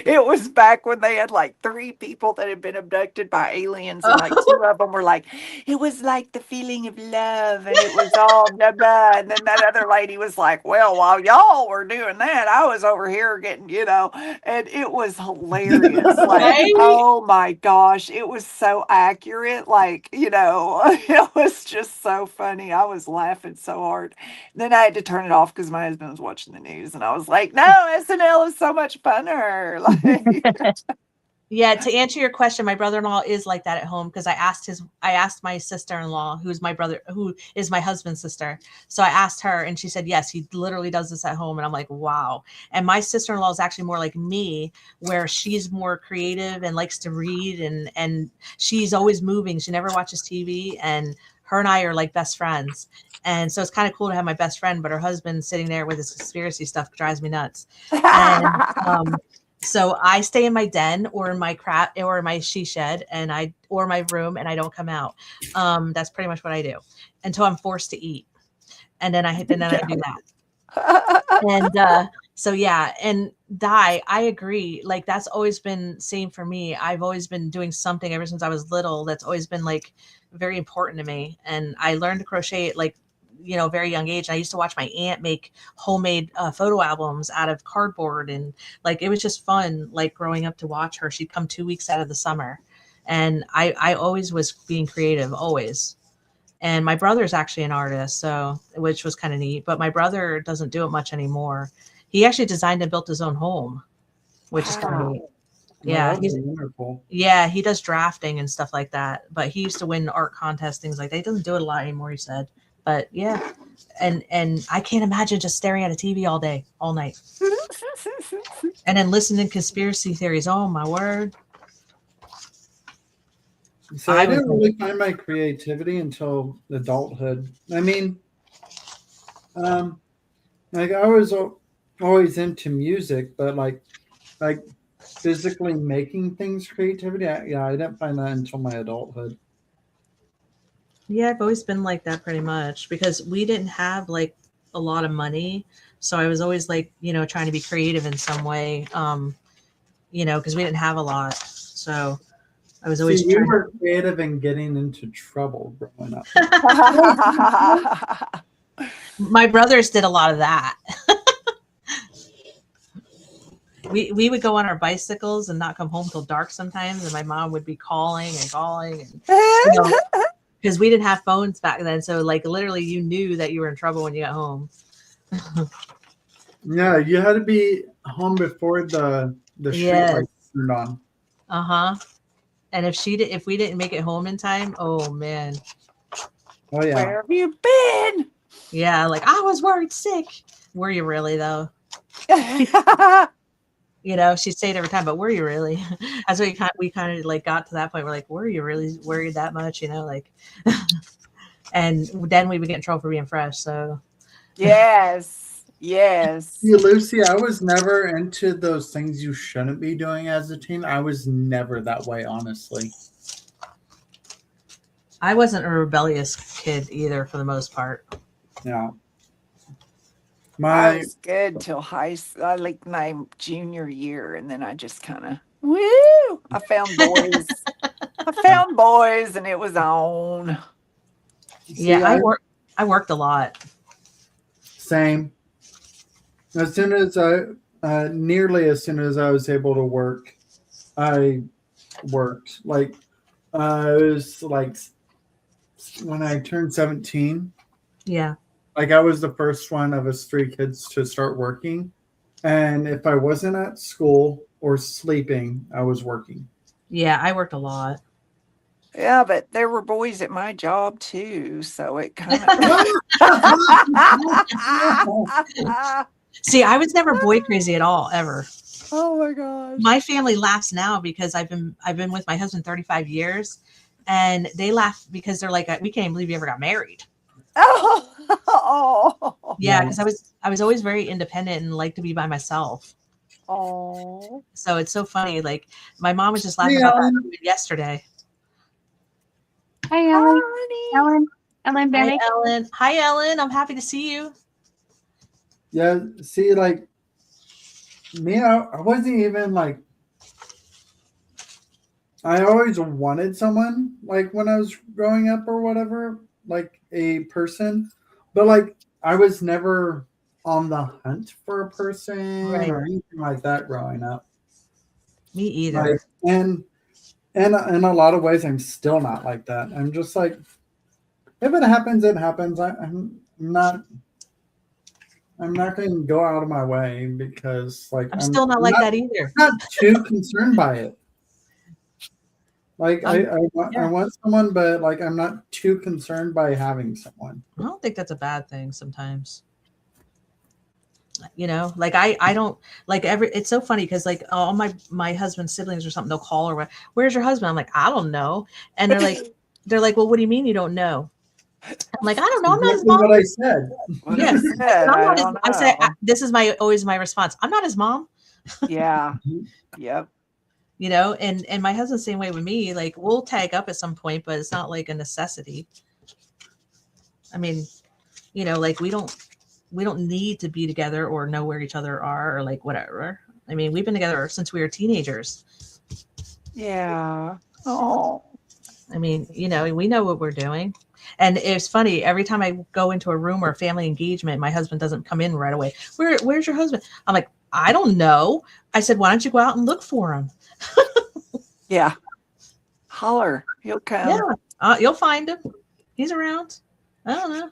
it was back when they had like 3 people that had been abducted by aliens, and like 2 of them were like, it was like the feeling of love, and it was all blah blah. And then that other lady was like, well, while y'all were doing that, I was over here getting, and it was hilarious. Like, Right? oh my gosh, it was so accurate. Like, it was just so funny. I was laughing so hard. Then I had to turn it off because my husband was watching the news, and I was like, no, SNL is so much funner. Like, Yeah, to answer your question, my brother-in-law is like that at home because I asked my sister-in-law, who is my husband's sister. So I asked her and she said, yes, he literally does this at home. And I'm like, wow. And my sister-in-law is actually more like me, where she's more creative and likes to read and she's always moving. She never watches TV, and her and I are like best friends. And so it's kind of cool to have my best friend, but her husband sitting there with his conspiracy stuff drives me nuts. And so I stay in my den or in my or in my she shed or my room, and I don't come out. That's pretty much what I do until I'm forced to eat. And then I do that. And so yeah, and I agree. Like that's always been same for me. I've always been doing something ever since I was little. That's always been like very important to me. And I learned to crochet at like, very young age. I used to watch my aunt make homemade photo albums out of cardboard. And like, it was just fun, like growing up to watch her. She'd come 2 weeks out of the summer. And I always was being creative, always. And my brother's actually an artist, so which was kind of neat. But my brother doesn't do it much anymore. He actually designed and built his own home, which is kind of neat. Yeah, that's wonderful. Yeah, he does drafting and stuff like that. But he used to win art contests, things like that. He doesn't do it a lot anymore, he said. But yeah, and I can't imagine just staring at a TV all day, all night, and then listening to conspiracy theories. Oh my word! So I didn't really find my creativity until adulthood. I mean, like I was always into music, but like physically making things creativity. I didn't find that until my adulthood. Yeah, I've always been like that pretty much because we didn't have like a lot of money. So I was always like, trying to be creative in some way, because we didn't have a lot. So I was always you were creative in getting into trouble growing up. My brothers did a lot of that. We would go on our bicycles and not come home till dark sometimes, and my mom would be calling and because we didn't have phones back then, so like literally you knew that you were in trouble when you got home. Yeah, you had to be home before the street lights turned on. And if we didn't make it home in time, oh man. Oh yeah. Where have you been? Yeah, like I was worried sick. Were you really though? She'd say it every time, but were you really? That's what we kind of like got to that point. We're like, were you really worried that much? Like, and then we would get in trouble for being fresh. So, yes. Yeah, Lucy, I was never into those things you shouldn't be doing as a teen. I was never that way, honestly. I wasn't a rebellious kid either, for the most part. Yeah. I was good till like my junior year, and then I just kind of I found boys, and it was on. Yeah, I worked a lot. Same. As soon as nearly as soon as I was able to work, I worked. Like it was like when I turned 17. Yeah. Like I was the first one of us 3 kids to start working. And if I wasn't at school or sleeping, I was working. Yeah, I worked a lot. Yeah, but there were boys at my job too, so it kind of. See, I was never boy crazy at all, ever. Oh my gosh. My family laughs now because I've been with my husband 35 years, and they laugh because they're like, we can't even believe you ever got married. Oh. Yeah, because I was always very independent and like to be by myself. Oh. So it's so funny. Like my mom was just laughing Yeah. about that yesterday. Hi, Hi, Ellen. honey. Ellen Hi, Bennick. Ellen. Hi, Ellen. I'm happy to see you. Yeah, see, like me, I wasn't even like. I always wanted someone like when I was growing up or whatever, like a person, but like I was never on the hunt for a person Right. or anything like that growing up. Me either. Like, and in a lot of ways, I'm still not like that. I'm just like, if it happens, it happens. I'm not going to go out of my way because like I'm still not like that either. not too concerned by it. Like I Yeah. want someone, but like I'm not too concerned by having someone. I don't think that's a bad thing sometimes. You know, like I don't like it's so funny because like all my husband's siblings or something, they'll call or what, where's your husband? I'm like, I don't know. And they're like, well, what do you mean you don't know? I'm like, I don't know. I'm not his Exactly mom. what I said. What Yeah. I said, I'm I not his, don't I'm saying know. this is always my response. I'm not his mom. Yeah. Yep. You know, and my husband's the same way with me. Like we'll tag up at some point, but it's not like a necessity. I mean, you know, like we don't need to be together or know where each other are or like whatever. I mean, we've been together since we were teenagers. Yeah. Oh. I mean, you know, we know what we're doing. And it's funny, every time I go into a room or a family engagement, my husband doesn't come in right away. Where's your husband? I'm like, I don't know. I said, why don't you go out and look for him? Yeah. Holler. He'll come. Yeah, you'll find him. He's around. I don't know.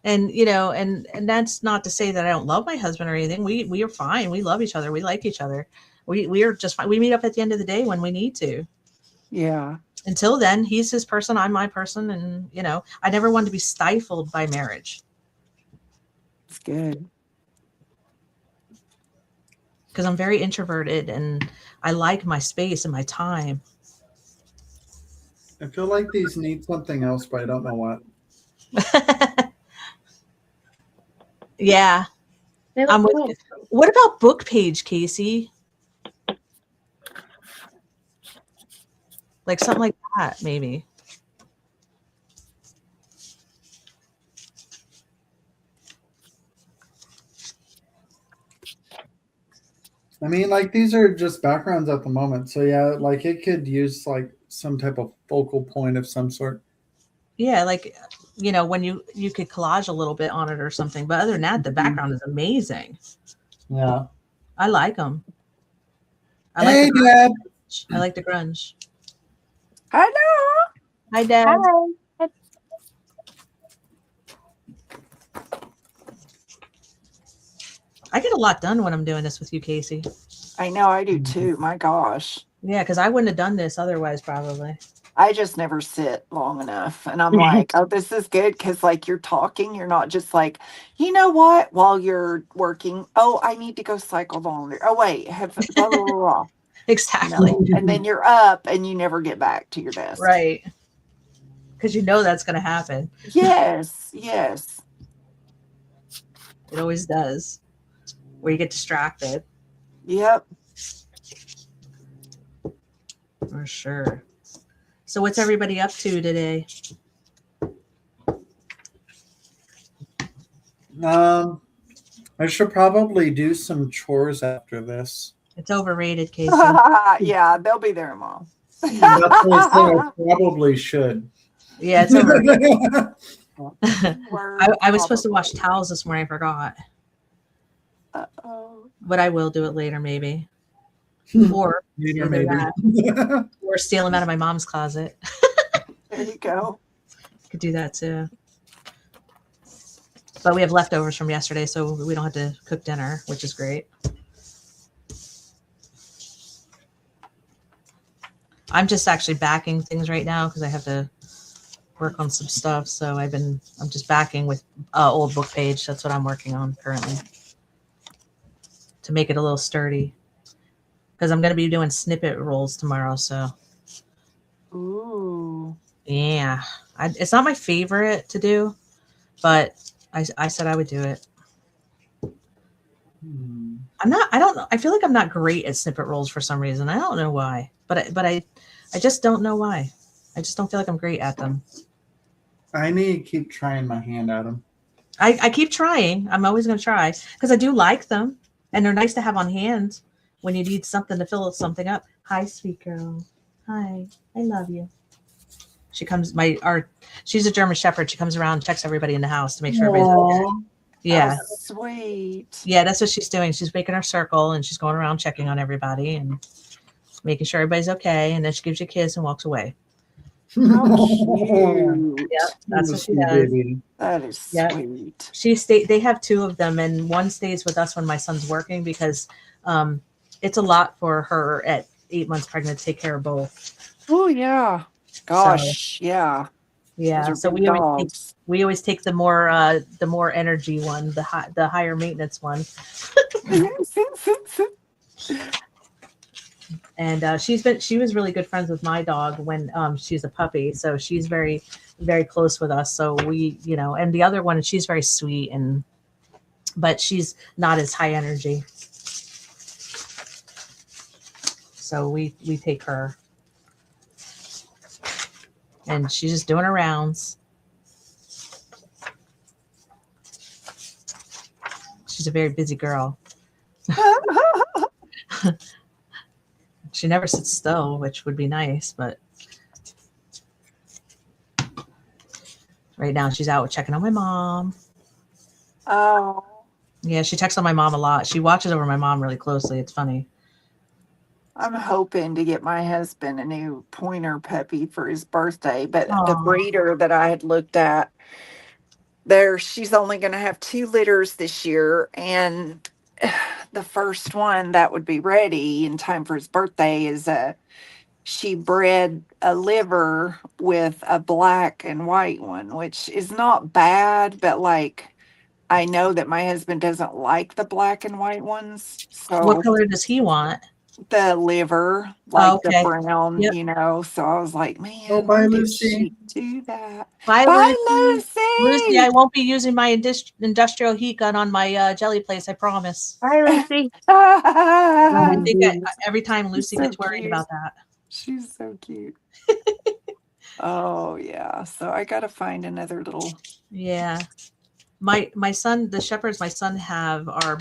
And you know, and that's not to say that I don't love my husband or anything. We are fine. We love each other. We like each other. We are just fine. We meet up at the end of the day when we need to. Yeah. Until then, he's his person, I'm my person, and you know, I never wanted to be stifled by marriage. It's good. Because I'm very introverted and I like my space and my time. I feel like these need something else, but I don't know what. Yeah. I'm with you. What about book page, Casey? Like something like that, maybe. I mean, like these are just backgrounds at the moment, so yeah, like it could use like some type of focal point of some sort. Yeah, like you know, when you could collage a little bit on it or something. But other than that, the background is amazing. Yeah. I like them. I Hey, like the Dad. grunge. I like the grunge. Hello. Hi, Dad. Hi. I get a lot done when I'm doing this with you, Casey. I know I do too. My gosh. Yeah, because I wouldn't have done this otherwise, probably. I just never sit long enough. And I'm like, oh, this is good because, like, you're talking. You're not just like, you know what, while you're working. Oh, I need to go cycle the laundry. Oh, wait. Have blah, blah, blah, blah. Exactly. No. And then you're up and you never get back to your desk. Right. Because you know that's going to happen. Yes. Yes. It always does. Where you get distracted. Yep. For sure. So what's everybody up to today? I should probably do some chores after this. It's overrated, Casey. Yeah, they'll be there, Mom. That's what I said. I probably should. Yeah, it's overrated. Word, I was supposed to wash probably. towels this morning. I forgot. Uh-oh. But I will do it later, maybe. Or Later, either maybe. that, or steal them out of my mom's closet. There you go. Could do that too. But we have leftovers from yesterday, so we don't have to cook dinner, which is great. I'm just actually backing things right now because I have to work on some stuff. So I'm just backing with old book page. That's what I'm working on currently to make it a little sturdy. because I'm going to be doing snippet rolls tomorrow. So Ooh. yeah, it's not my favorite to do, but I said I would do it. I don't know. I feel like I'm not great at snippet rolls for some reason. I don't know why, but I just don't know why. I just don't feel like I'm great at them. I need to keep trying my hand at them. I keep trying. I'm always going to try because I do like them and they're nice to have on hand when you need something to fill something up. Hi, sweet girl. Hi, I love you. She comes, she's a German Shepherd. She comes around and checks everybody in the house to make sure everybody's okay. Yeah. Oh, sweet. Yeah, that's what she's doing. She's making her circle and she's going around checking on everybody and making sure everybody's okay. And then she gives you a kiss and walks away. How cute. Yep, that's what she Sweet does. baby. That is Yep. sweet. They have two of them, and one stays with us when my son's working because it's a lot for her at 8 months pregnant to take care of both. Oh yeah. Gosh, yeah. Yeah. Those are So big dogs. we always take the more energy one, the higher maintenance one. And she was really good friends with my dog when she's a puppy, so she's very, very close with us. So we, and the other one, she's very sweet, but she's not as high energy. So we take her, and she's just doing her rounds. She's a very busy girl. She never sits still, which would be nice, but right now she's out checking on my mom. Oh. Yeah, she texts on my mom a lot. She watches over my mom really closely. It's funny. I'm hoping to get my husband a new pointer puppy for his birthday, but the Aw. breeder that I had looked at, she's only going to have 2 litters this year, and the first one that would be ready in time for his birthday is she bred a liver with a black and white one, which is not bad, but like I know that my husband doesn't like the black and white ones. So What color does he want? the liver, like Okay. the brown, Yep. So I was like, man, Oh, bye, when did Lucy. she do that? Bye, Lucy. Lucy, I won't be using my industrial heat gun on my jelly place. I promise. Hi, Lucy. I think every time Lucy so gets worried cute. about that. She's so cute. Oh yeah. So I gotta find another little. Yeah. My son, the shepherds my son are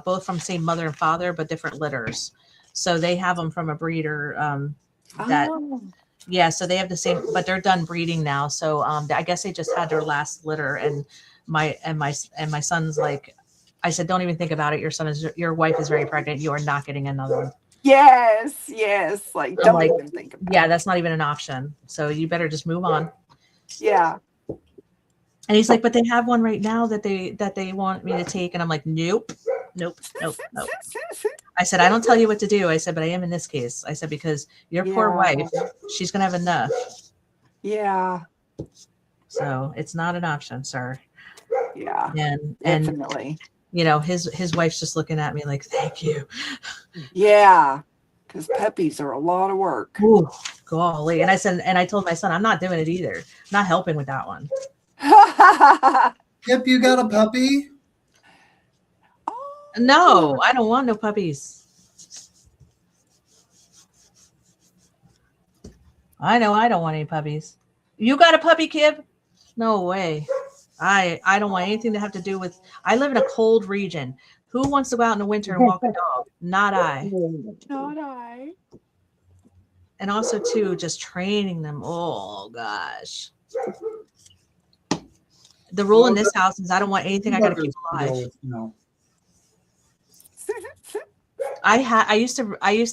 both from same mother and father, but different litters. So they have them from a breeder yeah, so they have the same, but they're done breeding now. So I guess they just had their last litter, and my son's like, I said, don't even think about it. Your wife is very pregnant. You are not getting another one. Yes. Like don't even think about it. Yeah, that's not even an option. So you better just move on. Yeah. And he's like, but they have one right now that they want me to take, and I'm like, nope. I said, I don't tell you what to do. I said, but I am in this case. I said, because your poor wife, she's gonna have enough. Yeah. So it's not an option, sir. Yeah. And definitely. His wife's just looking at me like, thank you. Yeah. Because puppies are a lot of work. Ooh, golly. And I told my son, I'm not doing it either. I'm not helping with that one. Yep, you got a puppy? No, I don't want no puppies. I know I don't want any puppies. You got a puppy, Kib? No way. I don't want anything to have to do with. I live in a cold region. Who wants to go out in the winter and walk a dog? Not I. Not I. And also too, just training them. Oh gosh. The rule in this house is I don't want anything I gotta keep alive. No. I used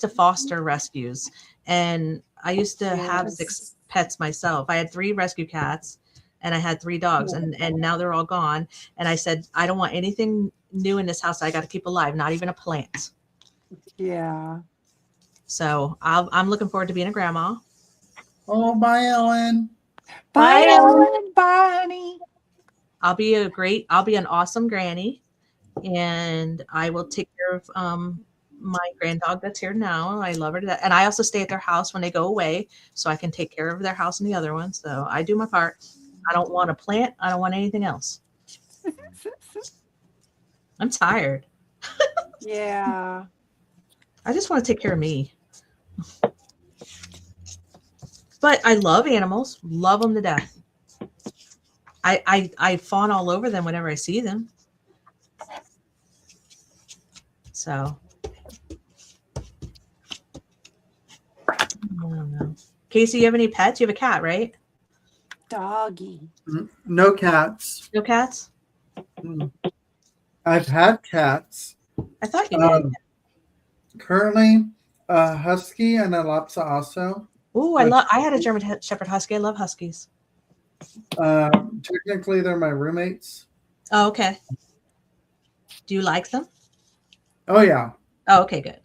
to foster rescues, and I used to have 6 pets myself. I had 3 rescue cats, and I had 3 dogs, and now they're all gone. And I said, I don't want anything new in this house I got to keep alive, not even a plant. Yeah. So I'm looking forward to being a grandma. Oh, bye, Ellen. Bye, Ellen. Bye, honey. I'll be an awesome granny, and I will take care of my grand dog that's here now. I love her to death. And I also stay at their house when they go away so I can take care of their house and the other one. So I do my part. I don't want a plant. I don't want anything else. I'm tired. Yeah. I just want to take care of me. But I love animals. Love them to death. I fawn all over them whenever I see them. So I don't know. Casey, you have any pets? You have a cat, right? Doggy. No cats. No cats? Mm. I've had cats. I thought you did. Currently, a husky and a Lhasa also. Ooh, I had a German Shepherd Husky. I love Huskies. Technically, they're my roommates. Oh, okay. Do you like them? Oh yeah, Oh, okay, good.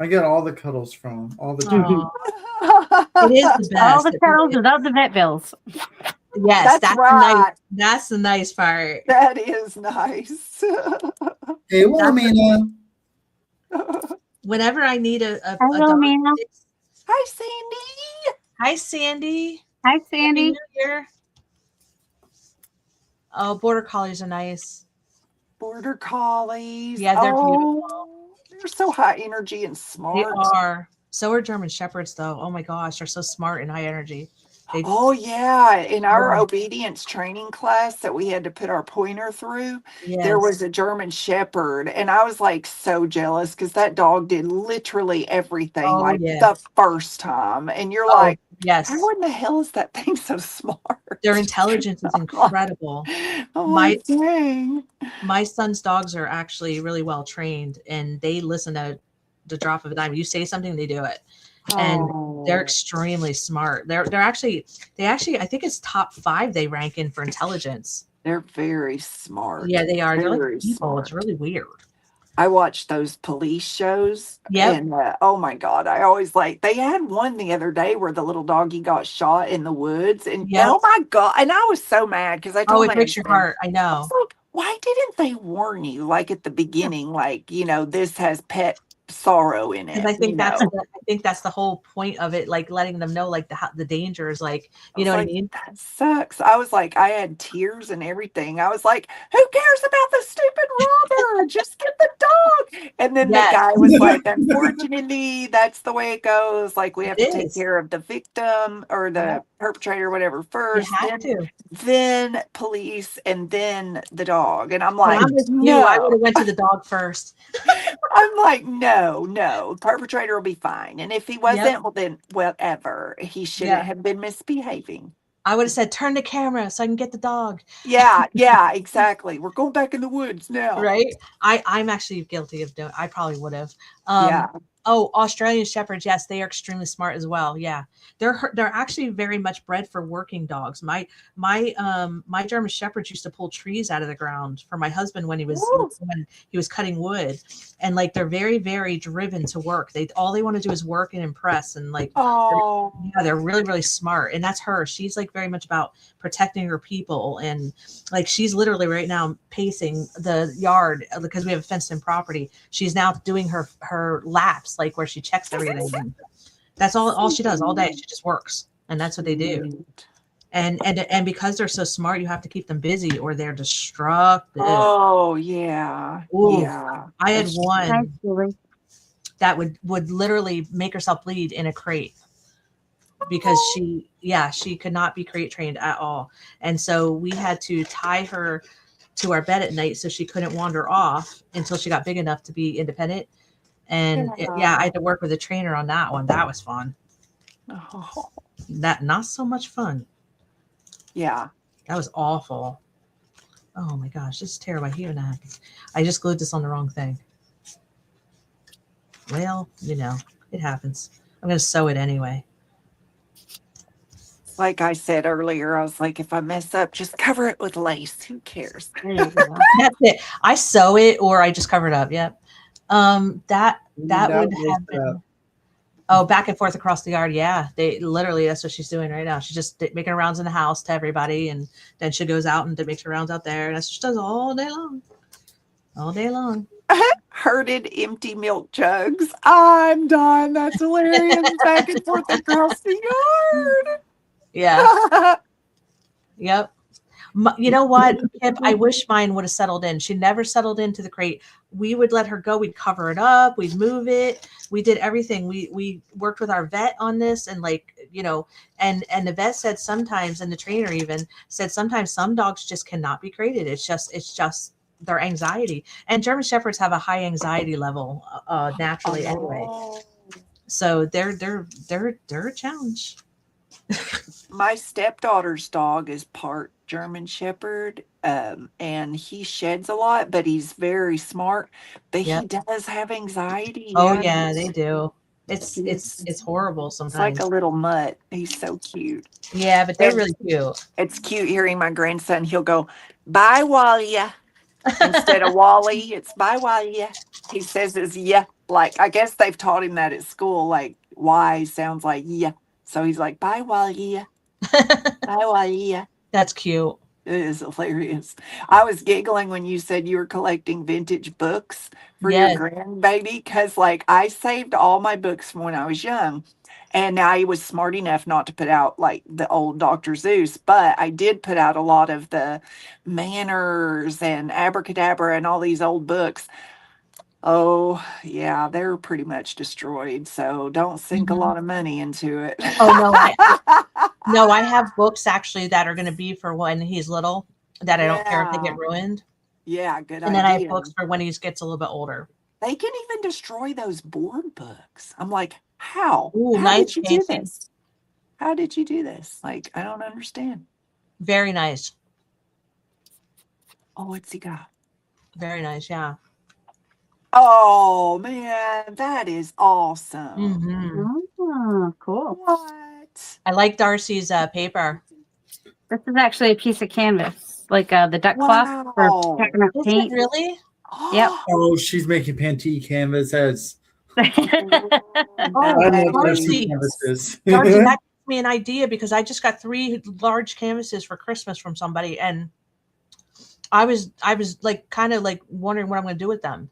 I get all the cuddles from them all the time. Aw, it is the best. All the It cuddles really- without the vet bills. Yes, That's the right. nice. That's the nice part. That is nice. Hey, Wilhelmina. Whenever I need a Hello, dog Mina. fix- Hi, Sandy. Hi, Sandy. Hi, Happy Sandy. New Year. Oh, border collies are nice. Border collies. Yeah, they're beautiful. They're so high energy and They smart. are. So are German Shepherds, though. Oh my gosh, they're so smart and high energy. They, Oh yeah, in our Oh. obedience training class that we had to put our pointer through, yes. there was a German Shepherd, and I was like so jealous because that dog did literally everything Oh, like yes. the first time, and you're Oh, like, yes. how in the hell is that thing so smart? Their intelligence is incredible. Oh My- my dang! My son's dogs are actually really well trained, and they listen to the drop of a dime. You say something, they do it. And they're Oh, extremely smart. They actually I think it's top 5 they rank in for intelligence. they're very smart. Yeah, they are. They're Very like people. It's smart. really weird. I watch those police shows, Yep. and oh my god, I always like. They had one the other day where the little doggy got shot in the woods, and Yep. oh my god, and I was so mad because I Oh, told it my breaks your husband, heart. I I know. was like, why didn't they warn you like at the beginning, like this has pet sorrow in Because it, I think that's the whole point of it, like letting them know like the dangers, like you I was know what I like, mean? that sucks. I was like, I had tears and everything. I was like, who cares about the stupid robber? Just get the dog. And then Yes. the guy was like, unfortunately, that's the way it goes. Like, we have to It take is. care of the victim or the perpetrator, whatever, You first, have to. then police, and then the dog. And I'm Well, like, I'm with you. I would no. have went to the dog first. I'm like, no, perpetrator will be fine. And if he wasn't, well, then whatever. He shouldn't Yeah. have been misbehaving. I would have said, turn the camera so I can get the dog. Yeah, exactly. We're going back in the woods now. Right? I'm actually guilty of doing. I probably would have. Yeah. Oh, Australian Shepherds, yes, they are extremely smart as well. Yeah, they're actually very much bred for working dogs. My German Shepherds used to pull trees out of the ground for my husband when he was cutting wood, and like they're very very driven to work. All they want to do is work and impress, and like Oh, they're really really smart. And that's her. She's like very much about protecting her people, and like she's literally right now pacing the yard because we have a fenced in property. She's now doing her laps, like where she checks everything. That's all she does all day. She just works, and that's what they do. And because they're so smart, you have to keep them busy or they're destructive. Oh, yeah. Ooh. Yeah. I had That's one Hi, Julie. that would literally make herself bleed in a crate because she could not be crate trained at all. And so we had to tie her to our bed at night so she couldn't wander off until she got big enough to be independent. And I had to work with a trainer on that one. That was fun. Oh, That not so much fun. yeah. That was awful. Oh my gosh, this is terrible. I hate when that happens. I just glued this on the wrong thing. Well, it happens. I'm going to sew it anyway. Like I said earlier, I was like, if I mess up, just cover it with lace. Who cares? There you go. That's it. I sew it or I just cover it up. Yep. That would have been. Oh, back and forth across the yard. Yeah, that's what she's doing right now. She's just making rounds in the house to everybody, and then she goes out and makes her rounds out there. And that's what she does all day long. all day long. Herded empty milk jugs. I'm done. That's hilarious. Back and forth across the Yeah. yard. Yep. You know what, Kip? I wish mine would have settled in. She never settled into the crate. We would let her go. We'd cover it up. We'd move it. We did everything. We worked with our vet on this, and and the vet said sometimes, and the trainer even said sometimes some dogs just cannot be crated. It's just their anxiety. And German Shepherds have a high anxiety level naturally anyway. So they're a challenge. My stepdaughter's dog is part German Shepherd, and he sheds a lot, but he's very smart. But Yep. he does have anxiety. Oh yeah, they do. It's horrible It's sometimes. like a little mutt. He's so cute. Yeah, but they're really cute. It's cute hearing my grandson. He'll go, "Bye, Wally." Instead of Wally, it's "Bye, Wally." He says it's yeah. Like, I guess they've taught him that at school. Like, Y sounds like yeah. So he's like, "Bye, Wally." Bye, Wally. That's cute. It is hilarious. I was giggling when you said you were collecting vintage books for Yes. your grandbaby, because like I saved all my books from when I was young. And I was smart enough not to put out like the old Dr. Zeus, but I did put out a lot of the Manners and Abracadabra and all these old books. Oh, yeah, they're pretty much destroyed. So don't sink a lot of money into it. Oh no, I have books actually that are going to be for when he's little that I don't care if they get ruined. Yeah, good And idea. then I have books for when he gets a little bit older. They can even destroy those board books. I'm like, how? Ooh, How nice did you do casing. this? How did you do this? Like, I don't understand. Very nice. Oh, what's he got? Very nice, yeah. Oh man, that is awesome. Mm-hmm. Oh, cool. What? I like Darcy's paper. This is actually a piece of canvas, like the duck cloth for Wow. packing up Is paint. it really? Yep. Oh, she's making Pantene canvas as Oh, I love Darcy. Pantene canvases. Darcy, that gives me an idea because I just got 3 large canvases for Christmas from somebody, and I was like kind of like wondering what I'm going to do with them.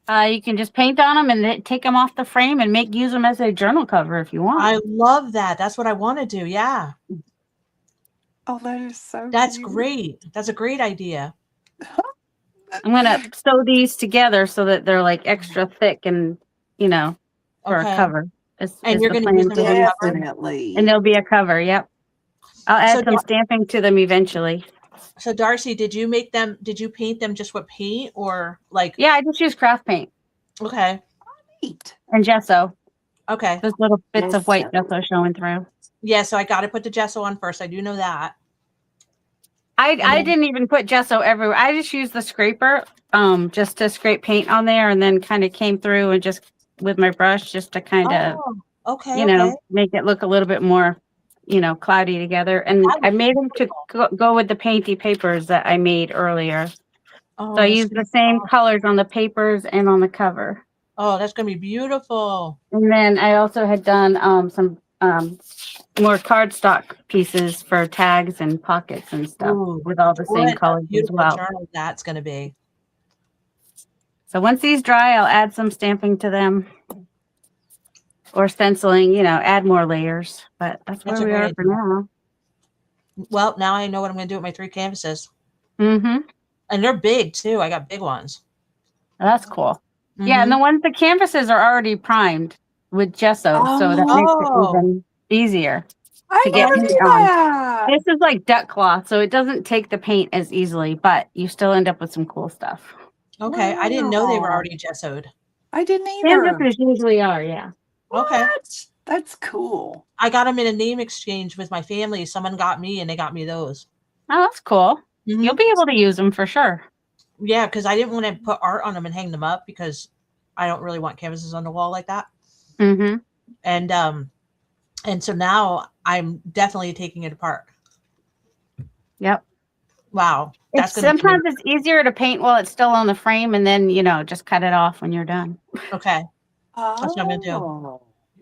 You can just paint on them and then take them off the frame and use them as a journal cover if you want. I love that. That's what I want to do. Yeah. Oh, that is so That's cute. great. That's a great idea. I'm gonna sew these together so that they're like extra thick and for a cover. And you're going to use them as a cover? Definitely. And there'll be a cover. Yep. I'll add So some stamping to them eventually. So Darcy, did you paint them just with paint or like? Yeah, I just use craft paint. Okay. Neat. And gesso. Okay. Those little bits of white gesso showing through. Yeah, so I got to put the gesso on first. I do know that. I didn't even put gesso everywhere. I just used the scraper just to scrape paint on there, and then kind of came through and just with my brush just to kind of make it look a little bit more cloudy together. And I made them to go with the painty papers that I made earlier. Oh, so I used the same colors on the papers and on the cover. Oh, that's going to be beautiful. And then I also had done some more cardstock pieces for tags and pockets and stuff with all the same colors as well. Journal that's going to be. So once these dry, I'll add some stamping to them. Or stenciling, add more layers. But that's where we are for now. Well, now I know what I'm going to do with my 3 canvases. Mm-hmm. And they're big, too. I got big ones. Oh, that's cool. Mm-hmm. Yeah, and the canvases are already primed with gesso, so that makes it even easier to get paint on. This is like duck cloth, so it doesn't take the paint as easily, but you still end up with some cool stuff. Okay, I didn't know they were already gessoed. I didn't either. Canvases usually are, yeah. Okay. That's cool. I got them in a name exchange with my family. Someone got me and they got me those. Oh, that's cool. Mm-hmm. You'll be able to use them for sure. Yeah, because I didn't want to put art on them and hang them up because I don't really want canvases on the wall like that. Mm-hmm. And so now I'm definitely taking it apart. Yep. Wow. Sometimes it's easier to paint while it's still on the frame and then, just cut it off when you're done. Okay. That's what I'm going to do.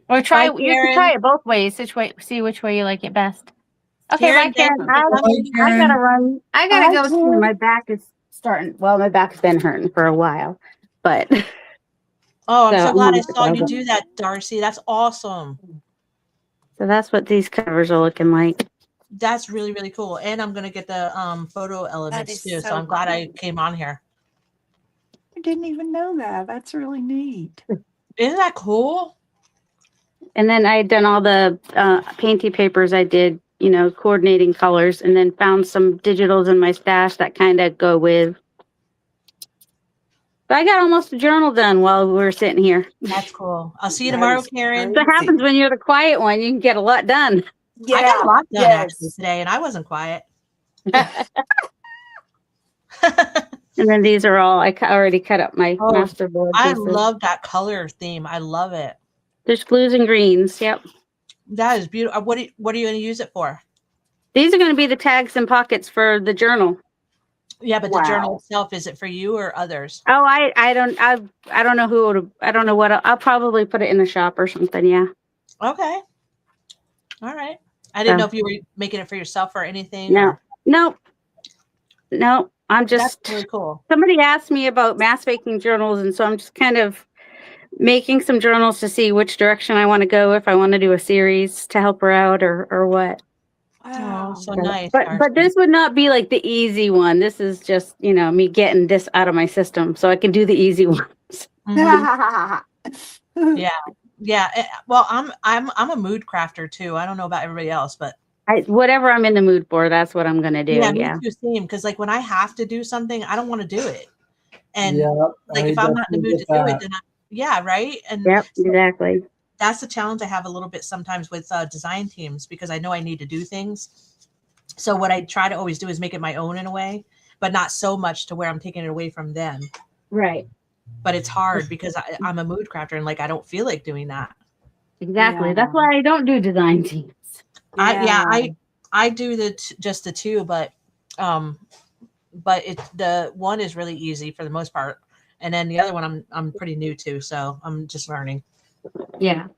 Or you can try it both ways. See which way you like it best. Okay, bye, Karen. I gotta run. I gotta go. My back is starting. Well, my back's been hurting for a while, but Oh, I'm so so I'm glad on I the saw you go. do that, Darcy. That's awesome. So that's what these covers are looking like. That's really, really cool. And I'm gonna get the photo That elements is too. So so I'm glad I cool. came on here. I didn't even know that. That's really neat. Isn't that cool? And then I had done all the painty papers. I did, coordinating colors, and then found some digitals in my stash that kind of go with. But I got almost a journal done while we were sitting here. That's cool. I'll see you That tomorrow, is Karen. That crazy. happens when you're the quiet one. You can get a lot done. Yeah. I got a lot done actually Yes. today, and I wasn't quiet. And then these are all, already cut up my Oh, masterboard I pieces. love that color theme. I love it. There's blues and greens. Yep. That is beautiful. What are you going to use it for? These are going to be the tags and pockets for the journal. Yeah, but the journal Wow. itself, is it for you or others? Oh, I don't know who I don't know what I'll probably put it in the shop or something. Yeah. Okay. All right. I didn't know So, if you were making it for yourself or anything. no, Or no. I'm that's just, really cool. somebody asked me about mass making journals. And so I'm just kind of making some journals to see which direction I want to go, if I want to do a series to help her out or what. Wow. Oh, so So, nice. but Darcy. this would not be like the easy one. This is just, me getting this out of my system so I can do the easy ones. Mhm. Yeah. Yeah. Well, I'm a mood crafter too. I don't know about everybody else, but Whatever I'm in the mood for, that's what I'm gonna do. yeah, Yeah. me too. Same. Because like when I have to do something, I don't want to do it. And Yeah, like I if I'm not in the definitely mood get to do it, that. then yeah, right. And Yep. so Exactly. that's the challenge I have a little bit sometimes with design teams, because I know I need to do things. So what I try to always do is make it my own in a way, but not so much to where I'm taking it away from them. Right. But it's hard because I'm a mood crafter and like I don't feel like doing that. Exactly. Yeah. That's why I don't do design teams. I do just the two, but the one is really easy for the most part, and then the other one I'm pretty new to, so I'm just learning. Yeah.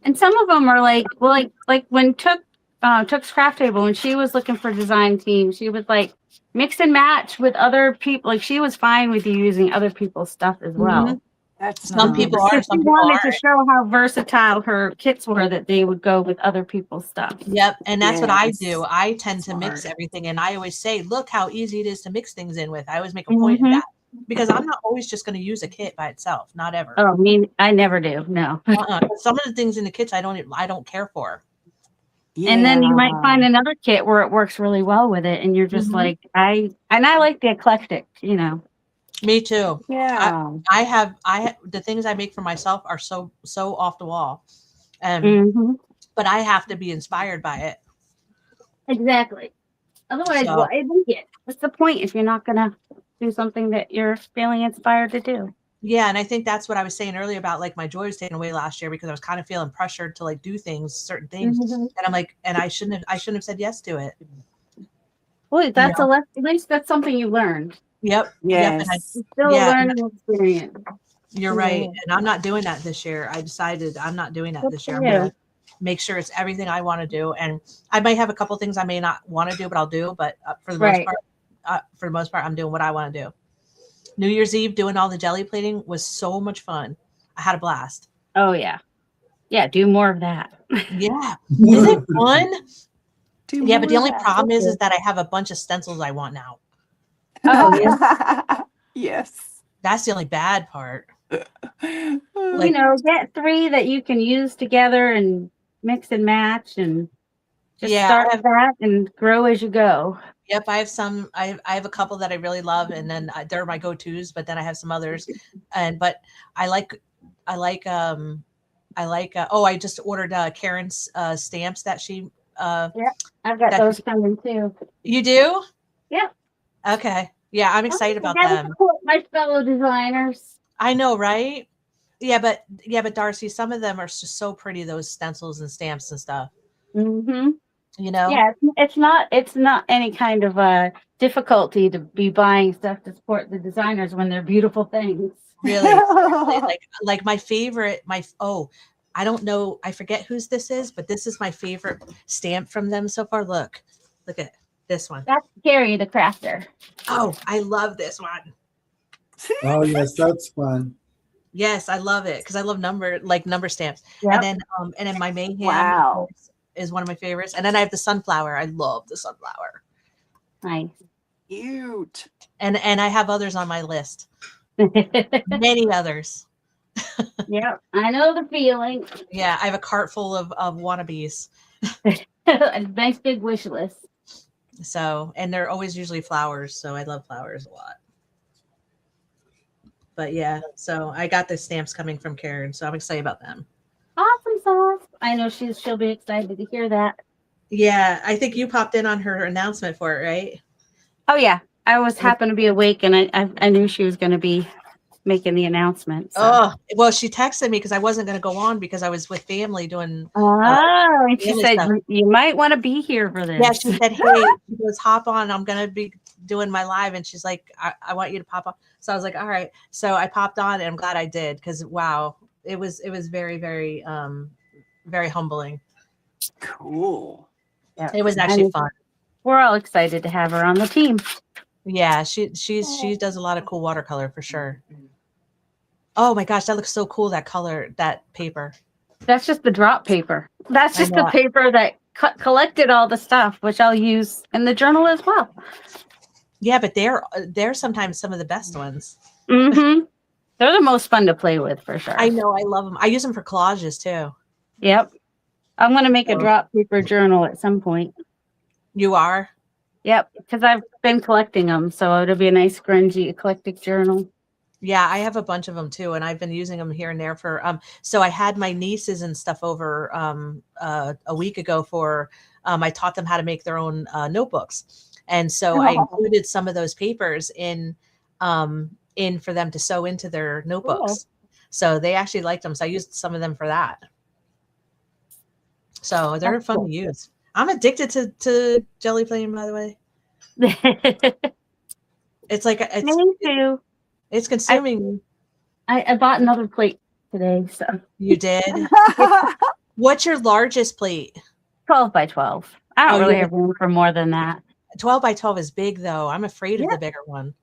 And some of them are like, well, like when Took's Craft Table, when she was looking for design teams, she was like mix and match with other people. Like she was fine with you using other people's stuff as well. That's Some nice. people are, Because some she people wanted to aren't. show how versatile her kits were, that they would go with other people's stuff. Yep, and that's what I Yes. do. I tend to mix Smart. everything, and I always say, look how easy it is to mix things in with. I always make a point of that, because I'm not always just going to use a kit by itself, not ever. Oh, I never do. No. Some of the things in the kits I don't care for. And then you might find Yeah. another kit where it works really well with it, and you're just Mhm. like, I like the eclectic, Me too. Yeah. I have the things I make for myself are so off the wall, Mhm. but I have to be inspired by it. Exactly. Otherwise, So why make it? What's the point if you're not gonna do something that you're feeling inspired to do? yeah, and I think that's what I was saying earlier about like my joy was taken away last year because I was kind of feeling pressured to like do certain things, Mhm. and I'm like, and I shouldn't have said yes to it. Well, that's know? at least that's something you learned. Yep. Yes. And It's still a yeah, learning experience. you're right. And I'm not doing that this year. I decided I'm not doing that Good this for year. I'm you. gonna make sure it's everything I want to do, and I might have a couple things I may not want to do, but I'll do. But for the Right. most part, I'm doing what I want to do. New Year's Eve doing all the jelly plating was so much fun. I had a blast. Oh yeah. Yeah, do more of that. Yeah. Is it fun? Do Yeah, but the more only of problem is that I have a bunch of stencils I want now. Oh yeah. that. Yes. That's the only bad part. Like, get 3 that you can use together and mix and match, and just start with that and grow as you go. Yep, I have some. I have a couple that I really love, and then they're my go-tos. But then I have some others, but I like. Oh, I just ordered Karen's stamps that she. Yeah, I've got those coming too. You do? Yeah. Okay. Yeah, I'm excited about them. Support my fellow designers. I know, right? Yeah, but Darcy, some of them are just so pretty. Those stencils and stamps and stuff. Mm-hmm. Yeah, it's not any kind of difficulty to be buying stuff to support the designers when they're beautiful things. Really, like my favorite. I don't know. I forget whose this is, but this is my favorite stamp from them so far. Look at. This one. That's Carrie, the crafter. Oh, I love this one. Oh yes, that's fun. Yes, I love it because I love number stamps. Yep. And then my mayhem Wow. of course, is one of my favorites. And then I have the sunflower. I love the sunflower. Nice. Cute. And I have others on my list. Many others. Yep, I know the feeling. Yeah, I have a cart full of wannabes. A nice big wish list. So, and they're always usually flowers. So I love flowers a lot. But yeah, so I got the stamps coming from Karen. So I'm excited about them. Awesome sauce. I know she'll be excited to hear that. Yeah, I think you popped in on her announcement for it, right? Oh yeah, I was happened to be awake, and I knew she was going to be making the announcement. So. Oh, well, she texted me because I wasn't going to go on because I was with family doing. And she family said stuff. you might want to be here for this. Yeah, she said, "Hey, she goes, hop on. I'm going to be doing my live," and she's like, I want you to pop on." So I was like, "All right." So I popped on, and I'm glad I did because wow, it was very very very humbling. Cool. Yeah. It was actually fun. We're all excited to have her on the team. Yeah, she does a lot of cool watercolor for sure. Oh my gosh, that looks so cool, that color, that paper. That's just the drop paper. That's just the know. paper that collected all the stuff, which I'll use in the journal as well. Yeah, but they're sometimes some of the best ones. Mm-hmm. They're the most fun to play with for sure. I know, I love them. I use them for collages too. Yep. I'm going to make a drop paper journal at some point. You are? Yep, because I've been collecting them, so it'll be a nice grungy eclectic journal. Yeah, I have a bunch of them too, and I've been using them here and there for so I had my nieces and stuff over a week ago for I taught them how to make their own notebooks. And so I included some of those papers in for them to sew into their notebooks. Cool. So they actually liked them. So I used some of them for that. So they're fun to use. I'm addicted to jelly plain, by the way. It's like Me too. It's consuming. I bought another plate today. So you did? What's your largest plate? 12 by 12. I don't really have room for more than that. 12 by 12 is big though. I'm afraid of the bigger one.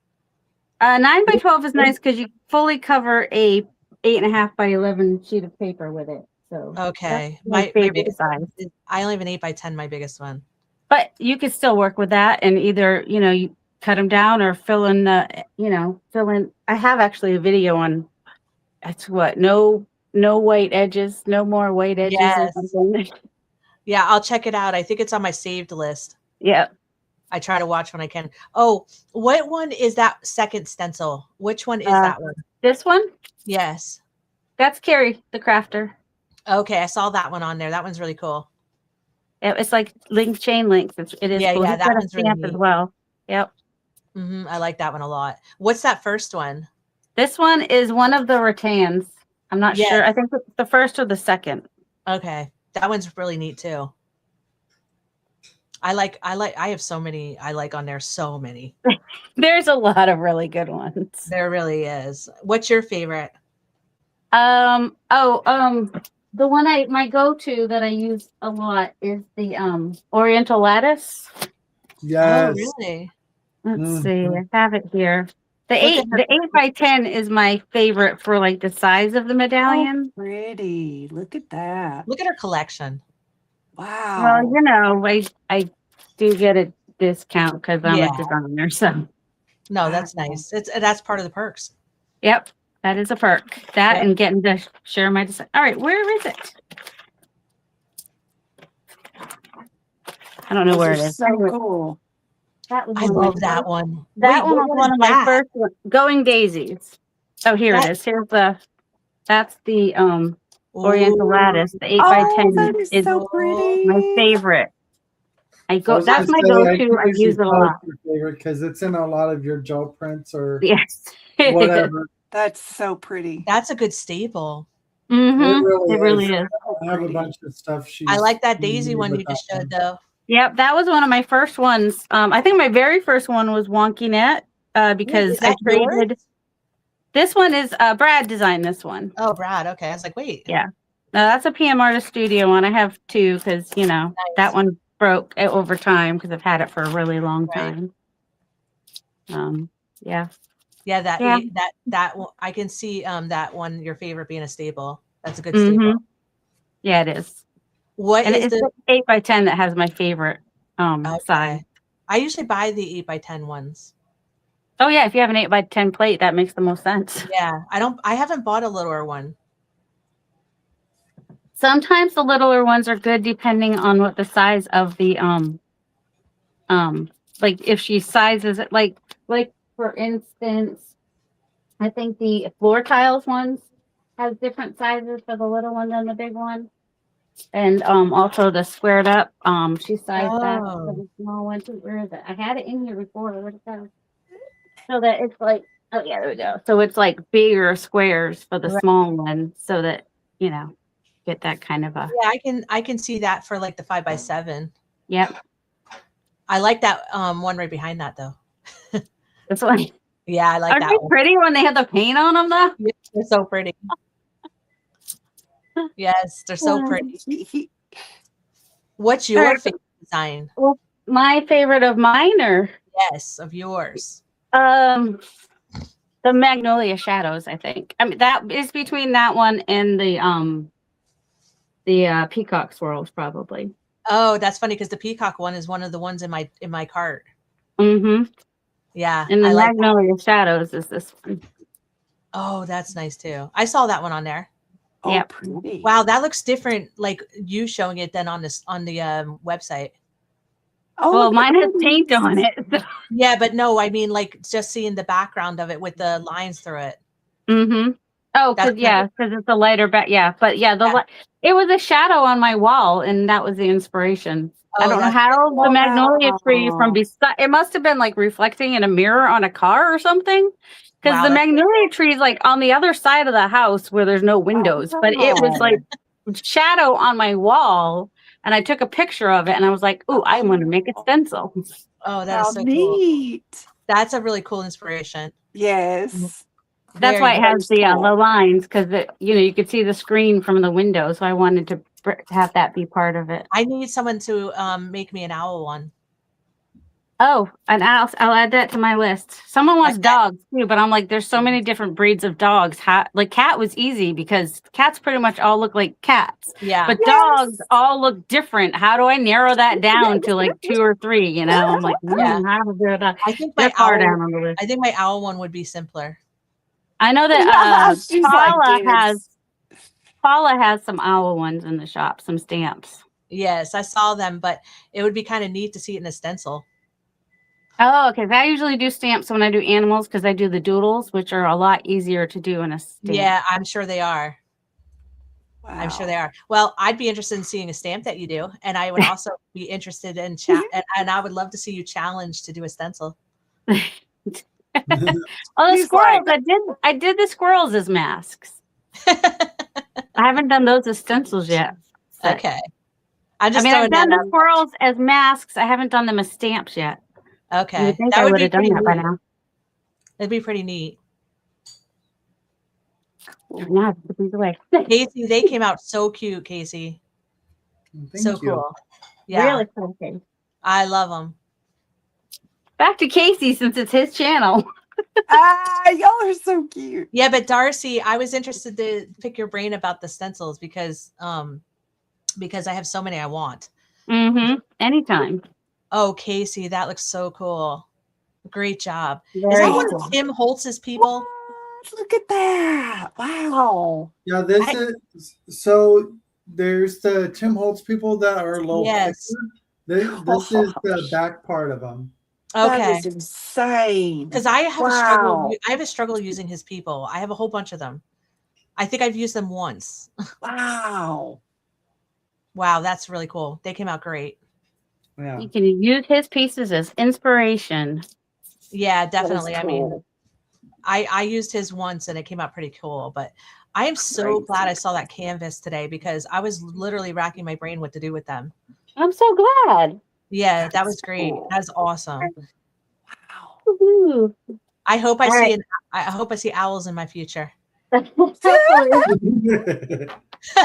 9 by 12 is nice because you fully cover a 8.5 by 11 sheet of paper with it. So okay, my favorite size. I only have an 8 by 10, my biggest one. But you could still work with that, and either you cut them down or fill in. I have actually a video on. That's what no white edges, no more white edges. Yes. Or something. Yeah, I'll check it out. I think it's on my saved list. Yeah. I try to watch when I can. Oh, what one is that second stencil? Which one is that one? This one? Yes. That's Carrie, the crafter. Okay, I saw that one on there. That one's really cool. Yeah, it's like chain links. It is yeah, cool. Yeah, that one's really neat. As well. Yep. Mm-hmm, I like that one a lot. What's that first one? This one is one of the rattans. I'm not sure. I think it's the first or the second. Okay, that one's really neat too. I have so many. I like on there so many. There's a lot of really good ones. There really is. What's your favorite? The one my go-to that I use a lot is the Oriental Lattice. Yes. Oh, really? Let's see. I have it here. The 8 by 10 is my favorite for like the size of the medallion. Oh, pretty. Look at that. Look at her collection. Wow. Well, I do get a discount because I'm a designer. So no, that's nice. That's part of the perks. Yep. That is a perk. That and getting to share my design. All right, where is it? I don't know where it is. So cool. I love that one. That one was one of my first ones. Going Daisies. Oh, here it is. That's the Oriental Lattice. The 8 by 10 that is so pretty. My favorite. That's my go-to. I use it a lot. Because it's in a lot of your gel prints or whatever. That's so pretty. That's a good staple. Mm-hmm. It really is. I have a bunch of stuff. I like that daisy one you just showed though. Yep, that was one of my first ones. I think my very first one was Wonky Net because I traded. Yours? This one is Brad designed this one. Oh, Brad. Okay, I was like, wait. Yeah, no, that's a PM Artist Studio one. I have two because that broke over time because I've had it for a really long Right. time. Yeah. Yeah, Yeah. that one, I can see that one, your favorite being a staple. That's a good Mm-hmm. staple. Yeah, it is. What And is it's the the 8x10 that has my favorite size. okay? I usually buy the 8x10 ones. Oh yeah, if you have an 8x10 plate, that makes the most sense. Yeah, I haven't bought a littler one. Sometimes the littler ones are good depending on what the size of the like if she sizes it like for instance, I think the floor tiles ones has different sizes for the little one than the big one. And also the squared up, she sized that for Oh, the small one too. Where is it? I had it in here before. Where'd it go? So that it's like, oh yeah, there we go. So it's like bigger squares for the right. small one, so that get that kind of a Yeah, I can see that for like the 5x7. yep. I like that one right behind that though. This one. Yeah, I like Aren't that they one. pretty when they have the paint on them though? Yeah, they're so pretty. Yes, they're so pretty. What's All your right, favorite design? well, my favorite of mine are Yes, of yours. the Magnolia Shadows, I think. I mean that is between that one and the Peacock Swirls probably. Oh, that's funny because the peacock one is one of the ones in my cart. Mm-hmm. Yeah, And the I like that. Magnolia Shadows is this one. Oh, that's nice too. I saw that one on there. Oh, Yep. pretty. Wow, that looks different. Like you showing it than on the website. Oh, Well, look mine at has paint these. on it. Yeah, but no, I mean like just seeing the background of it with the lines through it. Mm-hmm. Oh, That's because it's a lighter back. Yeah, but yeah, it was a shadow on my wall, and that was the inspiration. I Oh, don't know that's how the magnolia tree from Wow. beside it must have been like reflecting in a mirror on a car or something. Because wow. the That's magnolia tree is like on the other side of the house where there's no windows, but it was like shadow on my wall, and I took a picture of it, and I was like, "Ooh, I want to make a stencil." oh, that How is so cool. neat. That's a really cool inspiration. Yes. That's Very why it nice. has the lines because you could see the screen from the window. So I wanted to have that be part of it. I need someone to make me an owl one. Oh, and I'll add that to my list. Someone wants Okay. dogs too, but I'm like, there's so many different breeds of dogs. Like cat was easy because cats pretty much all look like cats, Yeah. but Yes. dogs all look different. How do I narrow that down to like 2 or 3? I'm like, Yeah. how to do that? I think They're my far owl down on the list. I think my owl one would be simpler. I know that She's like Paula has some owl ones in the shop, some stamps. Yes, I saw them, but it would be kind of neat to see it in a stencil. Oh, okay. I usually do stamps when I do animals because I do the doodles, which are a lot easier to do in a stamp. Yeah, I'm sure they are. Wow. I'm sure they are. Well, I'd be interested in seeing a stamp that you do, and I would also be interested in and I would love to see you challenge to do a stencil. Oh, the He's squirrels! like- I did the squirrels as masks. I haven't done those as stencils yet. But, Okay. I'm just I've throwing done that the squirrels as masks. I haven't done them as stamps yet. You Okay. would think That I would would be have done pretty that by neat. now. That'd be pretty neat. Now I have to put these away. Casey, they came out so cute, Casey. Thank So you. cool. Yeah. Really cool. I love them. Back to Casey since it's his channel. y'all are so cute. Yeah, but Darcy, I was interested to pick your brain about the stencils because I have so many I want. Mm-hmm. Anytime. Oh, Casey, that looks so cool. Great job. Is Very that one cool. of Tim Holtz's people? What? Look at that. Wow. Yeah, this is so. There's the Tim Holtz people that are a little Yes. thicker. This is the back part of them. Okay. That is insane. Because I have a struggle. Wow. I have a struggle using his people. I have a whole bunch of them. I think I've used them once. Wow. Wow, that's really cool. They came out great. Yeah. You can use his pieces as inspiration. Yeah, That is definitely. I mean, cool. I used his once and it came out pretty cool. But I am so Crazy. glad I saw that canvas today because I was literally racking my brain what to do with them. I'm so glad. Yeah, that That's was great. cool. That's awesome. Wow. Woohoo. I hope I All see right. I hope I see owls in my future. Hopefully. All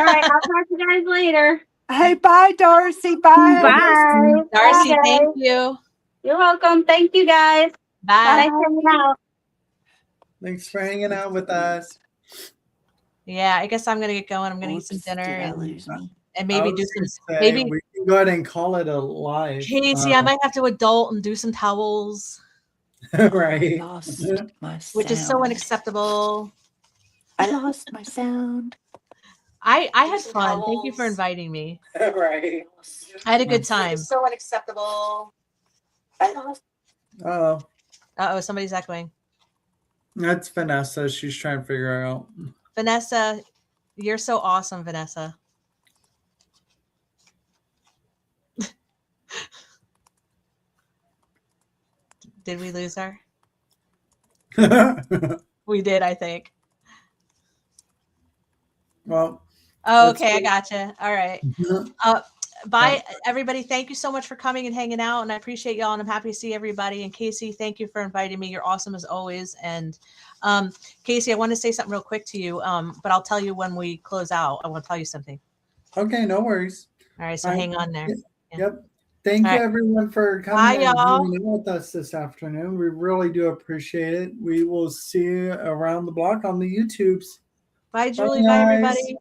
right, I'll talk to you guys later. Hey, bye, Darcy. Bye. Bye. Darcy, Bye. thank you. You're welcome. Thank you guys. Bye. Thanks for hanging out. Thanks for hanging out with us. Yeah, I guess I'm gonna get going. I'm gonna eat some Oops, dinner did I and lose me? maybe I do was some gonna say, maybe we can go ahead and call it a live. Casey, I might have to adult and do some towels, Right. I lost my sound. which is so unacceptable. I lost my sound. I had fun. Thank you for inviting me. Right. I had a good time. So unacceptable. I lost. Oh, Uh-oh, somebody's echoing. that's Vanessa. She's trying to figure out. Vanessa, you're so awesome, Vanessa. Did we lose her? We did, I think. Well, Oh, let's okay, I go. gotcha. All right. Bye, everybody. Thank you so much for coming and hanging out, and I appreciate y'all, and I'm happy to see everybody. And Casey, thank you for inviting me. You're awesome as always. And Casey, I want to say something real quick to you, but I'll tell you when we close out. I want to tell you something. Okay, no worries. All right, so hang on there. Yep. Thank All you, right. everyone, for Bye, coming and y'all. hanging out with us this afternoon. We really do appreciate it. We will see you around the block on the YouTubes. Bye, Julie. Bye, Bye, guys. everybody.